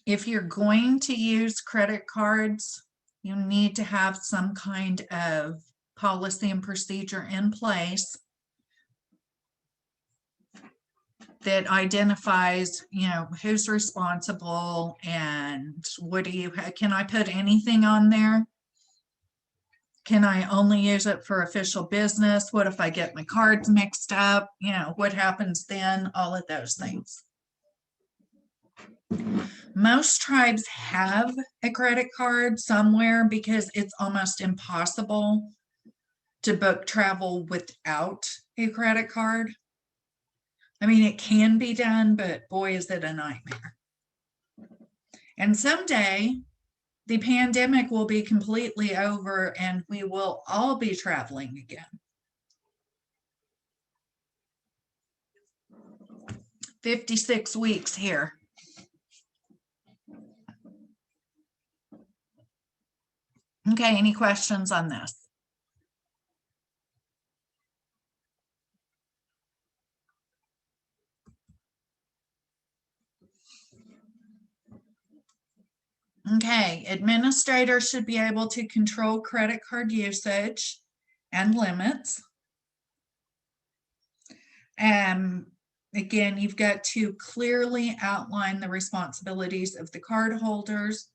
Speaker 1: If you're going to use credit cards, you need to have some kind of policy and procedure in place that identifies, who's responsible and what do you, can I put anything on there? Can I only use it for official business? What if I get my cards mixed up? What happens then? All of those things. Most tribes have a credit card somewhere because it's almost impossible to book travel without a credit card. I mean, it can be done, but boy, is it a nightmare. And someday the pandemic will be completely over and we will all be traveling again. 56 weeks here. Okay, any questions on this? Okay, administrators should be able to control credit card usage and limits. Again, you've got to clearly outline the responsibilities of the cardholders.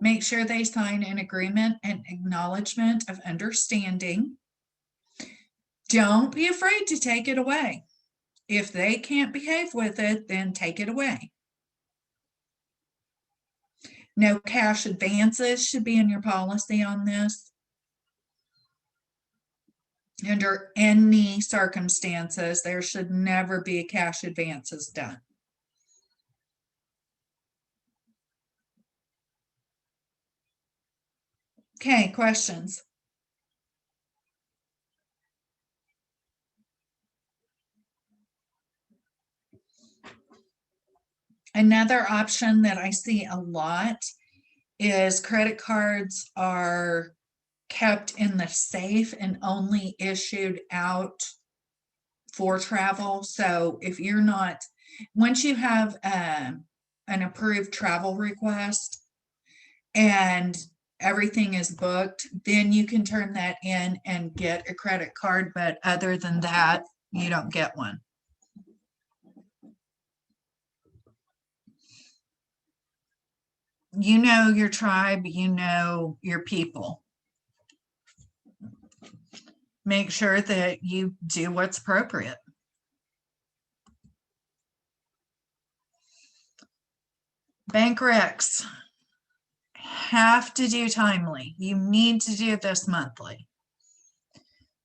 Speaker 1: Make sure they sign an agreement and acknowledgement of understanding. Don't be afraid to take it away. If they can't behave with it, then take it away. No cash advances should be in your policy on this. Under any circumstances, there should never be cash advances done. Okay, questions? Another option that I see a lot is credit cards are kept in the safe and only issued out for travel. So if you're not, once you have an approved travel request and everything is booked, then you can turn that in and get a credit card. But other than that, you don't get one. You know your tribe, you know your people. Make sure that you do what's appropriate. Bank recs have to do timely. You need to do this monthly.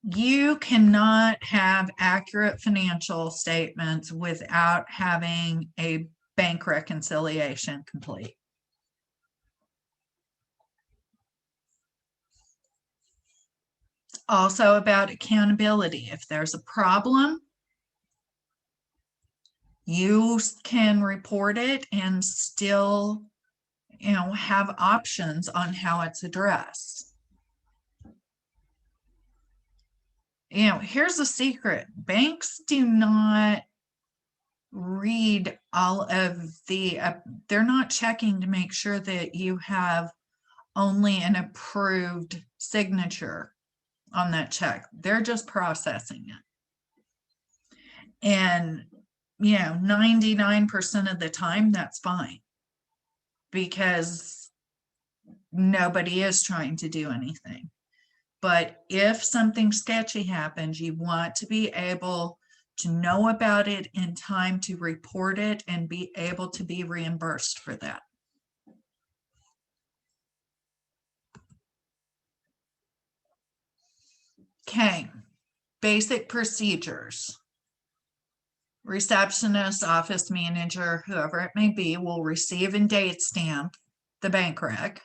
Speaker 1: You cannot have accurate financial statements without having a bank reconciliation complete. Also about accountability. If there's a problem, you can report it and still, have options on how it's addressed. Here's a secret. Banks do not read all of the, they're not checking to make sure that you have only an approved signature on that check. They're just processing it. And, 99% of the time, that's fine because nobody is trying to do anything. But if something sketchy happens, you want to be able to know about it in time to report it and be able to be reimbursed for that. Okay, basic procedures. Receptionist, office manager, whoever it may be, will receive and date stamp the bank rec.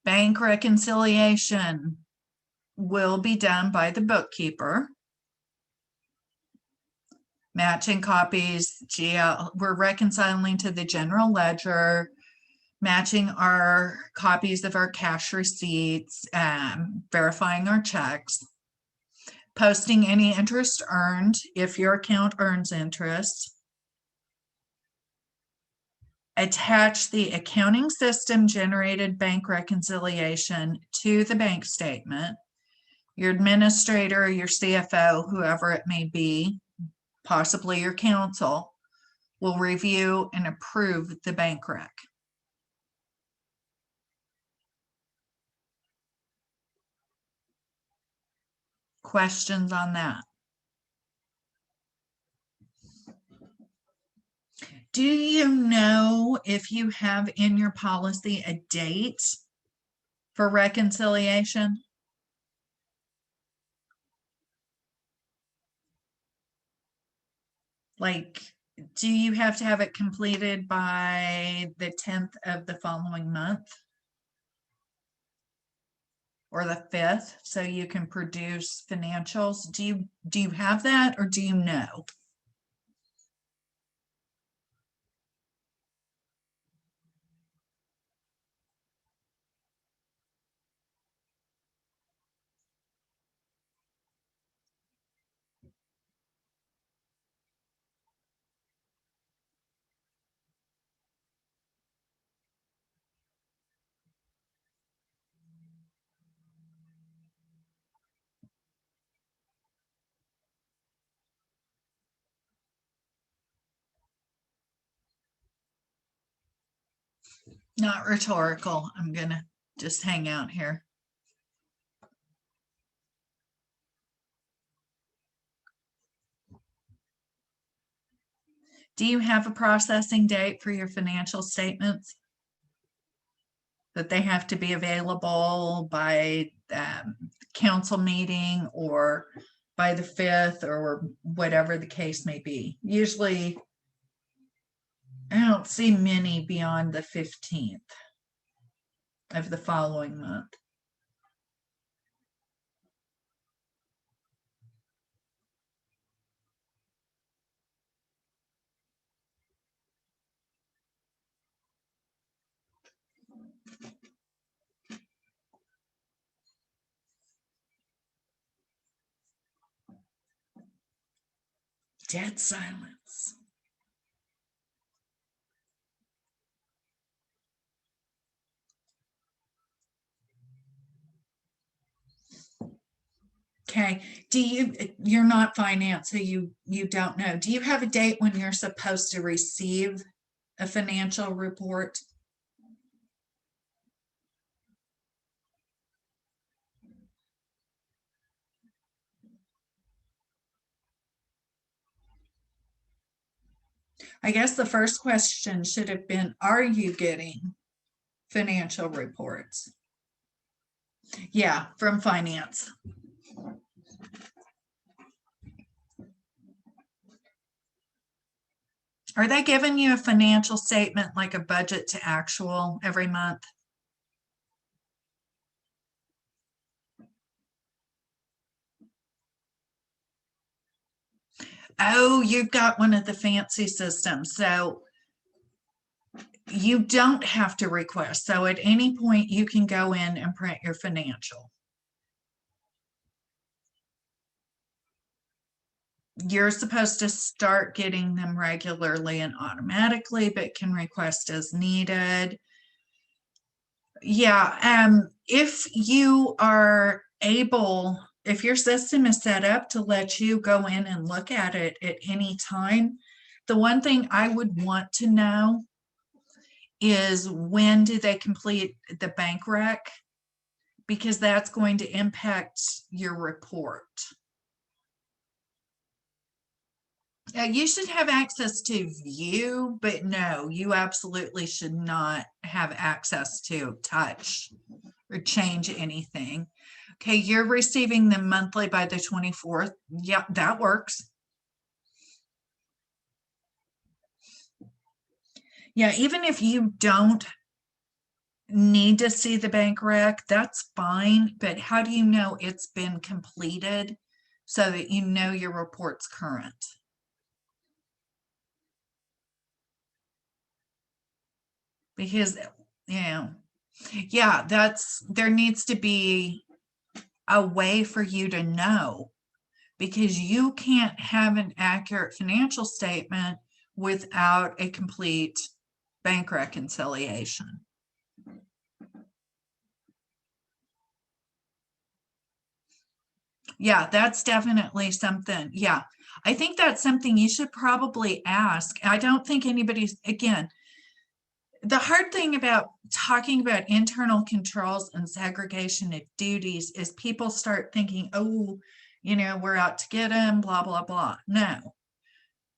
Speaker 1: Bank reconciliation will be done by the bookkeeper. Matching copies, we're reconciling to the general ledger, matching our copies of our cash receipts, verifying our checks, posting any interest earned if your account earns interest, attach the accounting system generated bank reconciliation to the bank statement. Your administrator, your CFO, whoever it may be, possibly your counsel, will review and approve the bank rec. Questions on that? Do you know if you have in your policy a date for reconciliation? Like, do you have to have it completed by the 10th of the following month? Or the 5th, so you can produce financials? Do you have that, or do you know? Not rhetorical. I'm gonna just hang out here. Do you have a processing date for your financial statements? That they have to be available by council meeting or by the 5th or whatever the case may be. Usually, I don't see many beyond the 15th of the following month. Dead silence. Okay, you're not finance, so you don't know. Do you have a date when you're supposed to receive a financial report? I guess the first question should have been, are you getting financial reports? Yeah, from finance. Are they giving you a financial statement like a budget to actual every month? Oh, you've got one of the fancy systems. So you don't have to request. So at any point you can go in and print your financial. You're supposed to start getting them regularly and automatically, but can request as needed. Yeah, if you are able, if your system is set up to let you go in and look at it at any time, the one thing I would want to know is when do they complete the bank rec? Because that's going to impact your report. You should have access to view, but no, you absolutely should not have access to touch or change anything. Okay, you're receiving them monthly by the 24th. Yeah, that works. Yeah, even if you don't need to see the bank rec, that's fine. But how do you know it's been completed so that you know your report's current? Because, yeah, there needs to be a way for you to know, because you can't have an accurate financial statement without a complete bank reconciliation. Yeah, that's definitely something. Yeah, I think that's something you should probably ask. I don't think anybody's, again, the hard thing about talking about internal controls and segregation of duties is people start thinking, oh, we're out to get them, blah, blah, blah. No,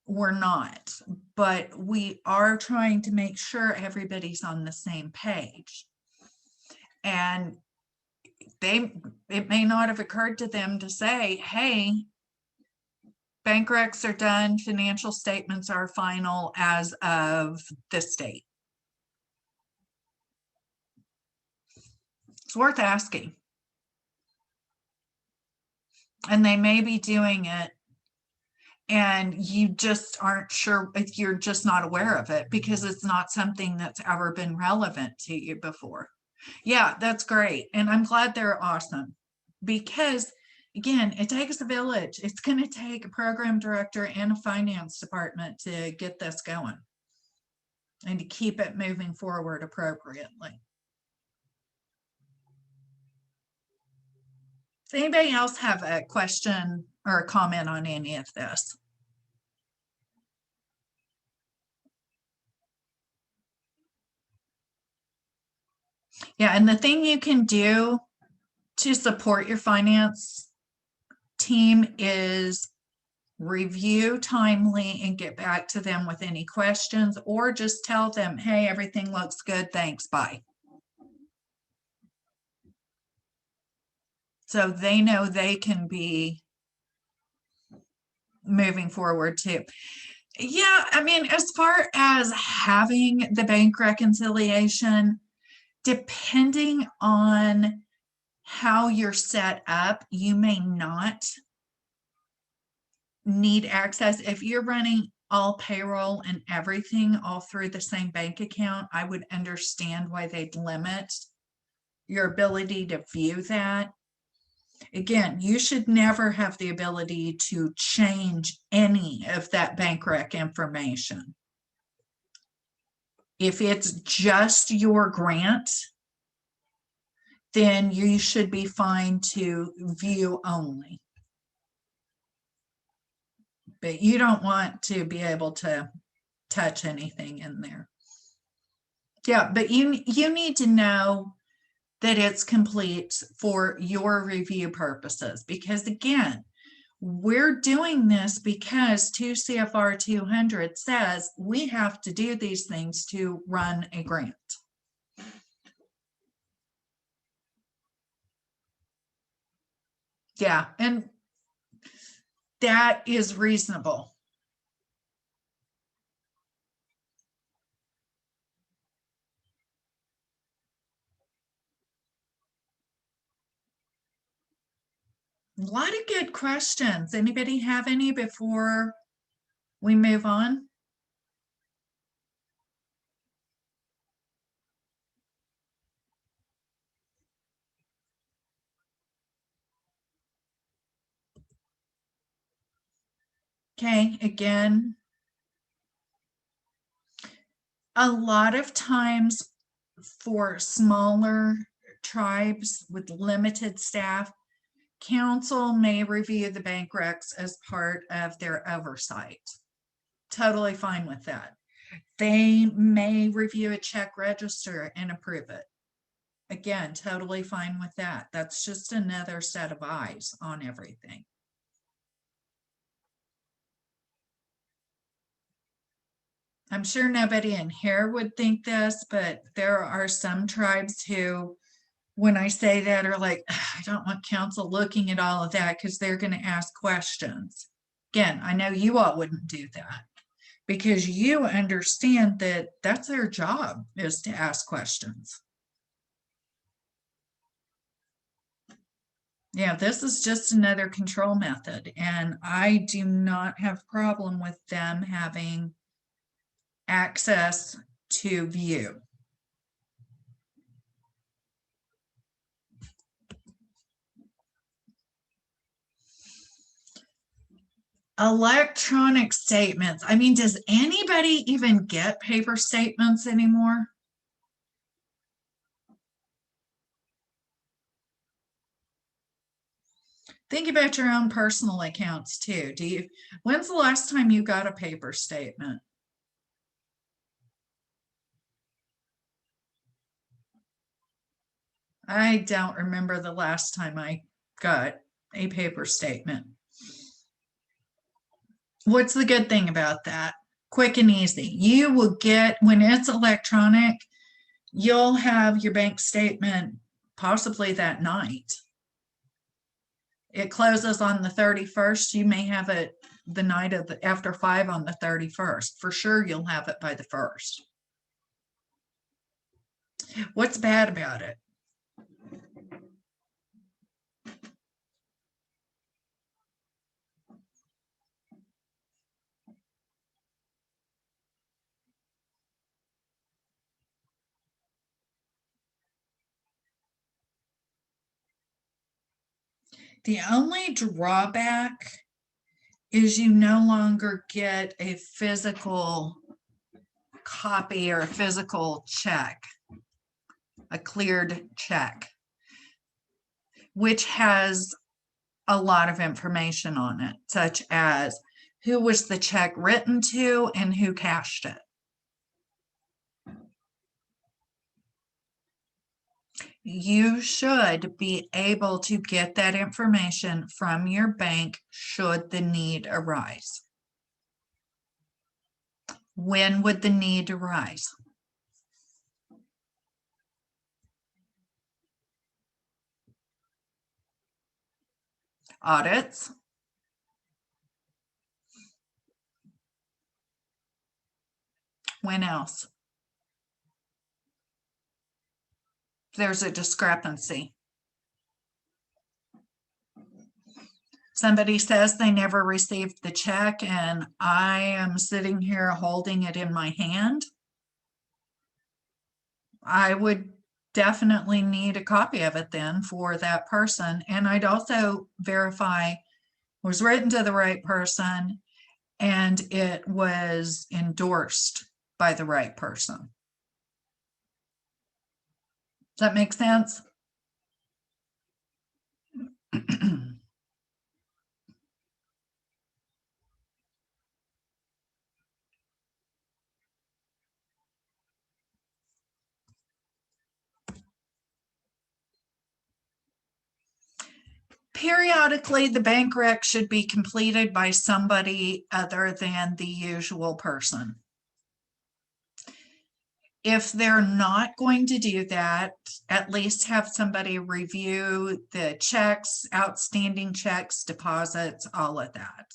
Speaker 1: we're not. But we are trying to make sure everybody's on the same page. And it may not have occurred to them to say, hey, bank recs are done, financial statements are final as of this date. It's worth asking. And they may be doing it and you just aren't sure, if you're just not aware of it because it's not something that's ever been relevant to you before. Yeah, that's great. And I'm glad they're awesome because, again, it takes a village. It's going to take a program director and a finance department to get this going and to keep it moving forward appropriately. Does anybody else have a question or a comment on any of this? Yeah, and the thing you can do to support your finance team is review timely and get back to them with any questions, or just tell them, hey, everything looks good, thanks, bye. So they know they can be moving forward too. Yeah, I mean, as far as having the bank reconciliation, depending on how you're set up, you may not need access. If you're running all payroll and everything all through the same bank account, I would understand why they'd limit your ability to view that. Again, you should never have the ability to change any of that bank rec information. If it's just your grant, then you should be fine to view only. But you don't want to be able to touch anything in there. Yeah, but you need to know that it's complete for your review purposes, because again, we're doing this because 2 CFR 200 says we have to do these things to run a grant. Yeah, and that is reasonable. A lot of good questions. Anybody have any before we move on? Okay, again, a lot of times for smaller tribes with limited staff, council may review the bank recs as part of their oversight. Totally fine with that. They may review a check register and approve it. Again, totally fine with that. That's just another set of eyes on everything. I'm sure nobody in here would think this, but there are some tribes who, when I say that, are like, I don't want council looking at all of that because they're going to ask questions. Again, I know you all wouldn't do that because you understand that that's their job, is to ask questions. Yeah, this is just another control method, and I do not have a problem with them having access to view. Electronic statements. I mean, does anybody even get paper statements anymore? Think about your own personal accounts too. When's the last time you got a paper statement? I don't remember the last time I got a paper statement. What's the good thing about that? Quick and easy. You will get, when it's electronic, you'll have your bank statement possibly that night. It closes on the 31st. You may have it the night of after 5 on the 31st. For sure, you'll have it by the 1st. What's bad about it? The only drawback is you no longer get a physical copy or a physical check, a cleared check, which has a lot of information on it, such as who was the check written to and who cashed it. You should be able to get that information from your bank should the need arise. When would the need arise? Audits. When else? There's a discrepancy. Somebody says they never received the check and I am sitting here holding it in my hand. I would definitely need a copy of it then for that person. And I'd also verify it was written to the right person and it was endorsed by the right person. Does that make sense? Periodically, the bank rec should be completed by somebody other than the usual person. If they're not going to do that, at least have somebody review the checks, outstanding checks, deposits, all of that.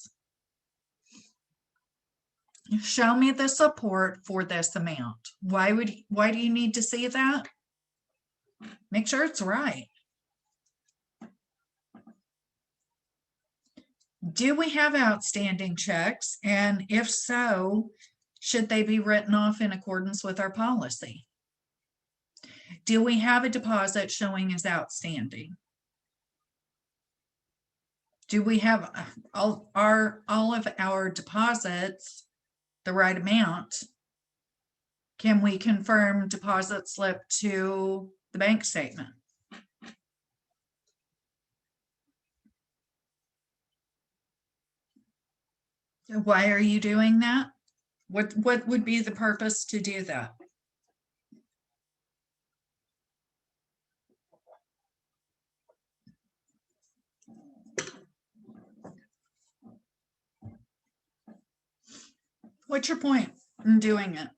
Speaker 1: Show me the support for this amount. Why do you need to see that? Make sure it's right. Do we have outstanding checks? And if so, should they be written off in accordance with our policy? Do we have a deposit showing as outstanding? Do we have all of our deposits the right amount? Can we confirm deposit slip to the bank statement? Why are you doing that? What would be the purpose to do that? What's your point in doing it?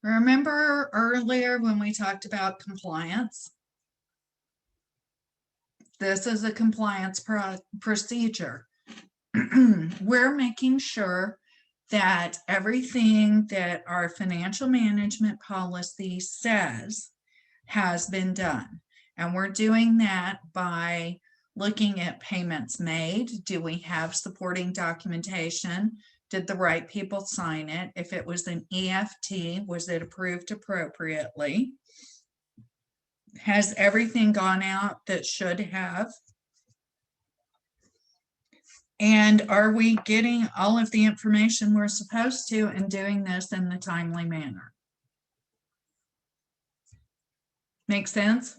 Speaker 1: Remember earlier when we talked about compliance? This is a compliance procedure. We're making sure that everything that our financial management policy says has been done. And we're doing that by looking at payments made. Do we have supporting documentation? Did the right people sign it? If it was an EFT, was it approved appropriately? Has everything gone out that should have? And are we getting all of the information we're supposed to and doing this in the timely manner? Make sense?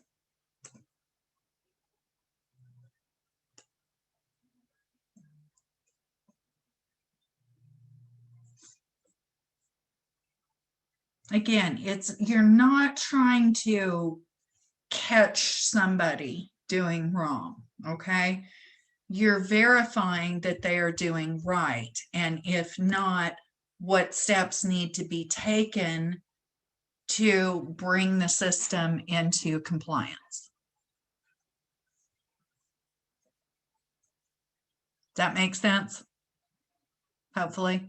Speaker 1: Again, you're not trying to catch somebody doing wrong, okay? You're verifying that they are doing right. And if not, what steps need to be taken to bring the system into compliance. Does that make sense? Hopefully.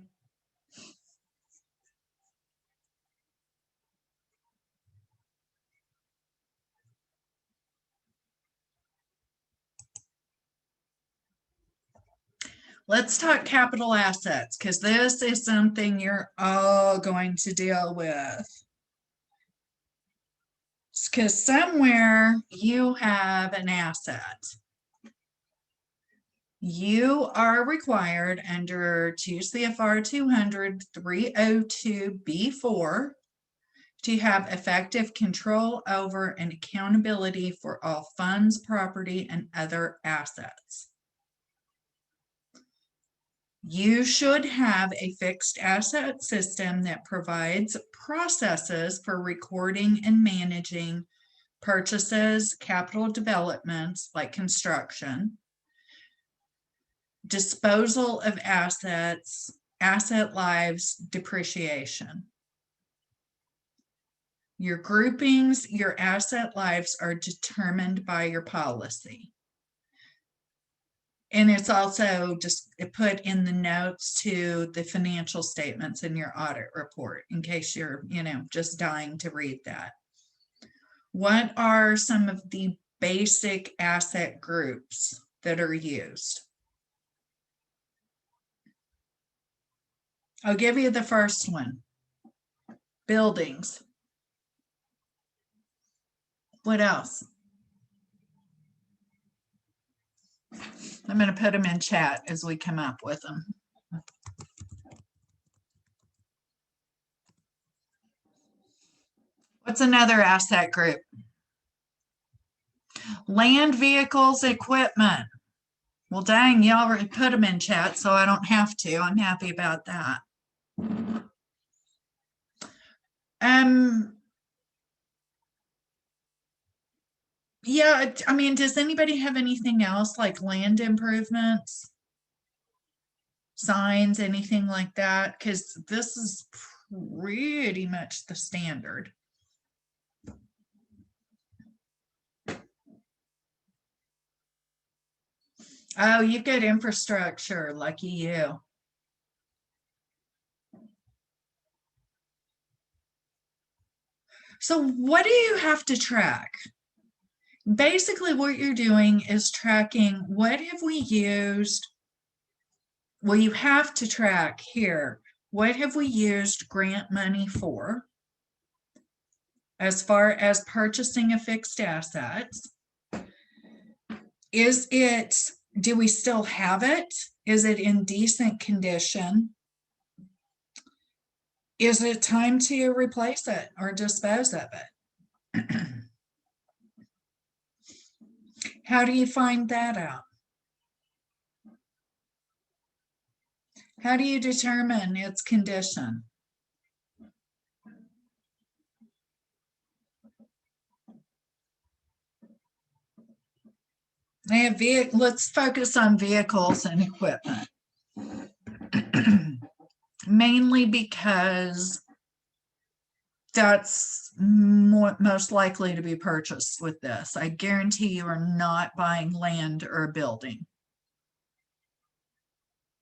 Speaker 1: Let's talk capital assets, because this is something you're all going to deal with. Because somewhere you have an asset. You are required under 2 CFR 200 302 B4 to have effective control over and accountability for all funds, property, and other assets. You should have a fixed asset system that provides processes for recording and managing purchases, capital developments like construction, disposal of assets, asset lives, depreciation. Your groupings, your asset lives are determined by your policy. And it's also just put in the notes to the financial statements in your audit report in case you're, just dying to read that. What are some of the basic asset groups that are used? I'll give you the first one. Buildings. What else? I'm going to put them in chat as we come up with them. What's another asset group? Land, vehicles, equipment. Well, dang, y'all already put them in chat, so I don't have to. I'm happy about that. Yeah, I mean, does anybody have anything else like land improvements? Signs, anything like that? Because this is pretty much the standard. Oh, you've got infrastructure, lucky you. So what do you have to track? Basically, what you're doing is tracking what have we used. Well, you have to track here. What have we used grant money for as far as purchasing a fixed assets? Do we still have it? Is it in decent condition? Is it time to replace it or dispose of it? How do you find that out? How do you determine its condition? Let's focus on vehicles and equipment. Mainly because that's most likely to be purchased with this. I guarantee you are not buying land or a building.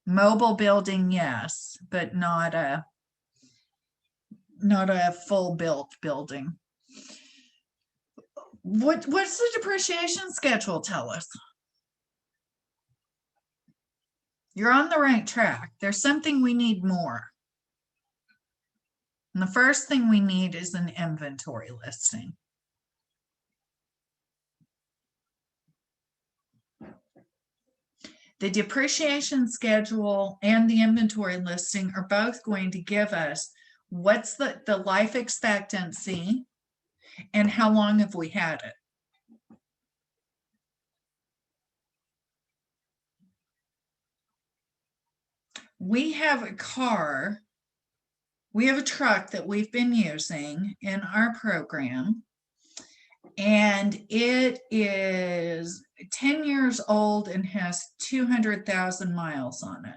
Speaker 1: Mobile building, yes, but not a full built building. What's the depreciation schedule tell us? You're on the right track. There's something we need more. And the first thing we need is an inventory listing. The depreciation schedule and the inventory listing are both going to give us what's the life expectancy and how long have we had it. We have a car, we have a truck that we've been using in our program, and it is 10 years old and has 200,000 miles on it.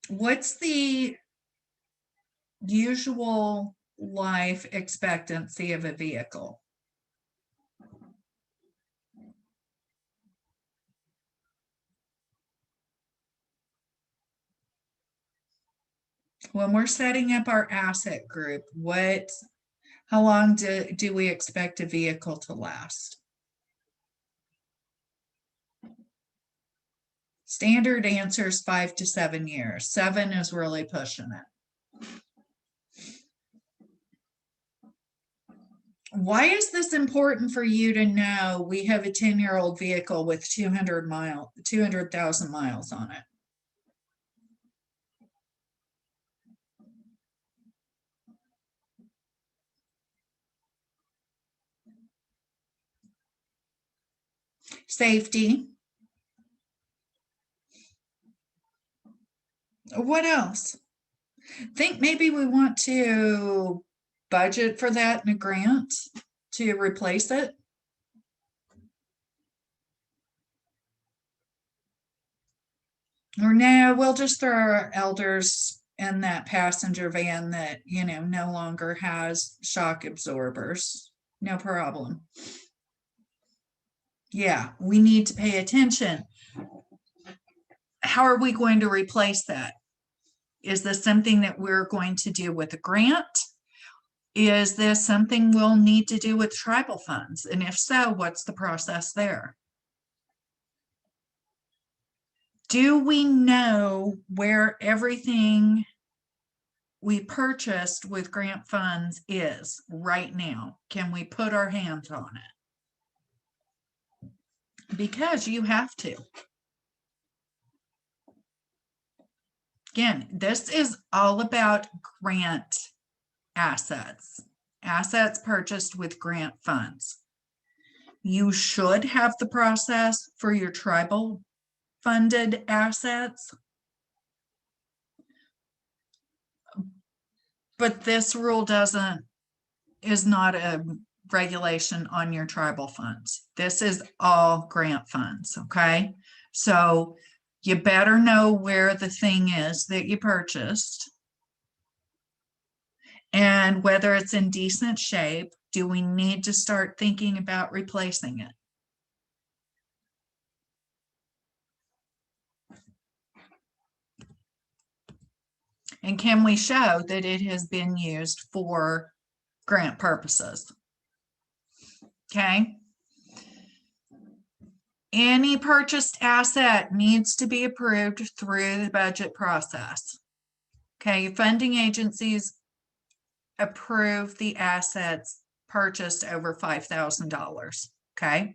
Speaker 1: What's the usual life expectancy of a vehicle? When we're setting up our asset group, how long do we expect a vehicle to last? Standard answer is 5 to 7 years. 7 is really pushing it. Why is this important for you to know? We have a 10-year-old vehicle with 200,000 miles on it. safety. What else? Think maybe we want to budget for that in a grant to replace it. Or no, we'll just throw our elders in that passenger van that, you know, no longer has shock absorbers. No problem. Yeah, we need to pay attention. How are we going to replace that? Is this something that we're going to do with a grant? Is this something we'll need to do with tribal funds? And if so, what's the process there? Do we know where everything we purchased with grant funds is right now? Can we put our hands on it? Because you have to. Again, this is all about grant assets, assets purchased with grant funds. You should have the process for your tribal funded assets. But this rule is not a regulation on your tribal funds. This is all grant funds, okay? So you better know where the thing is that you purchased and whether it's in decent shape. Do we need to start thinking about replacing it? And can we show that it has been used for grant purposes? Okay. Any purchased asset needs to be approved through the budget process. Okay, funding agencies approve the assets purchased over $5,000. Okay.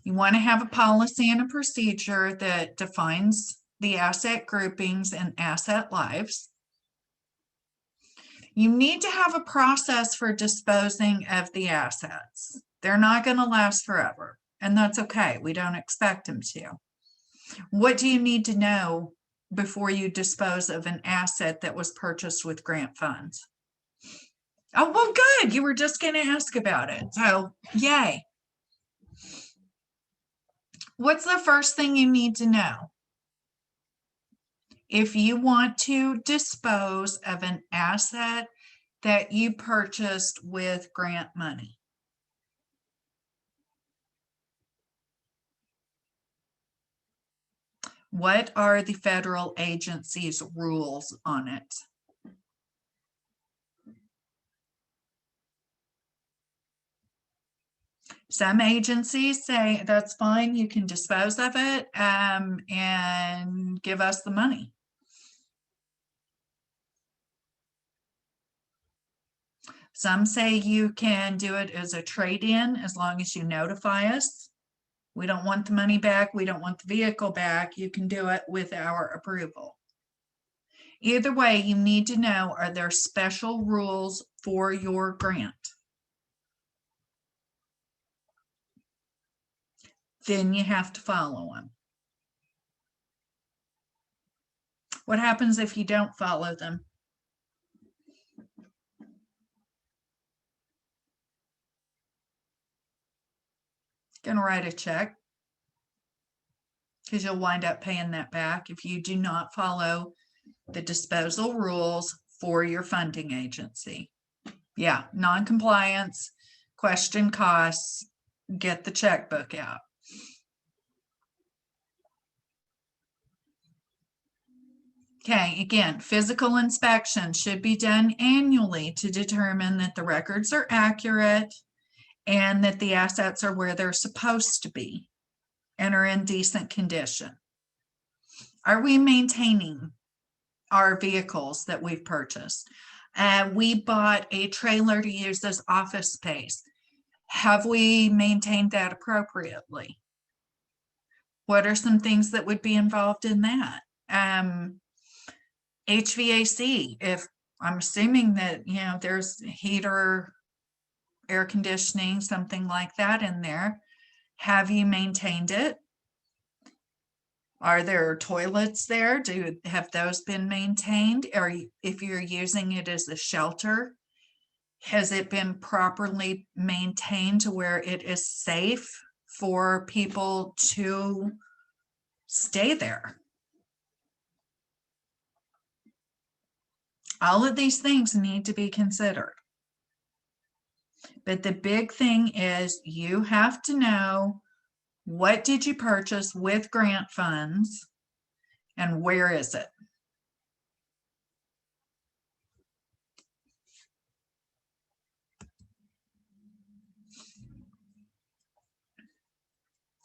Speaker 1: You want to have a policy and a procedure that defines the asset groupings and asset lives. You need to have a process for disposing of the assets. They're not going to last forever, and that's okay. We don't expect them to. What do you need to know before you dispose of an asset that was purchased with grant funds? Oh, well, good. You were just going to ask about it. So, yay. What's the first thing you need to know? If you want to dispose of an asset that you purchased with grant money. What are the federal agency's rules on it? Some agencies say that's fine, you can dispose of it and give us the money. Some say you can do it as a trade-in as long as you notify us. We don't want the money back. We don't want the vehicle back. You can do it with our approval. Either way, you need to know, are there special rules for your grant? Then you have to follow them. What happens if you don't follow them? Gonna write a check because you'll wind up paying that back if you do not follow the disposal rules for your funding agency. Yeah, non-compliance, question costs, get the checkbook out. Okay, again, physical inspection should be done annually to determine that the records are accurate and that the assets are where they're supposed to be and are in decent condition. Are we maintaining our vehicles that we've purchased? We bought a trailer to use as office space. Have we maintained that appropriately? What are some things that would be involved in that? HVAC, if I'm assuming that, you know, there's heater, air conditioning, something like that in there. Have you maintained it? Are there toilets there? Have those been maintained? If you're using it as a shelter, has it been properly maintained to where it is safe for people to stay there? All of these things need to be considered. But the big thing is you have to know, what did you purchase with grant funds and where is it?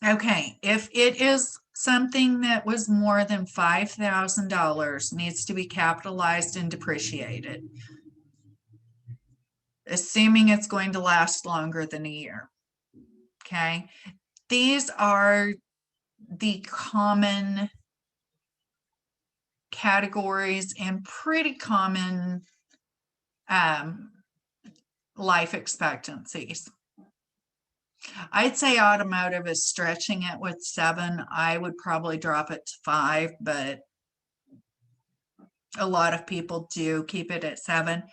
Speaker 1: Okay, if it is something that was more than $5,000, needs to be capitalized and depreciated, assuming it's going to last longer than a year. Okay, these are the common categories and pretty common life expectancies. I'd say automotive is stretching it with 7. I would probably drop it to 5, but a lot of people do keep it at 7.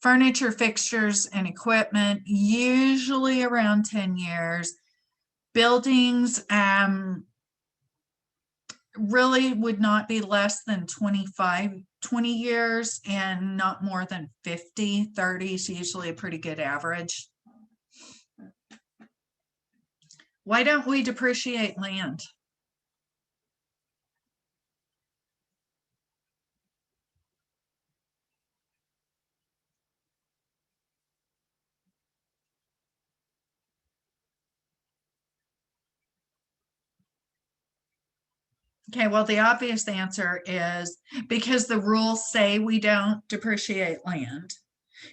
Speaker 1: Furniture, fixtures, and equipment, usually around 10 years. Buildings, really would not be less than 20 years and not more than 50. 30 is usually a pretty good average. Why don't we depreciate land? Okay, well, the obvious answer is because the rules say we don't depreciate land.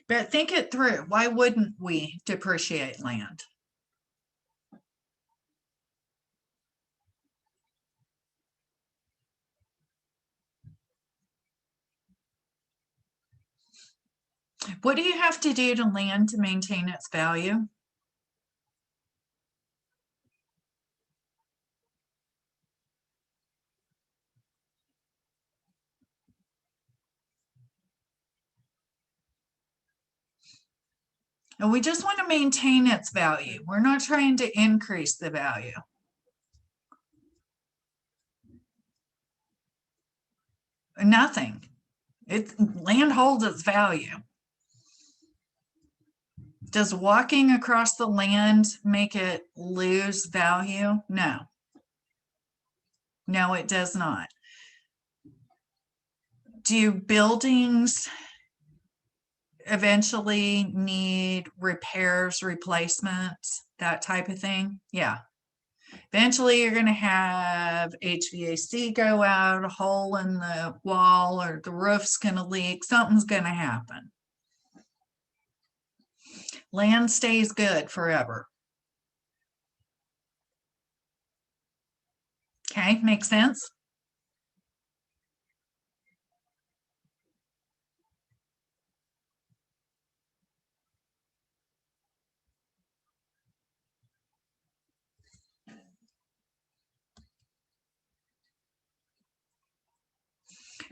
Speaker 1: But think it through. Why wouldn't we depreciate land? What do you have to do to land to maintain its value? And we just want to maintain its value. We're not trying to increase the value. Nothing. Land holds its value. Does walking across the land make it lose value? No. No, it does not. Do buildings eventually need repairs, replacements, that type of thing? Yeah. Eventually you're going to have HVAC go out, a hole in the wall, or the roof's going to leak. Something's going to happen. Land stays good forever. Okay, makes sense?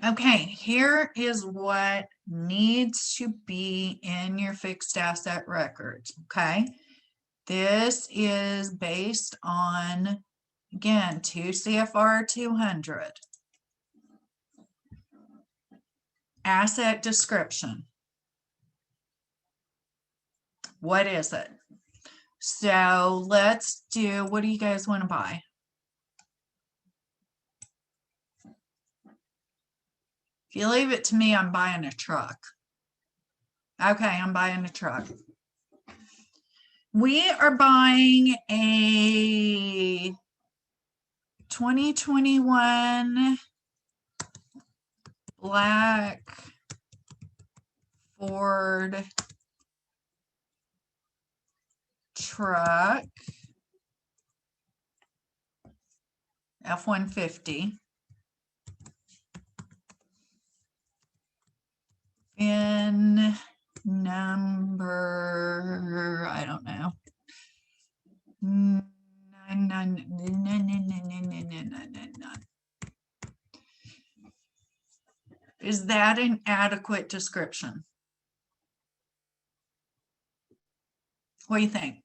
Speaker 1: Okay, here is what needs to be in your fixed asset records, okay? This is based on, again, 2 CFR 200. Asset description. What is it? So let's do, what do you guys want to buy? If you leave it to me, I'm buying a truck. Okay, I'm buying a truck. We are buying a 2021 black Ford truck, F-150. In number, I don't know, none, none, none, none, none, none, none, none, none. Is that an adequate description? What do you think?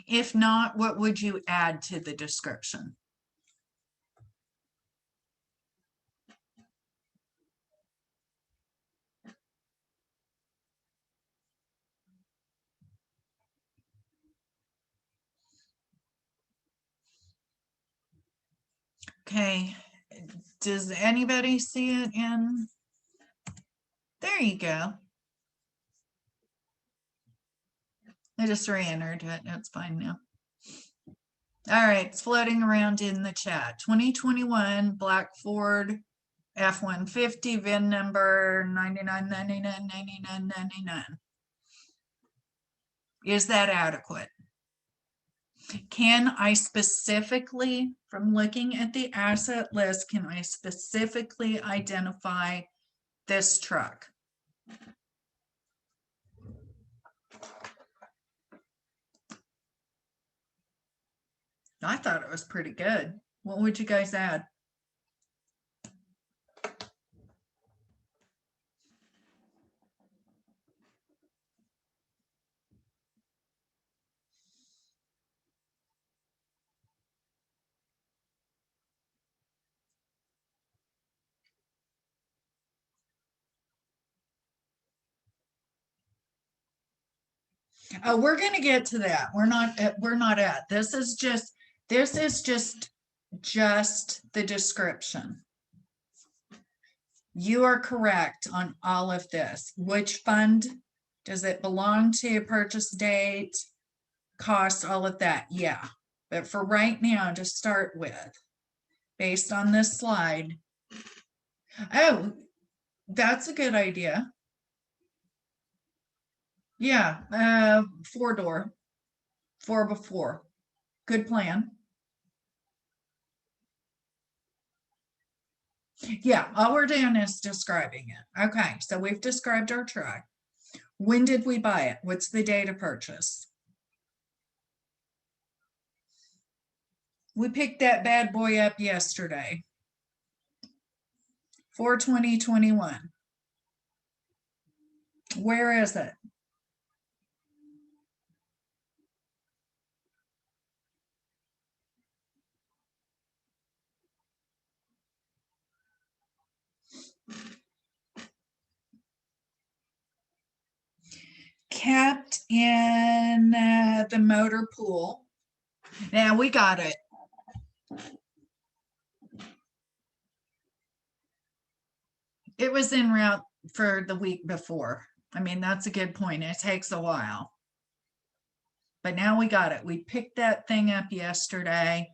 Speaker 1: If not, what would you add to the description? Okay, does anybody see it in? There you go. I just re-entered it. It's fine now. All right, it's floating around in the chat. 2021 Black Ford F-150 VIN number 99999999. Is that adequate? Can I specifically, from looking at the asset list, can I specifically identify this truck? I thought it was pretty good. What would you guys add? Oh, we're going to get to that. We're not at. This is just the description. You are correct on all of this. Which fund does it belong to? Purchase date, cost, all of that. Yeah. But for right now, to start with, based on this slide. Oh, that's a good idea. Yeah, 4-door, 4x4. Good plan. Yeah, all we're doing is describing it. Okay, so we've described our truck. When did we buy it? What's the date of purchase? We picked that bad boy up yesterday. 4/20/21. Where is it? Kept in the motor pool. Now we got it. It was en route for the week before. I mean, that's a good point. It takes a while. But now we got it. We picked that thing up yesterday.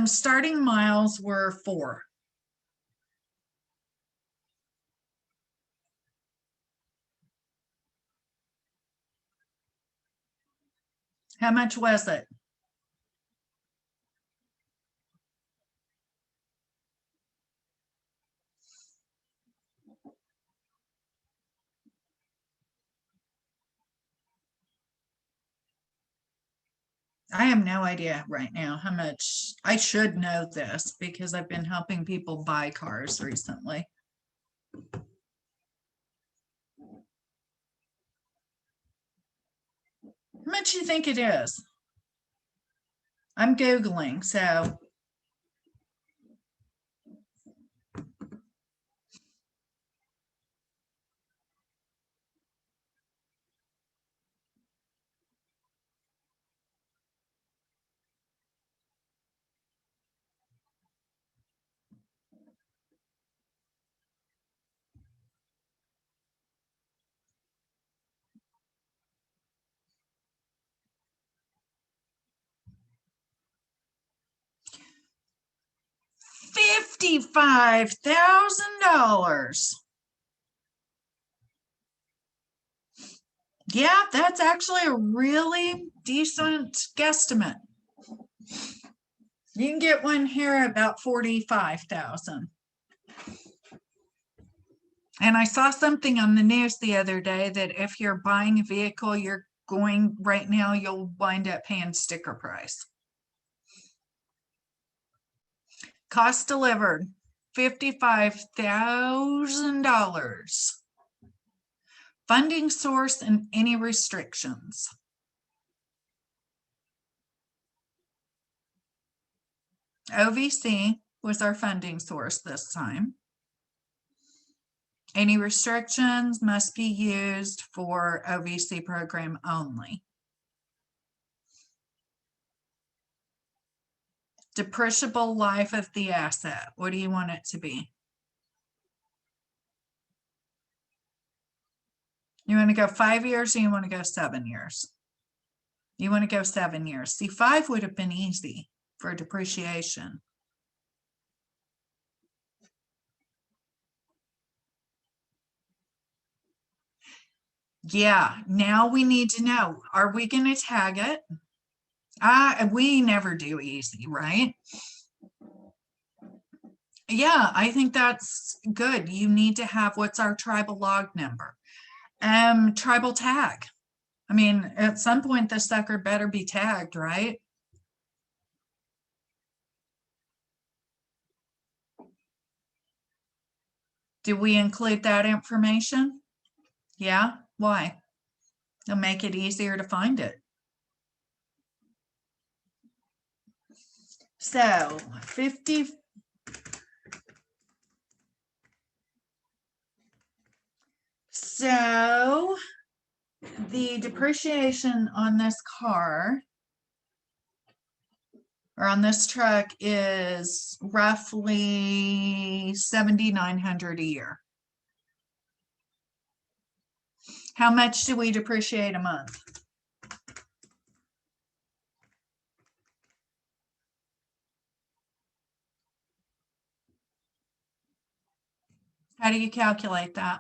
Speaker 1: Starting miles were 4. How much was it? I have no idea right now how much. I should know this because I've been helping people buy cars recently. How much do you think it is? I'm Googling, so. $55,000. Yeah, that's actually a really decent guesstimate. You can get one here about 45,000. And I saw something on the news the other day that if you're buying a vehicle, you're going right now, you'll wind up paying sticker price. Cost delivered, $55,000. Funding source and any restrictions. OVC was our funding source this time. Any restrictions must be used for OVC program only. Depreciable life of the asset. What do you want it to be? You want to go 5 years or you want to go 7 years? You want to go 7 years. See, 5 would have been easy for depreciation. Yeah, now we need to know, are we going to tag it? We never do easy, right? Yeah, I think that's good. You need to have, what's our tribal log number? Tribal tag. I mean, at some point the sucker better be tagged, right? Do we include that information? Yeah, why? It'll make it easier to find it. So 50. So the depreciation on this car or on this truck is roughly 7,900 a year. How much do we depreciate a month? How do you calculate that?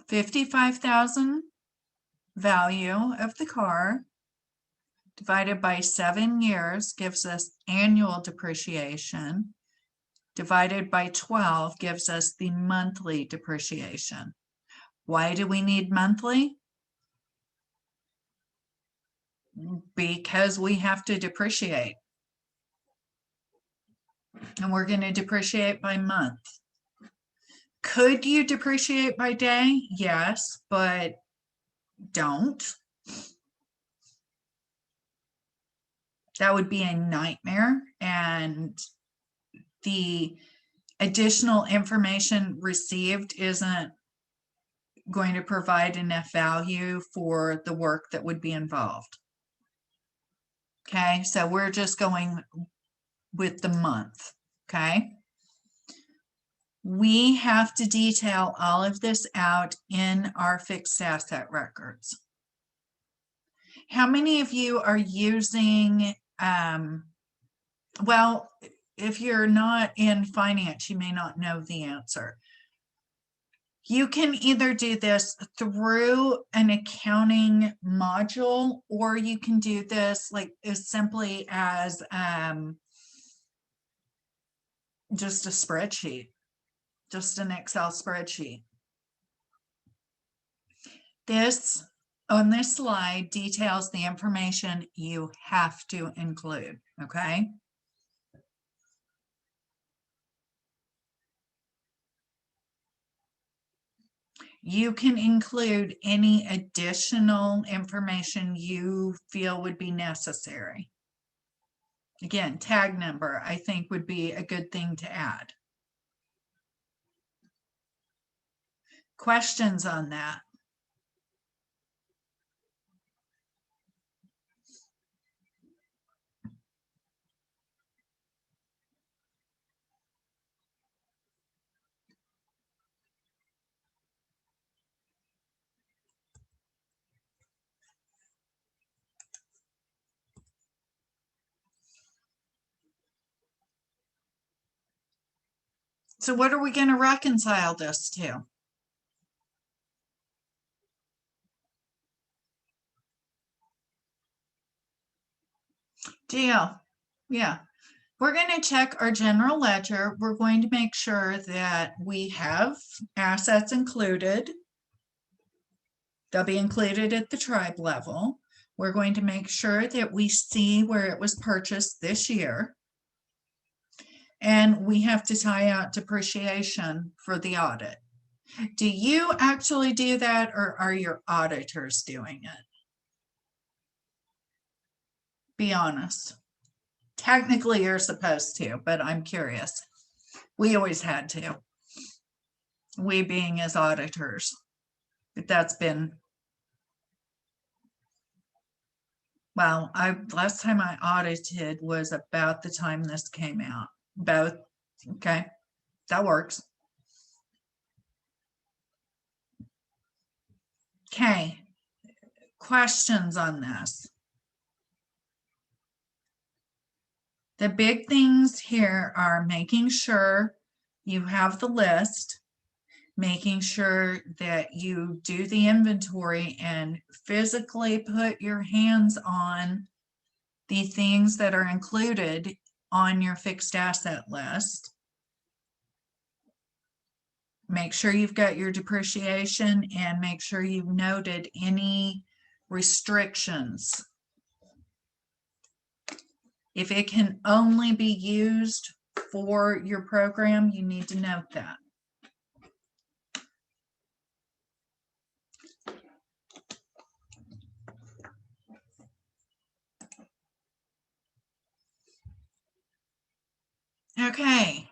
Speaker 1: $55,000 value of the car divided by 7 years gives us annual depreciation. Divided by 12 gives us the monthly depreciation. Why do we need monthly? Because we have to depreciate. And we're going to depreciate by month. Could you depreciate by day? Yes, but don't. That would be a nightmare. And the additional information received isn't going to provide enough value for the work that would be involved. Okay, so we're just going with the month. Okay. We have to detail all of this out in our fixed asset records. How many of you are using, well, if you're not in finance, you may not know the answer. You can either do this through an accounting module, or you can do this like as simply as just a spreadsheet, just an Excel spreadsheet. This on this slide details the information you have to include, okay? You can include any additional information you feel would be necessary. Again, tag number, I think would be a good thing to add. Questions on that? So what are we going to reconcile this to? Deal. Yeah. We're going to check our general ledger. We're going to make sure that we have assets included. They'll be included at the tribe level. We're going to make sure that we see where it was purchased this year. And we have to tie out depreciation for the audit. Do you actually do that, or are your auditors doing it? Be honest. Technically, you're supposed to, but I'm curious. We always had to. We being as auditors. But that's been, well, last time I audited was about the time this came out. Both. Okay, that works. Okay, questions on this? The big things here are making sure you have the list, making sure that you do the inventory and physically put your hands on the things that are included on your fixed asset list. Make sure you've got your depreciation and make sure you've noted any restrictions. If it can only be used for your program, you need to note that. Okay,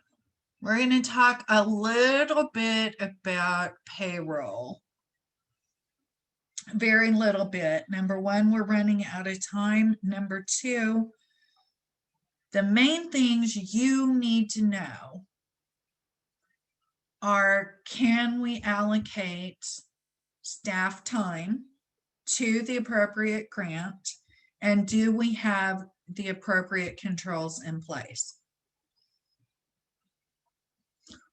Speaker 1: we're going to talk a little bit about payroll. Very little bit. Number one, we're running out of time. Number two, the main things you need to know are, can we allocate staff time to the appropriate grant? And do we have the appropriate controls in place?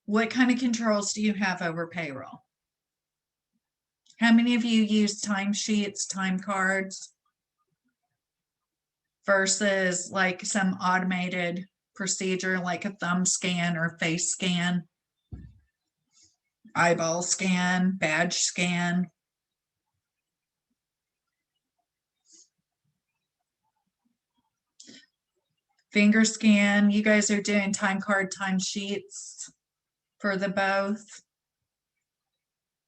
Speaker 1: What kind of controls do you have over payroll? How many of you use timesheets, time cards versus like some automated procedure like a thumb scan or face scan, eyeball scan, badge scan? Finger scan. You guys are doing time card, time sheets for the both.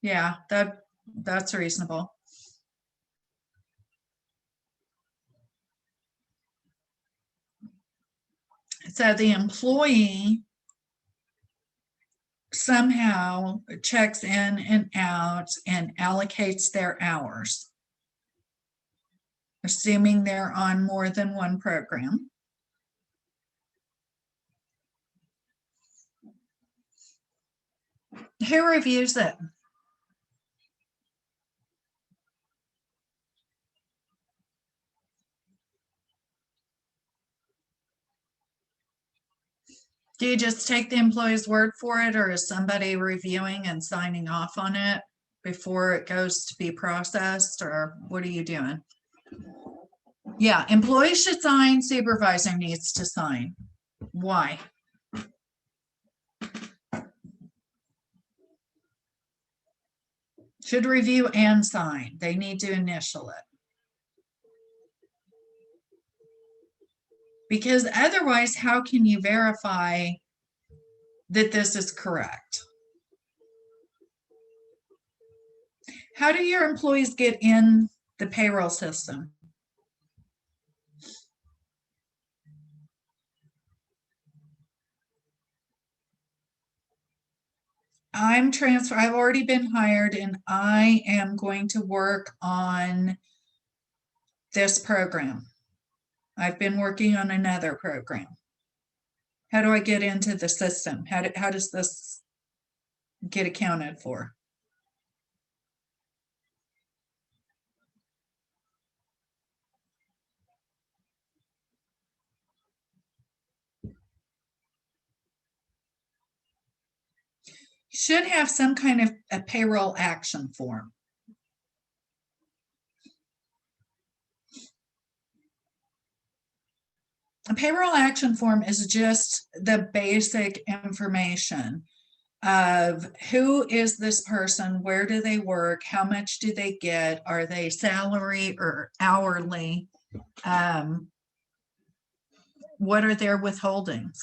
Speaker 1: Yeah, that's reasonable. So the employee somehow checks in and out and allocates their hours, assuming they're on more than one program. Who reviews it? Do you just take the employee's word for it, or is somebody reviewing and signing off on it before it goes to be processed, or what are you doing? Yeah, employees should sign, supervisor needs to sign. Why? Should review and sign. They need to initial it. Because otherwise, how can you verify that this is correct? How do your employees get in the payroll system? I've already been hired and I am going to work on this program. I've been working on another program. How do I get into the system? How does this get accounted for? should have some kind of a payroll action form. A payroll action form is just the basic information of who is this person, where do they work, how much do they get, are they salary or hourly, what are their withholdings?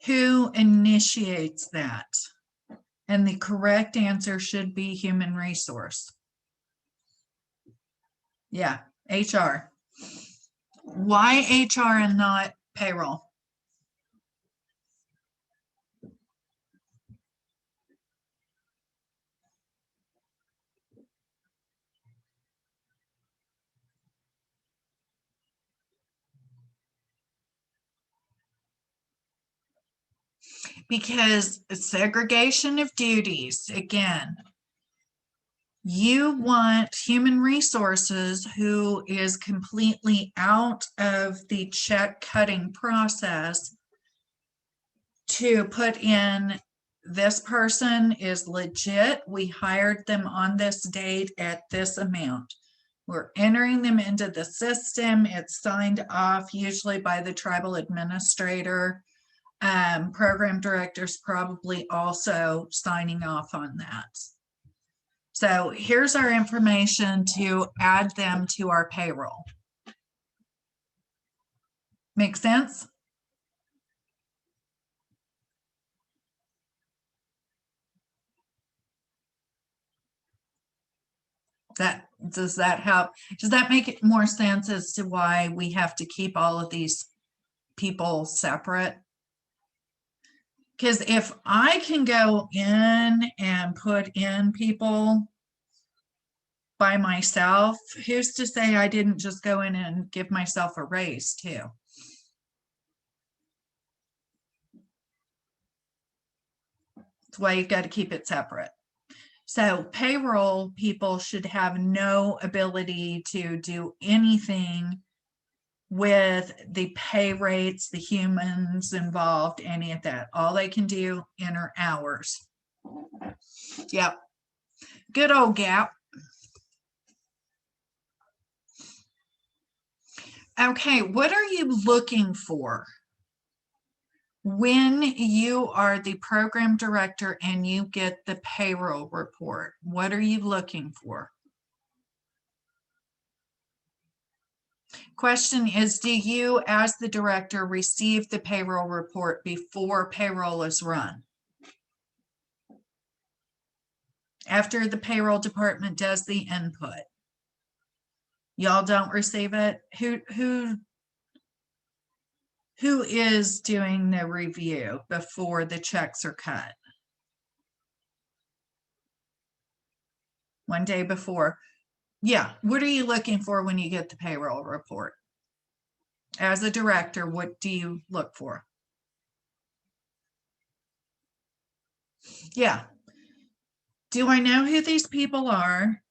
Speaker 1: Who initiates that? And the correct answer should be human resource. Yeah, HR. Why HR and not payroll? Because segregation of duties, again, you want human resources who is completely out of the check cutting process to put in, this person is legit. We hired them on this date at this amount. We're entering them into the system. It's signed off usually by the tribal administrator. Program directors probably also signing off on that. So here's our information to add them to our payroll. Make sense? Does that help? Does that make it more sense as to why we have to keep all of these people separate? Because if I can go in and put in people by myself, who's to say I didn't just go in and give myself a raise too? That's why you've got to keep it separate. So payroll people should have no ability to do anything with the pay rates, the humans involved, any of that. All they can do, enter hours. Yep. Good old gap. Okay, what are you looking for when you are the program director and you get the payroll report? What are you looking for? Question is, do you as the director receive the payroll report before payroll is run? After the payroll department does the input? Y'all don't receive it? Who is doing the review before the checks are cut? One day before. Yeah, what are you looking for when you get the payroll report? As a director, what do you look for? Yeah. Do I know who these people are?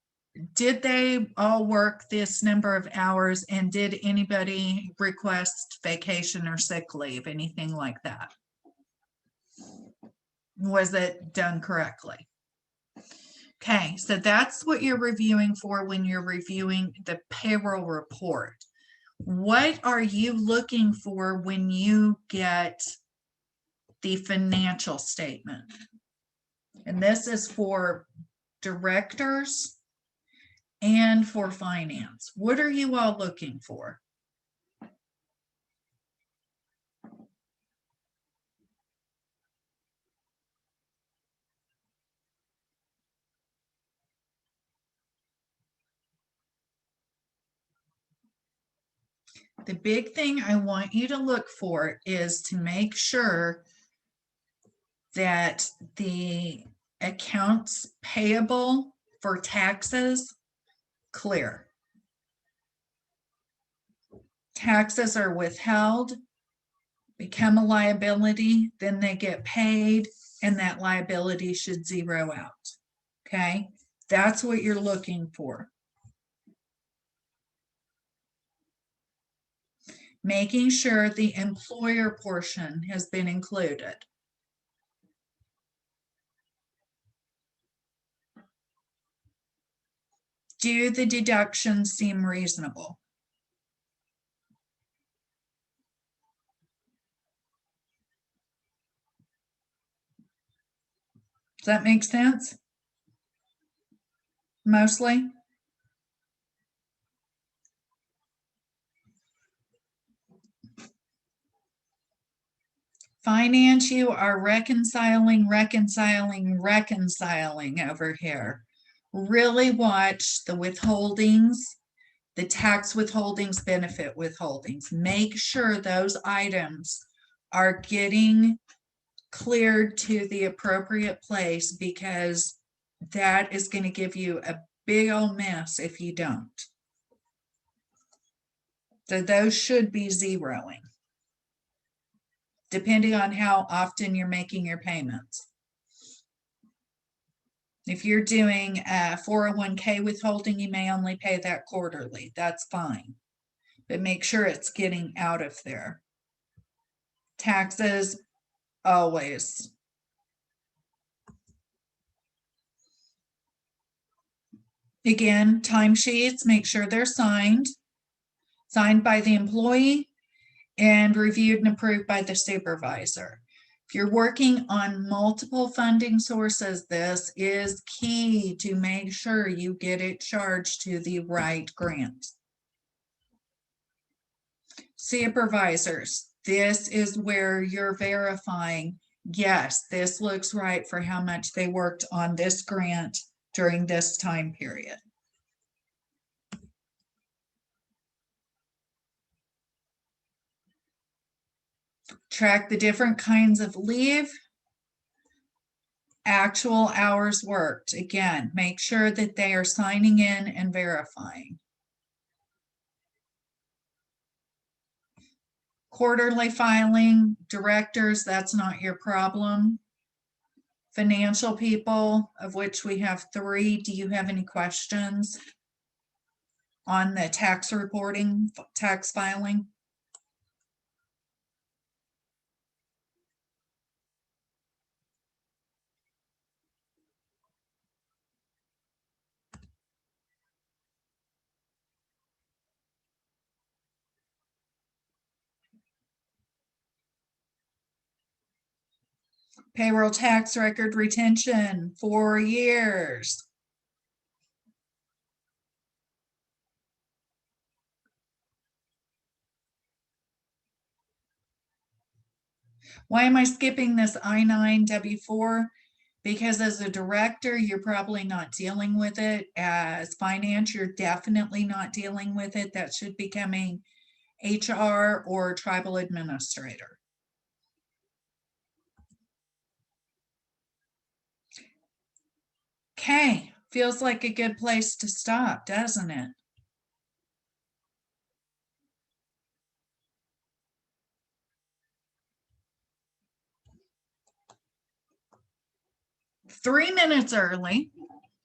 Speaker 1: Did they all work this number of hours, and did anybody request vacation or sick leave, anything like that? Was it done correctly? Okay, so that's what you're reviewing for when you're reviewing the payroll report. What are you looking for when you get the financial statement? And this is for directors and for finance. What are you all looking for? The big thing I want you to look for is to make sure that the accounts payable for taxes clear. Taxes are withheld, become a liability, then they get paid, and that liability should zero out. Okay, that's what you're looking for. making sure the employer portion has been included. Do the deductions seem reasonable? Does that make sense? Mostly? Finance, you are reconciling over here. Really watch the withholdings, the tax withholdings, benefit withholdings. Make sure those items are getting cleared to the appropriate place, because that is going to give you a big old mess if you don't. So those should be zeroing, depending on how often you're making your payments. If you're doing a 401k withholding, you may only pay that quarterly. That's fine. But make sure it's getting out of there. Taxes, always. Again, timesheets, make sure they're signed by the employee and reviewed and approved by the supervisor. If you're working on multiple funding sources, this is key to make sure you get it charged to the right grant. Supervisors, this is where you're verifying, yes, this looks right for how much they worked on this grant during this time period. Track the different kinds of leave, actual hours worked. Again, make sure that they are signing in and verifying. Quarterly filing, directors, that's not your problem. Financial people, of which we have 3. Do you have any questions on the tax reporting, tax filing? Payroll tax record retention, 4 years. Why am I skipping this I-9 W-4? Because as a director, you're probably not dealing with it. As finance, you're definitely not dealing with it. That should be coming HR or tribal administrator. Okay, feels like a good place to stop, doesn't it? Three minutes early.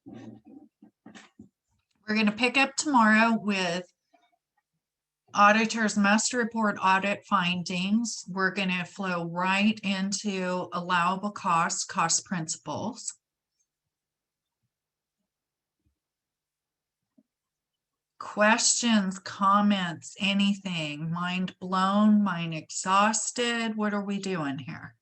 Speaker 1: We're going to pick up tomorrow with auditors must report audit findings. We're going to flow right into allowable costs, cost principles. Questions, comments, anything? Mind blown, mind exhausted? What are we doing here?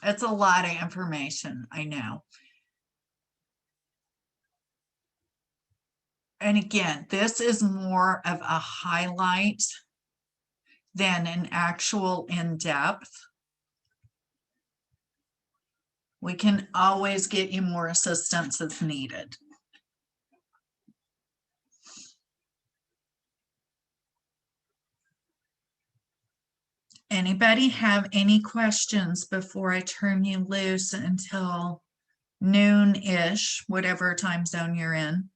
Speaker 1: It's a lot of information, I know. And again, this is more of a highlight than an actual in-depth. We can always get you more assistance if needed. Anybody have any questions before I turn you loose until noon-ish, whatever time zone you're in?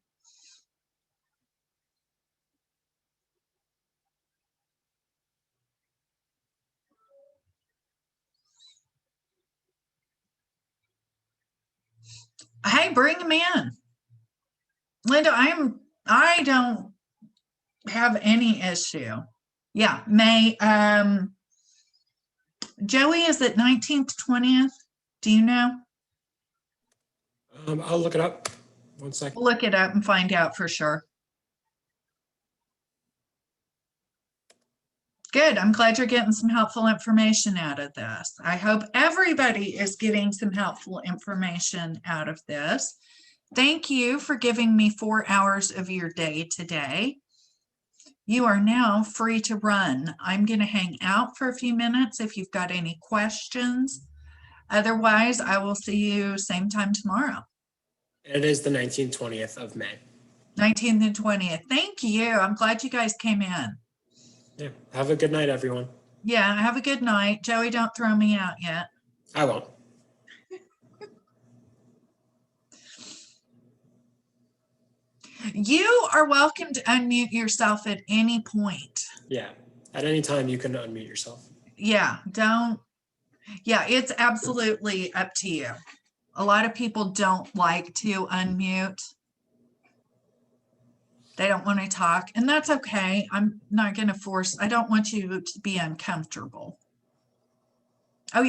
Speaker 1: Hey, bring them in. Linda, I don't have any issue. Yeah, May, Joey, is it 19th, 20th? Do you know?
Speaker 2: I'll look it up. One second.
Speaker 1: Look it up and find out for sure. Good. I'm glad you're getting some helpful information out of this. I hope everybody is getting some helpful information out of this. Thank you for giving me 4 hours of your day today. You are now free to run. I'm going to hang out for a few minutes if you've got any questions. Otherwise, I will see you same time tomorrow.
Speaker 2: It is the 19th, 20th of May.
Speaker 1: 19th and 20th. Thank you. I'm glad you guys came in.
Speaker 2: Yeah. Have a good night, everyone.
Speaker 1: Yeah, have a good night. Joey, don't throw me out yet.
Speaker 2: I won't.
Speaker 1: You are welcome to unmute yourself at any point.
Speaker 2: Yeah. At any time, you can unmute yourself.
Speaker 1: Yeah, it's absolutely up to you. A lot of people don't like to unmute. They don't want to talk, and that's okay. I'm not going to force, I don't want you to be uncomfortable.